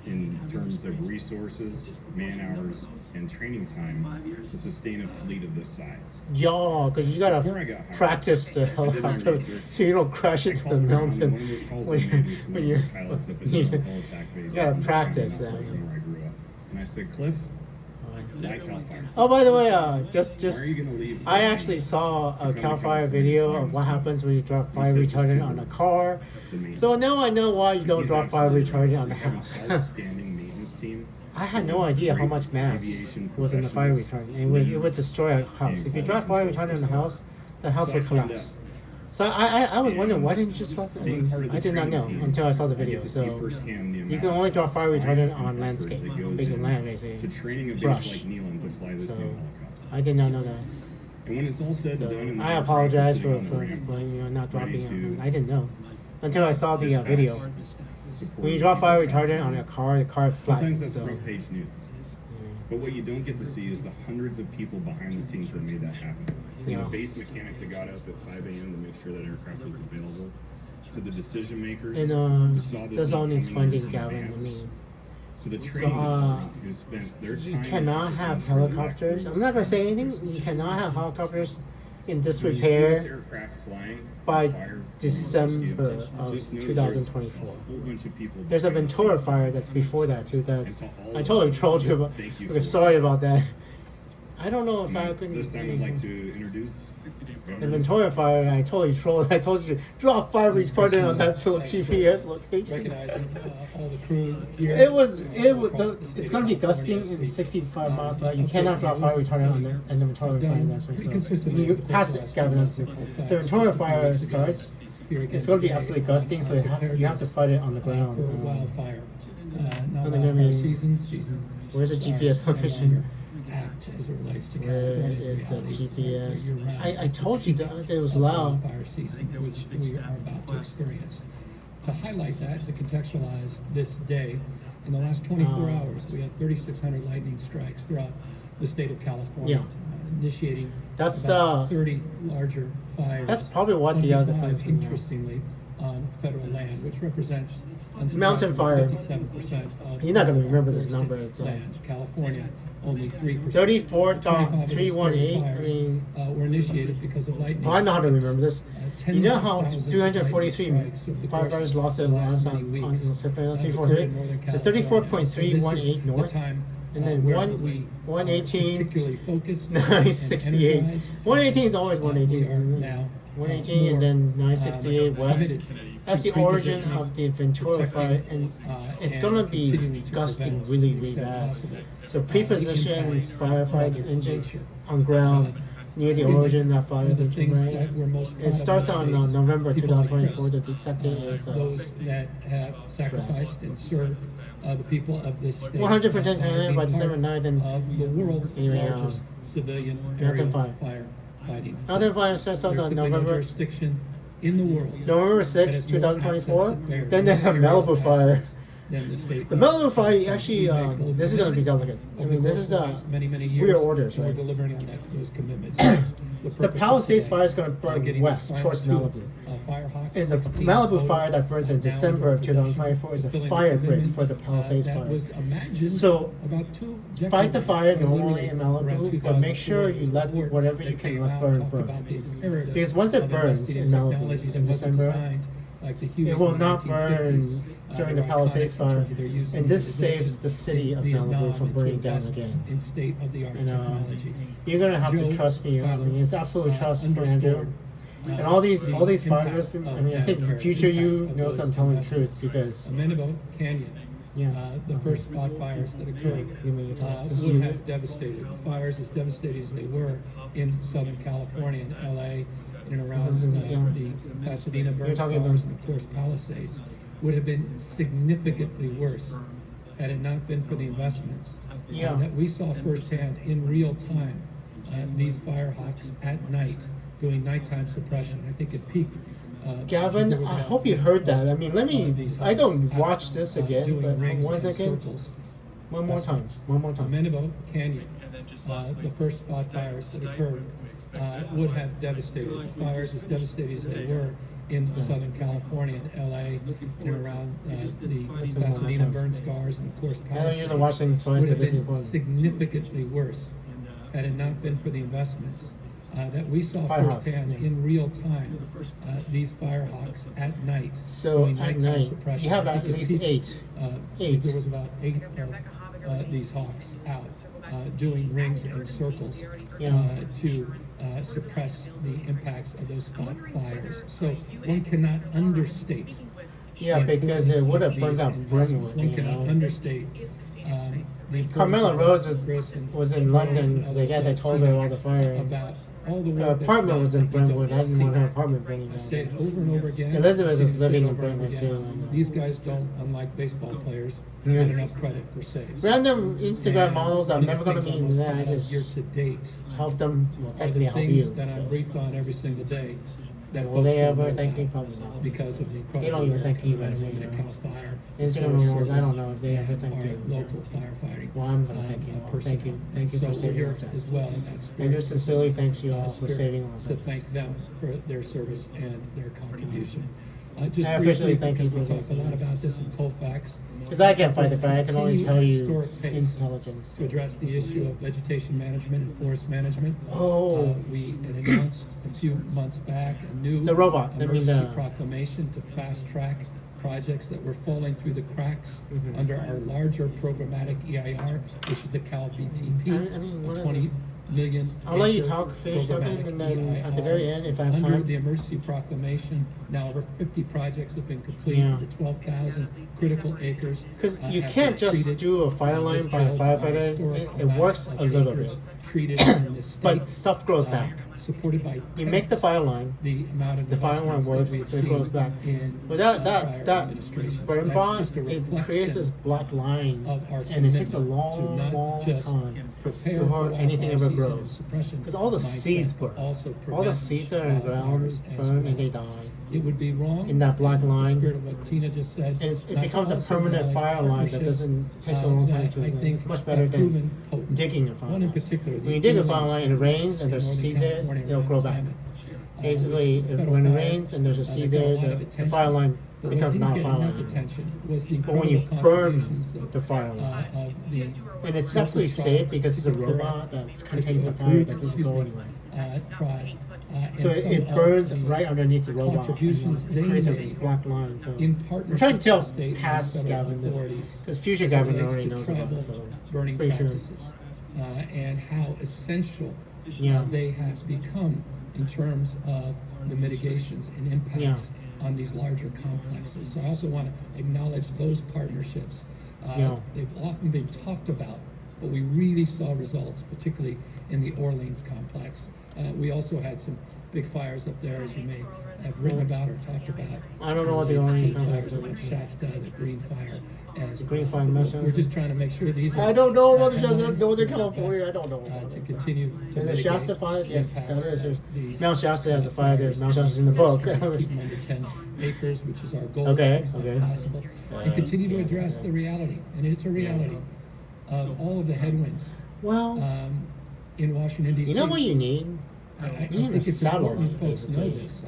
in terms of resources, man hours, and training time to sustain a fleet of this size. Yeah, because you gotta Before I got hired, practice the I did my helicopter research. so you don't crash I into the called around, and mountain one of those calls when I you're, made was to when one you're of the pilots up at you the Hull Attack Base. gotta not practice far that. from where I grew up. And I said, Cliff, why Cal Fire? Oh, by the way, just Why are you gonna leave? I actually saw a Cal Fire video of what happens when you drop fire said just retardant to on a car. the maintenance. So now I know why you don't He's drop fire absolutely right. retardant on a We have an house. outstanding maintenance team. I had no idea how much mass Aviation was in the fire professionals, retardant. It would leads, destroy a house. and If you drop fire retardant on a house, the house So would I found collapse. out. So I was wondering, why didn't you just drop it? Being part of the I did not know training team, until I saw the I get video. to see So firsthand the you amount can only drop fire of time retardant and on effort landscape, that goes based on in land, basically. to training a base Brush. like Newsom to fly this So new helicopter. I did not know that. And when it's all said and So done, and the I helicopter's apologize sitting for on the ramp, not ready dropping it. to I didn't know until I saw the dispatch, video. support When you drop fire people. retardant on a car, the car Sometimes flies. that's So front page news. But what you don't get to see is the hundreds of people behind the scenes that made that happen. From Yeah. the base mechanic that got up at 5 a.m. to make sure that aircraft was available, to the decision makers and who saw this that's all need needs coming funding, in Gavin. I advance, mean, to the training department who spent their you time. cannot have helicopters. I'm not gonna say anything. You cannot have helicopters in When you see this disrepair aircraft flying, by fire, December rescue, of just know there's 2024. a whole bunch of people There's a behind the Ventura scenes. fire that's before that too. That And so all I of totally you, trolled you about. thank you Okay, for sorry about that. I don't know if I And could. This time I'd like to introduce The Ventura fire, I totally trolled. I told you to drop fire retardant on that GPS location. Recognizing all the crew here. It's gonna be gusting in 65 miles per hour. You cannot drop fire retardant on the Ventura fire. That's Pretty right. So consistently you over the pass course it, of the Gavin. last That's couple of the Ventura facts, fire weeks ago, starts. here again It's gonna be today, absolutely gusting, so you have to fight it on the ground. for wildfire. Not And then wildfire I mean, season. where's the GPS are no location? longer apt as it relates to Where California's is the realities GPS? year-round. I told you that it was Of loud. Wildfire season, which we are about to experience. To highlight that, to contextualize this day, in the last 24 hours, we had 3,600 lightning strikes throughout the state of California, Yeah. initiating That's about the- 30 larger fires. That's probably what the other 25, thing. interestingly, on federal land, which represents Mountain fire. 57% of You're not gonna remember this forested number, it's, land. California, only 3%. 34.318. I mean, were initiated because of lightning. oh, I know how to remember this. Tens You know of how thousands of 343 lightning strikes over the course firefighters of lost their the last lives many on weeks, September occurred 343? in Northern So it's California. 34.318 So this is the north, time, and then where 118, particularly focused, 968. and energized. 118 is always We are 118. now 118 and then 968 west. committed That's to the origin prepositioning, of the Ventura protecting, fire, and it's and gonna be continuing to gusting prevent really, to the really extent bad. possible, So the pre-position impacts firefighting of engines nature. on ground near the One of the- origin of that fire. one of the That you things ran. that we're most proud It of starts in on this state is November people like 2024. Chris, The exact date is those that have sacrificed and served the people of this state. 100% being by December part 9th, and of the world's anyway, largest civilian Mountain aerial fire. firefighting. Mountain fire starts There's on simply no November jurisdiction in the world November that 6th, has more 2024. assets at bear Then there's a than aerial Malibu fire. assets than the state. The Malibu fire, actually, this is going to be delicate. I mean, this is many years. weird orders, We're right? delivering on those commitments. The Palisades fire is going to burn west towards Malibu. Firehawks, And the Malibu fire that burns in December of 2024 is a fire break for the Palisades fire. So fight the fire normally in Malibu, but make sure you let whatever you can let burn. Because once it burns in Malibu in December, it will not burn during the Palisades fire, and this saves the city of Malibu from burning down again. In state-of-the-art technology. You're gonna have to trust me. I mean, it's absolute trust for Andrew. And all these fighters. I mean, I think in future you knows I'm telling the truth because Amenable Canyon. Yeah. The first spot fires that occurred would have devastated. Fires as devastating as they were in Southern California and LA and around the Pasadena burn scars and of course Palisades would have been significantly worse had it not been for the investments that we saw firsthand in real time. These Firehawks at night doing nighttime suppression. I think it peaked. Gavin, I hope you heard that. I mean, I don't watch this again, but 1 second. One more time. Amenable Canyon, the first spot fires that occurred would have devastated. Fires as devastating as they were in Southern California and LA and around the Pasadena burn scars and of course Palisades would have been significantly worse had it not been for the investments that we saw firsthand in real time. These Firehawks at night. So at night, you have at least eight. There was about 8 of these hawks out doing rings and circles to suppress the impacts of those spot fires. So one cannot understate. Yeah, because it would have burned out Brentwood. One cannot understate. Carmela Rose was in London. I guess I told her all the fire. Her apartment was in Brentwood. I didn't want her apartment burning down. I say it over and over again. Elizabeth was living in Brentwood too. These guys don't, unlike baseball players, get enough credit for saves. Random Instagram models I'm never going to meet. I just year to date help them. Technically help you. Things that I'm briefed on every single day. Will they ever thank me? Probably not. Because of the incredible they don't even thank you men and women at Cal Fire. Instagram models, I don't know if they ever thank you. Local firefighting. Well, I'm going to thank you. Thank you for saving us as well. In that spirit. Andrew sincerely thanks you all for saving us. To thank them for their service and their contribution. Just I officially thank you for we talked a lot about this in Colfax. Because I can't fight the fire, I can only tell you intelligence. To address the issue of vegetation management and forest management, we announced a few months back a new emergency proclamation to fast track projects that were falling through the cracks under our larger programmatic EIR, which is the Cal VTP, a 20 million. I'll let you talk, finish talking, and then at the very end, if I have time. Under the emergency proclamation, now over 50 projects have been completed, over 12,000 critical acres. Because you can't just do a fire line by a firefighter. It works a little bit. Treated in this state, but stuff grows back. Supported by you make the fire line, the fire line works, it grows back. Without that burn bond, it creates this black line, and it takes a long time before anything ever grows. Because all the seeds burn. All the seeds that are in the ground burn and they die. It would be wrong in that black line. What Tina just said, and it becomes a permanent fire line that takes a long time to. It's much better than digging a fire line. When you dig a fire line and it rains and there's a seed there, it'll grow back. Basically, when it rains and there's a seed there, the fire line becomes not a fire line. But when you burn the fire line, and it's absolutely safe because it's a robot that contains the fire that doesn't go anywhere. So it burns right underneath the robot. It creates a black line. So I'm trying to tell past Gavin this, because future Gavin already knows about it. So burning practices and how essential they have become in terms of the mitigations and impacts on these larger complexes. So I also want to acknowledge those partnerships. They've often been talked about but we really saw results, particularly in the Orleans complex. We also had some big fires up there, as you may have written about or talked about. I don't know what the Orleans complex fires like Shasta, the Green Fire, as Green Fire mission. we're just trying to make sure these. I don't know what the headlines Shasta, Northern do our California. best, I don't know. to continue to Is it mitigate Shasta fire? the Yes, that impacts is. There's of these, Mount Shasta has a fire. There's fires. Mount Shasta's in the book. Keep them under 10 acres, which is our goal. Okay, It's not okay. possible. And continue to address the reality, and it's a reality of all of the headwinds Well, in Washington D.C. you know what you need? I You need think a it's important satellite, folks know basically. this.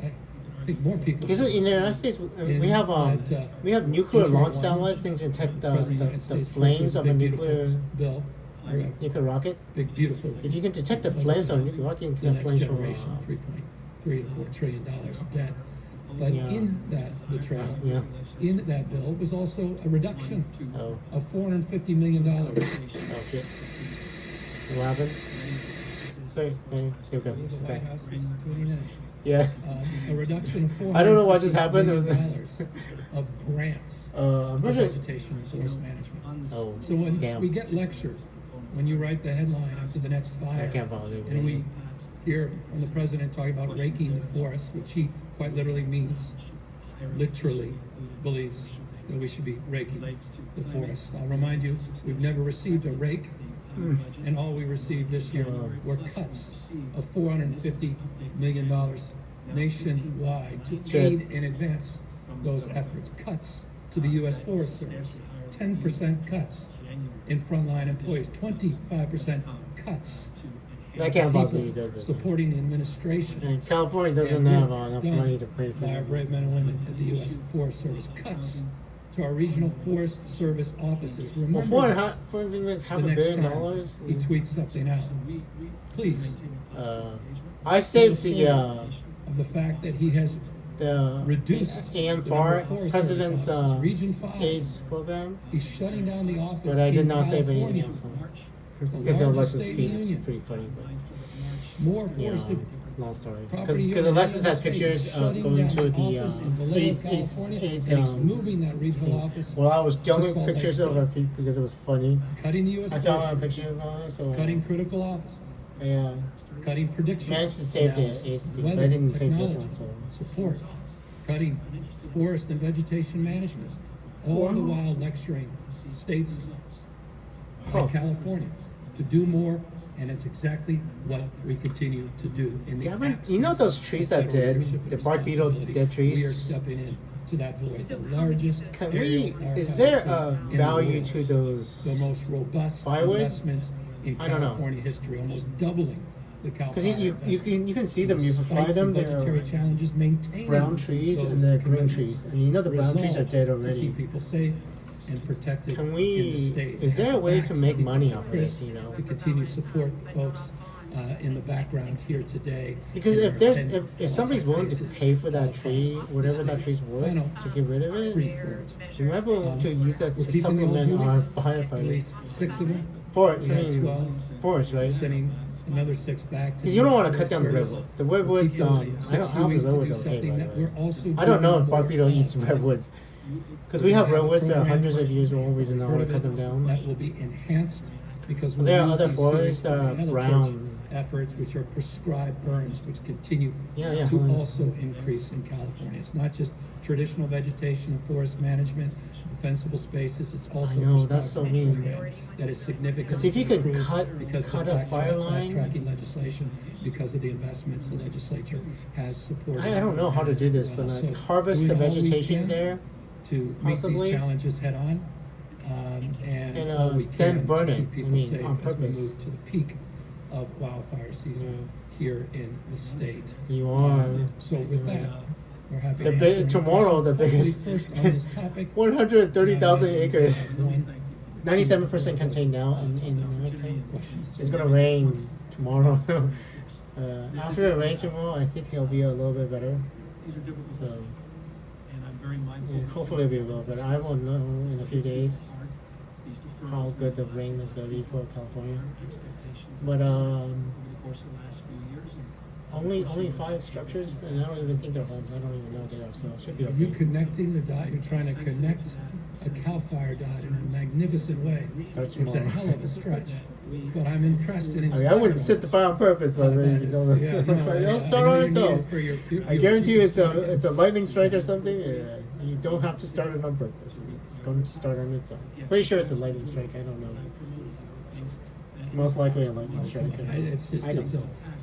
I think more people. Because in the United States, we have nuclear launch satellites, things to detect the flames of a nuclear bill, or a nuclear rocket. big beautiful. If you can detect the flames of a nuclear rocket, you the can next detect flames generation, from 3.3 to 4 trillion dollars of debt. But Yeah. in that betrayal, Yeah. in that bill was also a reduction Oh. of $450 million. Oh shit! What happened? Sorry, here we go. The It's White back. House was tuning in. Yeah. A reduction of $450 I don't know what just happened. It was million of grants I'm for pretty vegetation and forest management. Oh, So when damn. we get lectured, when you write the headline after the next fire, I can't follow you. and we hear from the president talking about raking the forest, which he quite literally means, literally believes that we should be raking the forest. I'll remind you, we've never received a rake, and all we received this year were cuts of $450 million nationwide to aid and advance those efforts. Cuts to the U.S. Forest Service, 10% cuts in frontline employees, 25% cuts. That can't People possibly be good. supporting the administration. And California doesn't And have work enough done money to pay for by our it. brave men and women at the U.S. Forest Service. Cuts to our regional Forest Service offices. Well, Remember this. $4.5 The next billion time dollars. he tweets something out. Please. I saved Tell the of the fact that he has reduced Ian the number Farr, of Forest President's Service offices. Region 5. AIDS program, He's shutting down the office but I did in not save anything California. else. The Because the largest Alexis state feed in the is union. pretty funny, but More yeah, forested long story. property Because here Alexis in had the state. pictures He's of shutting going down to an the office in Vallejo, AIDS, California, AIDS, and he's moving that regional office. Well, I was to showing Salt Lake pictures of City. her feet because it was funny. Cutting the U.S. I found a Forest picture Service. of her, so Cutting critical offices. yeah, Cutting prediction. managed to save the analysis, AIDS thing, weather, but I didn't save this technology, one. So support. Cutting forest and vegetation management. All the while lecturing states like California to do more, and it's exactly what we continue to do in the you know those trees that absence of dead, federal leadership the and bark beetle responsibility. dead trees? We are stepping in to that void. The largest Can aerial we? firefighting Is there a fleet in the value world. to those? The most robust Firewood? investments in I don't know. California history, almost doubling the Cal Because Fire you investment. can see them. You can Despite fly them. some budgetary They're challenges, maintaining brown trees and those the green commitments. trees. And you know the brown trees are Resolved dead To already. keep people safe and protected Can in the we? state. Is there a way to Backs make the money off of Chris this? You know. to continue to support folks in the background here today. Because in if our there's 10 if somebody's willing to cases. pay for that tree, whatever that tree's worth, Final to get rid of it, brief words. we might be able to use that We're to keeping the old supplement units, our at firefighters. least 6 of them. For We have 12. forest, right? Sending another 6 back to Because you don't want to cut Forest down the Service. redwoods. The redwoods, We'll keep those I 6 don't know if Hueys the to redwoods do are okay, something by the that way. we're also I don't know doing if bark more beetle of. eats redwoods. Because we have redwoods that are hundreds of years old, we do not want to cut them down. That will be enhanced because we'll There are use other these forests units that for are the brown. efforts, which are prescribed burns, which continue Yeah, to yeah. also increase in California. It's not just traditional vegetation and forest management, defensible spaces. It's also I know, prescribed that's so burn mean. program that is significant. 'Cause if you could improved cut because a of the fire line- fast tracking legislation, because of the investments the legislature has supported. I don't know how to do this, but So like harvest doing the all we vegetation can there, to meet possibly. these challenges head on, and all we then can burn to it, keep I people mean, safe on as we purpose. move to the peak of wildfire season here in the state. You are. So with that, we're happy The to big, answer any tomorrow, the questions. biggest Hopefully first on this topic. 130,000 acres. One 97% contained now in it's gonna rain tomorrow. After it rains tomorrow, I think it'll be a little bit better. These are difficult So, decisions, and I'm very mindful. yeah, hopefully it'll be a little better. I will know in a few days These deferrals how good the rain is gonna be for California. expectations But over the course of the last few years. And only 5 structures, and I don't even think they're homes. I don't even know they are, so it should be Are you okay. connecting the dot? You're trying to connect a CAL FIRE died in a magnificent way. Touch It's a more. hell of a stretch. But I'm impressed and I mean, inspired. I wouldn't set the fire on purpose, but it'll start on its own. I guarantee you, it's a lightning strike or something. Yeah, you don't have to start it on purpose. It's going to start on its own. Pretty sure it's a lightning strike. I don't know. Most likely a lightning strike.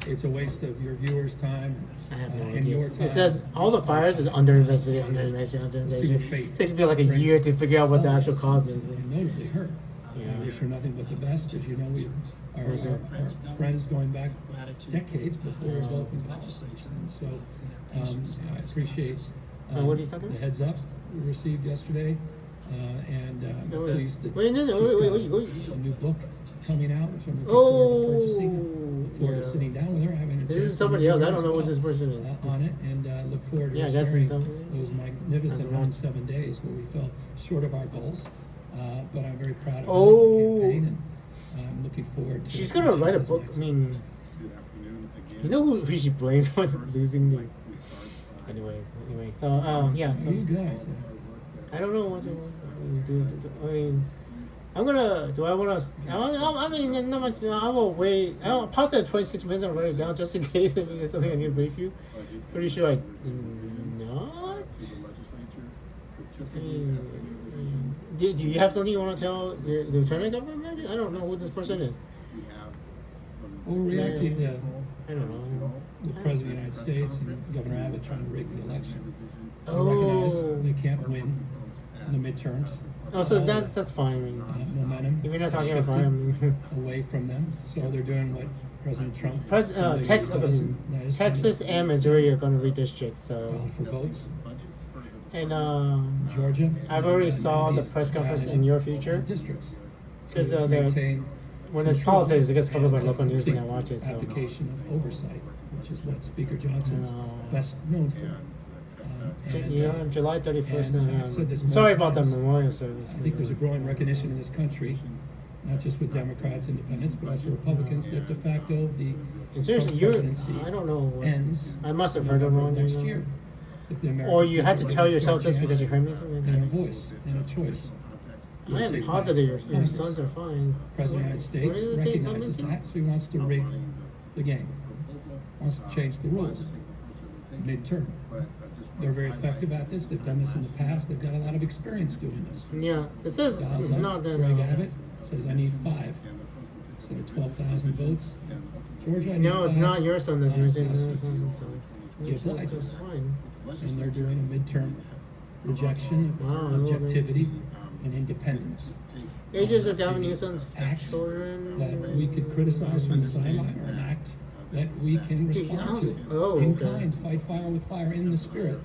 It's a waste of your viewers' time I have no and idea. your time. It says all the fires is under investigation. It takes me like a year to figure out what the actual cause is. Notably hurt. I wish her nothing but the best. As you know, we are friends going back decades before we were both in politics, and so I appreciate what are you talking the about? heads up we received yesterday, and I'm pleased that wait, she's got a new book coming out, which I'm looking forward to purchasing. Look forward to sitting down with her, having a This chance is to somebody meet else. her I don't as know what well, this person is. on it, and look forward to Yeah, I guess sharing it's something. those magnificent That's right. 107 days where we fell short of our goals. But I'm very proud of her Oh. campaign, and I'm looking forward to. She's gonna what she write a does book. next. I mean, you know who she blames for losing the. Anyway, so yeah. So You guys. I don't know what to do. I mean, I'm gonna. Do I want to? I mean, there's not much. I will wait. I'll pause it at 26 minutes and write it down just in case. I mean, there's something I need to brief you. Pretty sure I not. I mean, do you have something you want to tell the lieutenant governor? I don't know who this person is. Well, reacting to I don't know. the President of the United States and Governor Abbott trying to rig the election. I Oh. recognize they can't win the midterms. Oh, so that's fine. I mean, Momentum. if you're not talking shifted about fire, away from them, so they're doing what President Trump. Texas and Missouri are going to redistrict. So Call for votes. and Georgia. I've already and saw the these press conference down in your future districts. because to they're maintain when it's control politics, it gets covered by and local news, and I complete watch it. So Application of oversight, which is what Speaker Johnson's best known for. on July 31st. and I've said this more Sorry about the times. memorial service. I think there's a growing recognition in this country, not just with Democrats, Independents, but also Republicans, that de facto the And seriously, Trump presidency I don't know. ends I must have heard it November wrong. next you know. year. If the American Or you had to people tell give us yourself their this because chance you heard me something. and a voice and a choice. I am positive your Congress. sons are fine. President of the United What States did they say, recognizes Thomas? that, so he wants to rig the game, wants to change the rules midterm. They're very effective at this. They've done this in the past. They've got a lot of experience doing this. Yeah, this is Dials it's up. not that. Greg Abbott says I need 5 instead of 12,000 votes. Georgia, I need No, it's 5. not your son that's using That's this. the obliges. It's fine. And they're doing a midterm rejection of Wow, I love it. objectivity and independence. Ages of Gavin Newsom's Act children. that we could criticize from the sideline, or an act that we can respond to. Oh, In okay. kind, fight fire with fire in the spirit.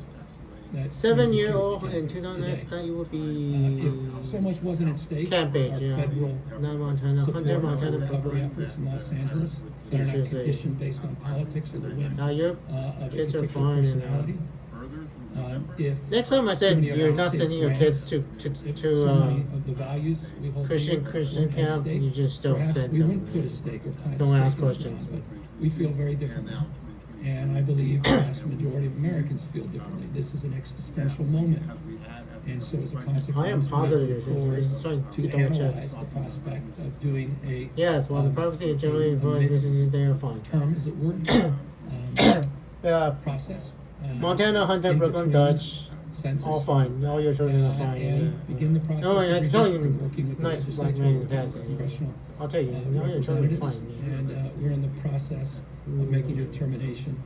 That 7-year-old brings us here in today. 2009 that you would be. If so much wasn't at stake, Camp age, our yeah. federal Not Montana. support Hunter, for Montana. recovery efforts in Los Angeles that are not Seriously. conditioned based on politics or the whim Now your of a kids are particular fine. personality. If Next time I too said many of you're our not state sending your grants, kids if to so many of the values we hold Christian dear Christian weren't at camp, stake, you just don't perhaps send we them. wouldn't put a stake or plant a Don't stake ask in the questions. ground, but we feel very differently. And I believe the vast majority of Americans feel differently. This is an existential moment. And so as a consequence, I am positive we you're look forward just trying to to double check. analyze the prospect of doing a Yes, well, the prophecy of generally influence they are fine. term, as it were, process. Montana, Hunter, in Brooklyn, between Dutch, census, all fine. All your children are fine. and begin the process No, of I'm telling redistricting, you, working with the nice black legislature, man in the working past. with congressional I'll tell you, all your children are representatives, fine. and we're in the process of making a determination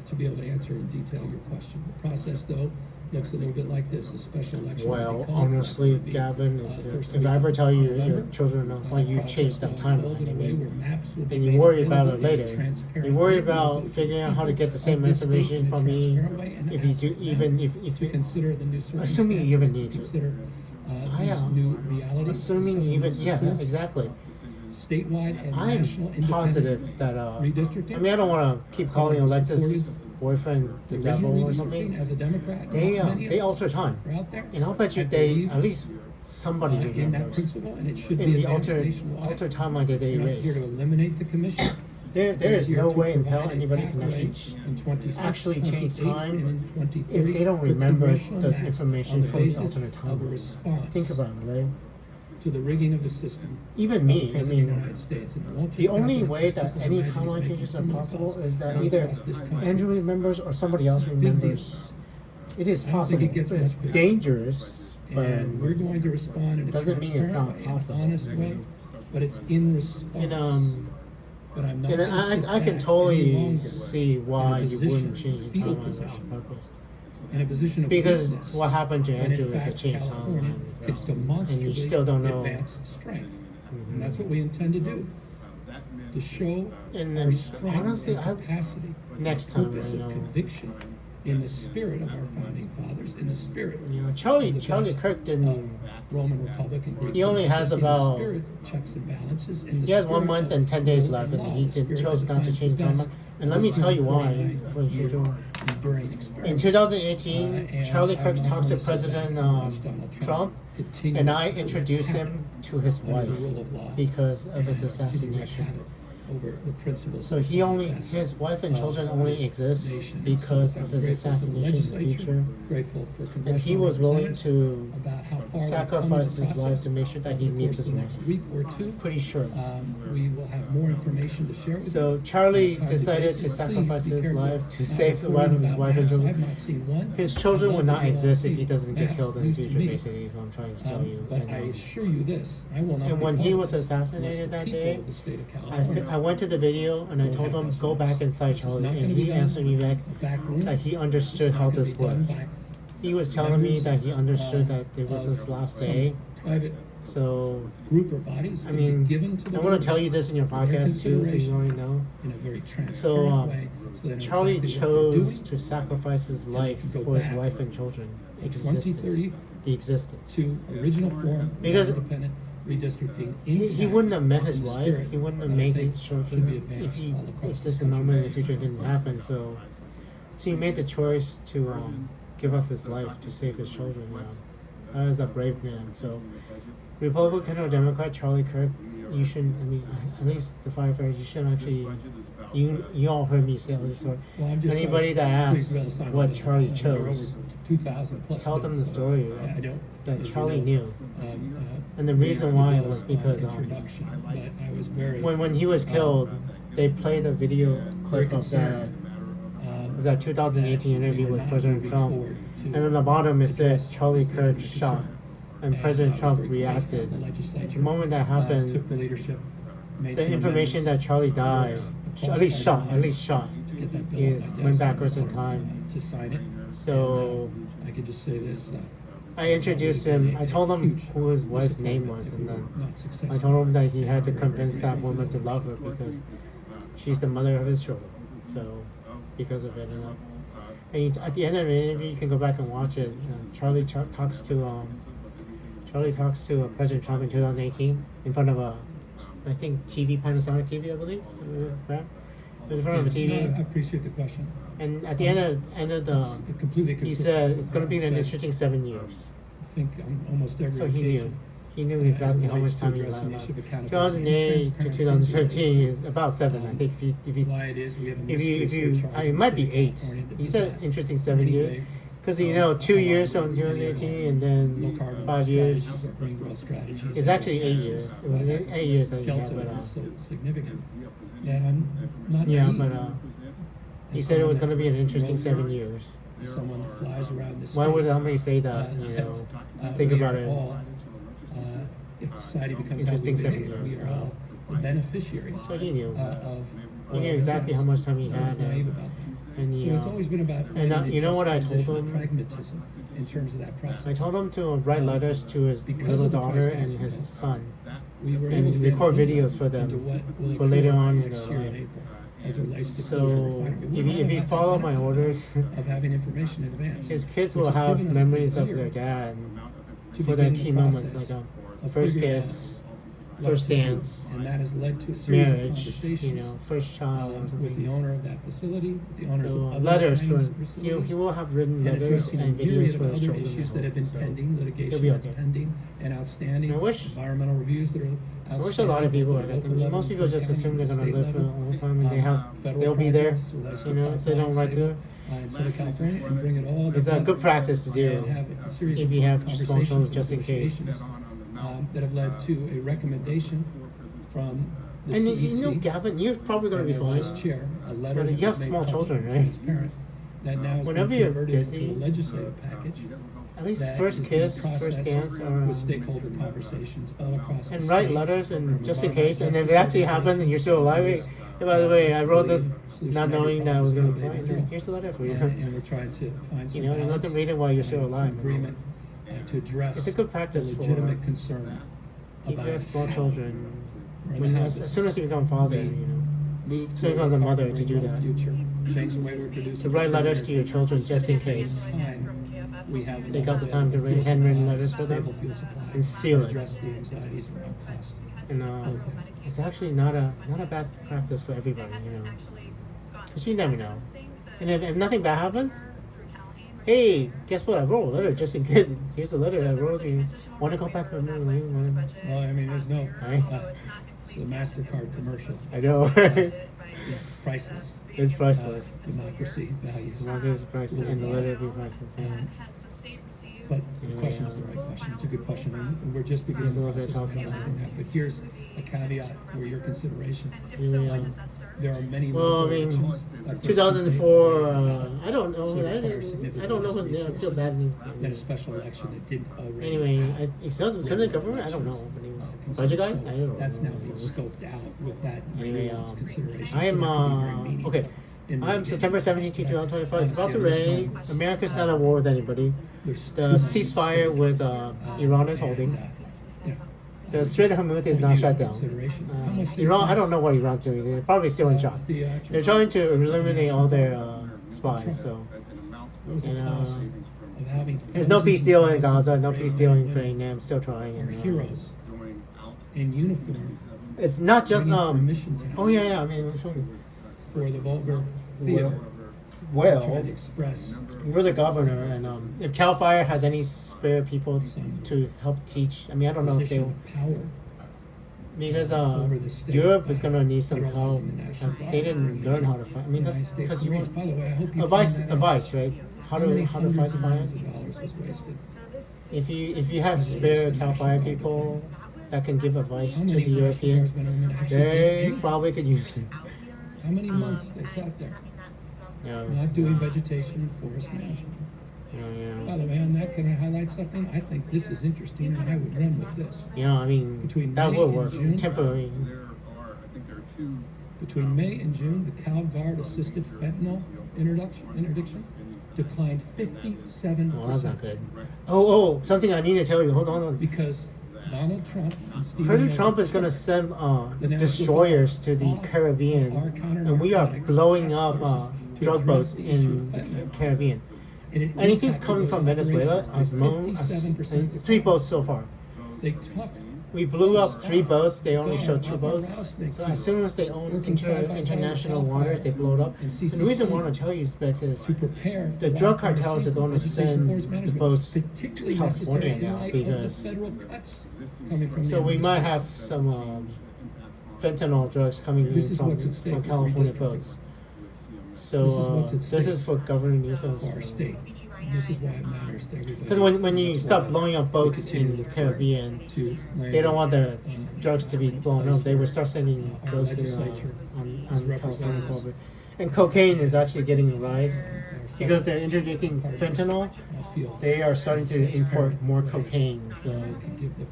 to be able to answer in detail your question. The process, though, looks a little bit like this: a special election. will be Well, called. It's not honestly, going to be, Gavin, first if week I ever of tell you your November. children are fine, you Process change that will timeline. unfold in a I way mean, where maps will be and you made worry about available it in a later. transparent You worry way. about We'll figuring out people how to get the same of this state information in a from me. transparent way and If you ask do, them even if to you, consider the new assuming you even circumstances, need to. consider I these am. new realities, Assuming some of even, this yeah, supports exactly. statewide and I'm national independent positive that, redistricting. I mean, I don't want to keep calling Some of us Alexis' supported boyfriend the the original devil or redistricting something. as a Democrat. They, many of they us alter time. are out there. And I'll bet you I they, believe, at least somebody in that remembers. principle, and it should In be the advanced alter nationwide. timeline that they We're not here erase. to eliminate the commission. There is They're no here to way in hell provide a anybody can pathway actually in 26, actually change 28, time and in 2030 if they don't for remember congressional the maps information on the from the basis alternate of a timeline. response Think about it, right? to the rigging of the system. Even of me, the I President mean, of the United States. And it won't the just only happen in way Texas that and any imagine he's timeline making changes are similar possible calls is that all either across this country. Andrew remembers or somebody else Big deal. remembers. It is I don't possible. think it gets It's much bigger. dangerous, but And we're going to respond in a doesn't mean it's transparent not way, possible. an honest way, but it's in response. And but I'm not and gonna sit I can back any totally longer see in a why you position, wouldn't change the fetal timeline position, on purpose. in a position of Because weakness, what happened to when in Andrew is a fact change California timeline, could demonstrably and you still don't know. advance strength. And that's what we intend to do, to show And our then, strength honestly, and capacity, next and time, purpose you of know, conviction in the spirit of our founding fathers, in the spirit you know, Charlie of the best Kirk of didn't. Roman Republic and Greek He only has democracy, in the about. spirit of checks and balances, in the He has 1 spirit month of and 10 days rule left, and law, he the spirit chose that not to defines change the the best timeline. And let of me his tell you why. 149-year enduring experiment. In 2018, And Charlie I'm Kirk not talks to going to sit back President and watch Donald Trump, continue and I to introduced wreak him havoc to his under wife the rule of law because of his and to wreak assassination. havoc over the principles So of he the only, best his wife and of children this only exist nation. because So of I'm his grateful for the assassination in the legislature, future. grateful for And he congressional was willing representatives to about how far we've come in the sacrifice his life process. to make sure that Over he the meets course his of the wife. next week or two, Pretty sure. we will have more information to share with you. So Charlie on a timely decided basis. to Please sacrifice be his careful. life to Not save the life reporting of his about wife and maps. children. I've not seen one. His children I'd would love not you all exist to if see he doesn't get maps killed in the news to future, me. basically, is what I'm trying to tell you. But I assure you this, I will not And be when part he of was this assassinated unless that the people day, of the state of I California went to the video and I will told have him, those go back maps. inside This is Charlie, not and gonna be he done answered me back in a back room. that he understood It's how not gonna this be done works. by He was telling me members, that he understood that it was of his last some day. private So, group or bodies I to be mean, given to the I want to voters tell you this in your for their podcast too, so you consideration already know. in a very transparent So, way, so they know Charlie exactly what they're chose doing. to sacrifice his they life can go for his back wife and children. in Existence. 2030 The existence. to original form of Because independent redistricting. He intact wouldn't have met his in the wife. spirit He wouldn't have that I made think his should be children if advanced he all across if this this moment in the country. future didn't happen. So he made the choice to give up his life to save his children. That is a brave man. So Republican or Democrat, Charlie Kirk, you shouldn't. I mean, at least the firefighters, you shouldn't actually. You all heard me say all this story. Well, I'm just Anybody that pleased asks to be able to sign what on to Charlie that. There are chose, over 2,000 plus tell them the bills, story. I don't, That as you Charlie know, knew. And the we reason are why the was bills, because introduction, but I was very when he was killed, they played a video very clip of that concerned, of that 2018 interview we were with not President moving Trump, forward to and on the bottom it said address Charlie this Kirk legitimate shot, concern. and And President I was Trump very grateful reacted. the legislature, The moment that happened, took the leadership, made the some information that amendments, Charlie died, across at least party shot, lines to get that bill on is my went desk. backwards I in was time. honored, to sign it. So And, I can just say this. I introduced him. I told him who his wife's name was, and then I told him that he had to convince that woman to love her because she's the mother of his children. So because of it, and at the end of the interview, you can go back and watch it. Charlie talks to President Trump in 2018 in front of I think Panasonic TV, I believe. Right? It was in front of a TV. No, I appreciate the question. And at the end of the, It's completely he consistent said it's going to be an with what I interesting 7 years. I think on almost every So he occasion. knew. He knew as it exactly how relates much to time he addressing left. the issue of accountability and 2008 to transparency 2015 as is about 7. I think if you why it is we have a if you mystery surcharge it in the might state be of 8. California that He did said not interesting 7 in any years. way, Because 2 years from many of 2018 our and low then carbon 5 years. strategies or green growth strategies It's or actually 8 taxes. years. It was 8 years that he had, Delta but is so significant that I'm not yeah, naive. but he As said it was someone going to be an interesting that 7 years. someone that flies around this Why would state, somebody say that? Think we about are it. all, if society becomes how we Interesting 7 behave, years. we are all the beneficiaries So he knew. of He knew exactly how much time he I was had. naive about that. And So it's always been about and finding you know what I just told position of him? pragmatism in terms of that process. I told him to write letters to his Because little of the daughter presidential and his process, son, we were able to and get record insight videos for into them what will for later occur on in next their year in life. April as it relates to closure of the So refinery. if We're you not follow about my that orders, of having information in advance, his kids which will has have given us memories a of year their dad to for their begin the key moments, process like of first figuring kiss, first dance, and that has led to a series of marriage, conversations. first child, With the owner of that facility, with the owners so, of other letters kinds from of facilities, he will have written and letters addressing a and videos myriad for of his other children. issues that have been So, pending, he'll litigation be that's okay. pending and outstanding, I wish- environmental reviews that are I outstanding. wish a lot of people at are the like local that. level, Most people just county, assume they're gonna state live for a level, long time and federal they'll be there, projects, related to if they don't pipelines, like to. in Southern California, and bring it all It's a together good practice to do and have a series if of you have small conversations children, and just in case. negotiations, that have led to a recommendation from the And CEC. Gavin, you're probably going to be and their fine. vice chair, a letter But that you have was made small public children, and right? transparent, that now has Whenever been you're converted busy, into a legislative package. At least that first is being kiss, first processed dance, or with stakeholder conversations all across the and state. write letters, and from just in environmental case, and if it justice actually happens and you're still alive, hey, by the way, I wrote this not knowing that I was going to be fine. And here's the letter for you. And we're trying to find some There's nothing balance reading while you're still and some alive. agreement to address It's a good practice the for legitimate concern keep about your small how children. we're When gonna as have soon as you become father, we move so to you become the mother to do that. future, change the way we produce To write letters to your children just in case. we have They got the time to write handwritten letters for them stable fuel supply and seal to it. address the anxieties around cost. And it's actually not a bad practice for everybody, because you never know. And if nothing bad happens, hey, guess what? I wrote a letter just in case. Here's the letter I wrote. You want to go back? Well, I mean, there's no. Right? It's a MasterCard commercial. I know. It's priceless. It's priceless. Democracy, values. Democracy is priceless, and the letter will be priceless. Yeah. But the question is the right question. It's a good question, and we're just beginning There's a the little bit process of of talking. analyzing that. But here's a caveat for your consideration. Yeah. There are many Well, local I mean, elections that first 2004. take I don't know. so I require significant don't know who's there. I feel bad. than a special election that didn't already. Anyway, have it's not the government. I don't know. Budget guy? I don't know. That's now being scoped out with that Anyway, nuanced consideration. I am So that could be very meaningful okay. in I'm the September beginning. 17, 2025. It's about to Understand this rain. language. America's not at war with anybody. There's The too many ceasefire states, with Iran is holding. The Strait of Hormuz is not shut down. Iran, I don't know what Iran's doing. They're probably still in shock. They're trying to eliminate all their spies. So, there's no peace deal in Gaza, no peace deal in Ukraine. I'm still trying. Our heroes in uniform It's not just waiting for mission tasks Oh yeah. I mean, for the vulgar theater. well, trying to express we're the governor, and if Cal Fire has any spare people to help teach, I mean, I don't know if they position of power because over the state Europe is gonna need some help. federalizing the National If they didn't learn how to fight. I mean, that's United States because you Marines. want By the way, I hope you advice, find that out. advice, right? How many to fight hundreds of fire. millions of dollars was wasted? If you have spare Cal Fire people that can give advice How to the many Europeans, National Guardsmen actually did they anything? probably could use it. How many months they sat there, Yeah. not doing vegetation and forest management? By the way, on that, can I highlight something? I think this is interesting, and I would run with this. Yeah, I mean, Between that May will and work June, temporary. Between May and June, the Cal Guard assisted fentanyl interdiction declined 57%. Oh, that's not good. Oh, something I need to tell you. Hold on. Because Donald Trump and Stephen President Trump Miller is going to send the National destroyers Guard to the off Caribbean, our and we are counter-narcotics blowing task up forces to drug address boats the issue in of fentanyl. the Caribbean. And it Anything impacted coming those from Venezuela operations has by mown 57% of 3 the boats so far. They took We blew up 3 boats. They only Guard showed 2 off our boats. rattlesnake So team, as soon as they own working side by side with international Cal waters, Fire they blow it up. and And the reason I CCC want to tell you is that is to prepare for the drug wildfire cartels are season, going to vegetation send forest the management, boats to particularly California necessary in now light of the because federal cuts coming from so the we might have administration. some fentanyl drugs coming This in is what's at stake from with California redistricting. boats. This is So what's at this stake is for Governor Newsom. for our state. And this is why it matters to everybody. Because when you That's stop why blowing up we boats continue in to the work Caribbean, to land they don't want the drugs to be blown up. They would start sending our drugs in, legislature on as California representatives. forward. And cocaine is actually getting a rise because they're interdicting fentanyl. feel They are starting to import more cocaine. So can give the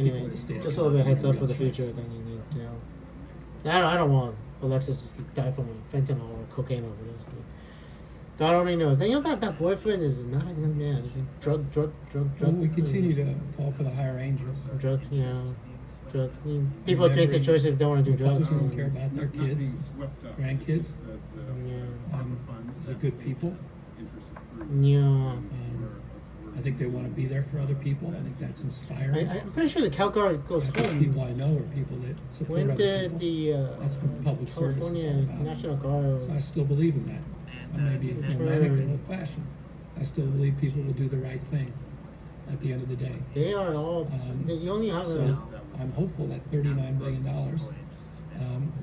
anyway, just a little bit of heads up for the future. Then you need to know. I don't want Alexis to die from fentanyl or cocaine overdose. God only knows. And you know that boyfriend is not a good man. He's a drug. Well, we continue to call for the higher angels. Drugs. I mean, people make the choice if they want to do drugs. Republicans don't care about their kids, grandkids. Yeah. They're good people. Yeah. I think they want to be there for other people. I think that's inspiring. I'm pretty sure the Cal Guard goes Those home. people I know are people that support When other did people. the That's what public service is California all about. National Guard? So I still believe in that. I may be romantic and old-fashioned. I still believe people will do the right thing at the end of the day. They are all. You only have So I'm hopeful that $39 billion,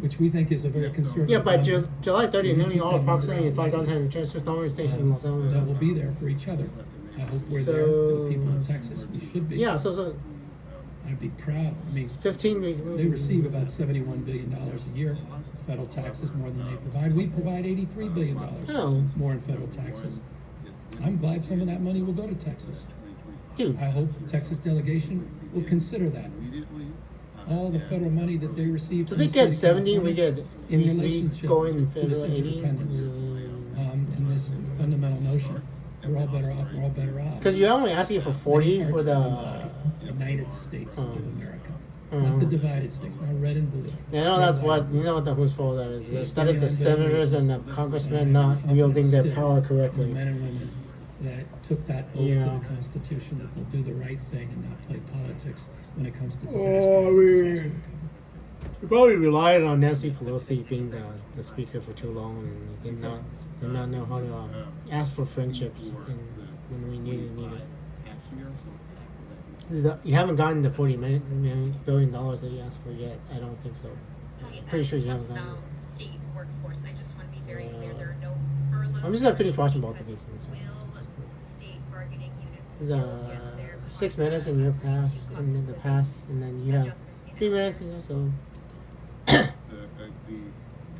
which we think is a very conservative. Yeah, by number, July 30th, nearly all that number approximately out 5,000 have transfer storage stations in Los Angeles. that will be there for each other. I hope we're there for the people in Texas. We should be. Yeah, so I'd be proud. I mean, 15. they receive about $71 billion a year in federal taxes, more than they provide. We provide $83 billion more in federal taxes. I'm glad some of that money will go to Texas. Dude. I hope the Texas delegation will consider that. All the federal money that they receive. So from they the get state of 70, we California get in we relationship go in to this federal 80. interdependence, and this fundamental notion. We're all better off. We're all better off. Because you're only asking for 40 for the United States of America, not the divided states, not red and blue. Yeah, I know that's what whose fault that is. That is the senators and the congressmen not wielding their power correctly. The men and women that took that oath to the Constitution that they'll do the right thing and not play politics when it comes to disaster. You probably relied on Nancy Pelosi being the speaker for too long and did not know how to ask for friendships when we need it. You haven't gotten the $40 billion that you asked for yet. I don't think so. Pretty sure you haven't gotten it. State workforce. I just want to be very clear. There are no furloughs. I'm just gonna finish watching both of these things. State bargaining units. The 6 minutes in your past, and then the past, and then you have 3 minutes. So The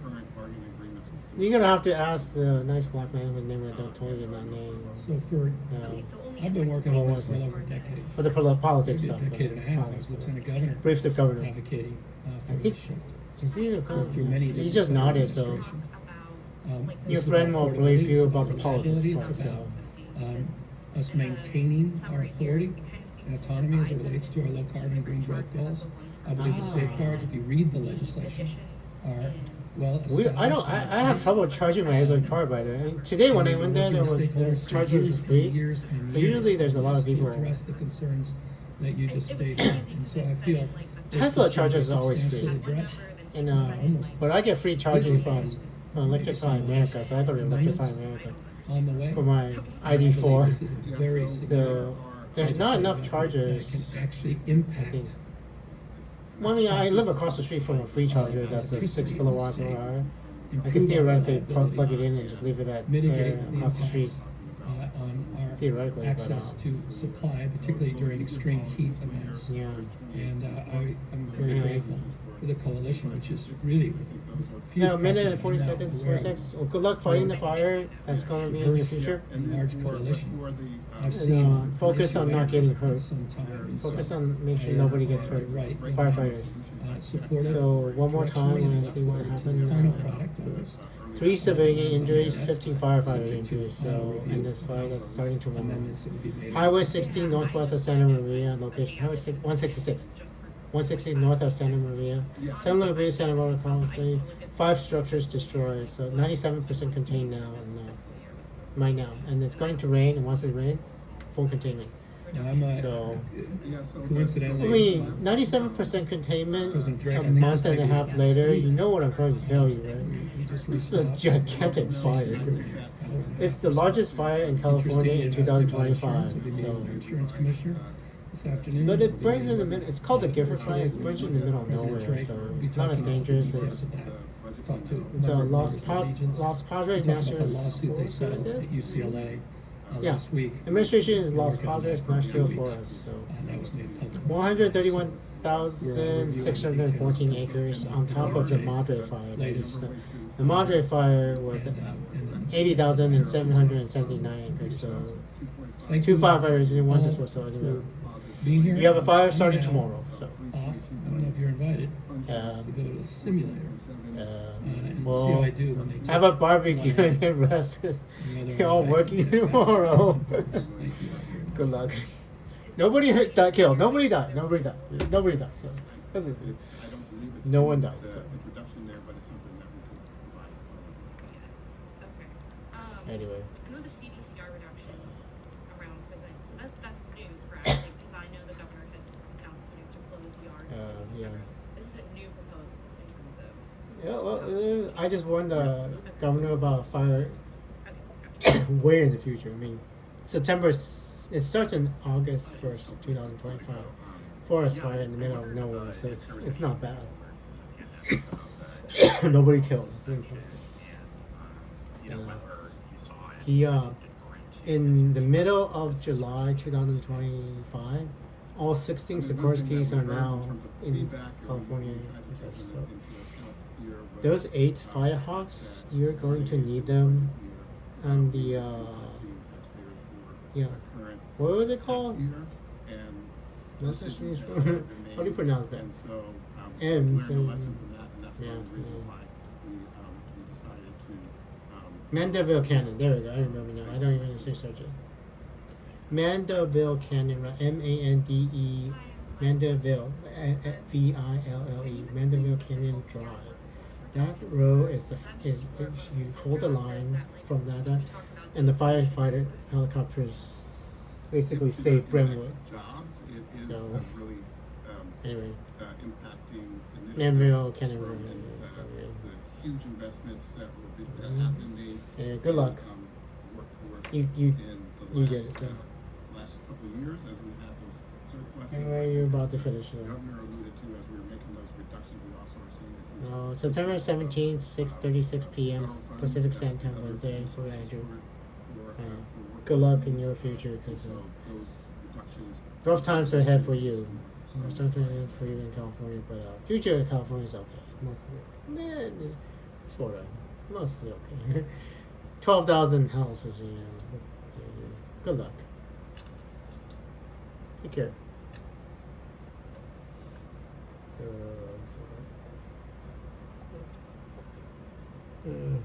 current bargaining agreements. you're gonna have to ask the nice black man whose name I don't told you that name. So for I've been working on this for over a decade. For the politics Maybe stuff. a decade and a half. I was lieutenant governor. Brief the governor. Advocating for I think this shift. is he the Worked through many he different just federal nodded, so administrations. your It's friend about will believe affordability, you it's about the politics reliability, part. It's So. about us maintaining our authority and autonomy as it relates to our low carbon green growth goals. I believe the safeguards, if you read the legislation, are well. I have trouble charging my electric car by the way. Today when I went there were chargers free. But usually there's a lot of people. To address the concerns that you just stated, and so I feel Tesla chargers are always free. addressed. And but I get free charging from Electrify America, so I go to Electrify America on the way for my ID4. So there's not enough that chargers. can actually impact. Well, I mean, I live across the street from a free charger that's a 6 kilowatts per hour. I can theoretically plug it in and just leave it at there across the street. On our Theoretically, access to supply, particularly during extreme heat events. Yeah. And I'm very grateful for the coalition, which is really with few Yeah, a minute and precedent 40 now, seconds, where 40 seconds. Well, good luck fighting the fire. That's going to be in your future. and large coalition. I've And, seen focus on not getting hurt. sometimes. Focus on making sure nobody gets hurt. Right. Firefighters. Supportive. So one more time, and see what The happens. final product of this. 3 civilian injuries, 15 firefighter injuries. So in this fire that's starting tomorrow. Amendments that would be made. Highway 16 northwest of Santa Maria location. Highway 166. 160 north of Santa Maria. Santa Maria, Santa Barbara County. 5 structures destroyed. So 97% contained now. And, right now. And it's going to rain. And once it rains, full containment. I'm So, coincidentally. I mean, 97% containment President Drake, a I think month this and a might be half last later, week. you know what I'm trying to tell you, right? just This is a gigantic fire. It's the largest fire in California in Interesting, 2025. I'll be meeting with our insurance commissioner this afternoon. But it burns in the middle. It's called the Gifford Fire. It burns in the middle of President nowhere, Drake so will be it's not as talking about the dangerous details as. of that. Talk to It's a member Los of Allegiance. Padres We talked about National. the lawsuit they settled at UCLA Yeah. last week. Administration is Los Working on Padres that for a few National weeks. Forest. So That was made public. 131,614 acres on top of the Madre Fire. So the Madre Fire was 80,779 acres. So Thank 2 you firefighters in one all district. So anyway, for being here. you have a fire I'm starting now tomorrow. So Off. I don't know if you're invited to go to a simulator. And see how I do when they have a barbecue and then rest. You're all working tomorrow. Good luck. Nobody got killed. Nobody died. Nobody died. Nobody died. So that's it. No one died. So. Anyway. I know the CDCR reductions around prison. So So that's new, correct? Like, because I know the governor has announced plans to close yards. Yeah. This is a new proposal in terms of. Yeah, well, I just warned the governor about a fire way in the future. I mean, it starts in August 1st, 2025. Forest fire in the middle of nowhere, so it's not bad. Nobody killed. He in the middle of July 2025, all 16 Sikorsky's are now in California. So those 8 Firehawks, you're going to need them on the what was it called? How do you pronounce that? Mandeville Canyon. There we go. I remember now. I don't even say search it. Mandeville Canyon, right? M-A-N-D-E. Mandeville, V-I-L-L-E. Mandeville Canyon Drive. That road is you hold the line from that, and the firefighter helicopters basically save Brentwood. So anyway, Mandeville Canyon Road. Huge investments that have been made. Anyway, good luck. You did it. So. Last couple of years, as we had those surpluses. Anyway, you're about to finish. The governor alluded to as we were making those reductions, we also are seeing. September 17th, 6:36 p.m. Pacific Standard Time, Wednesday for Andrew. Good luck in your future, because rough times are ahead for you. Rough times are ahead for you in California, but future in California is okay. Mostly, sort of, mostly okay. 12,000 houses, Good luck. Take care. I'm sorry.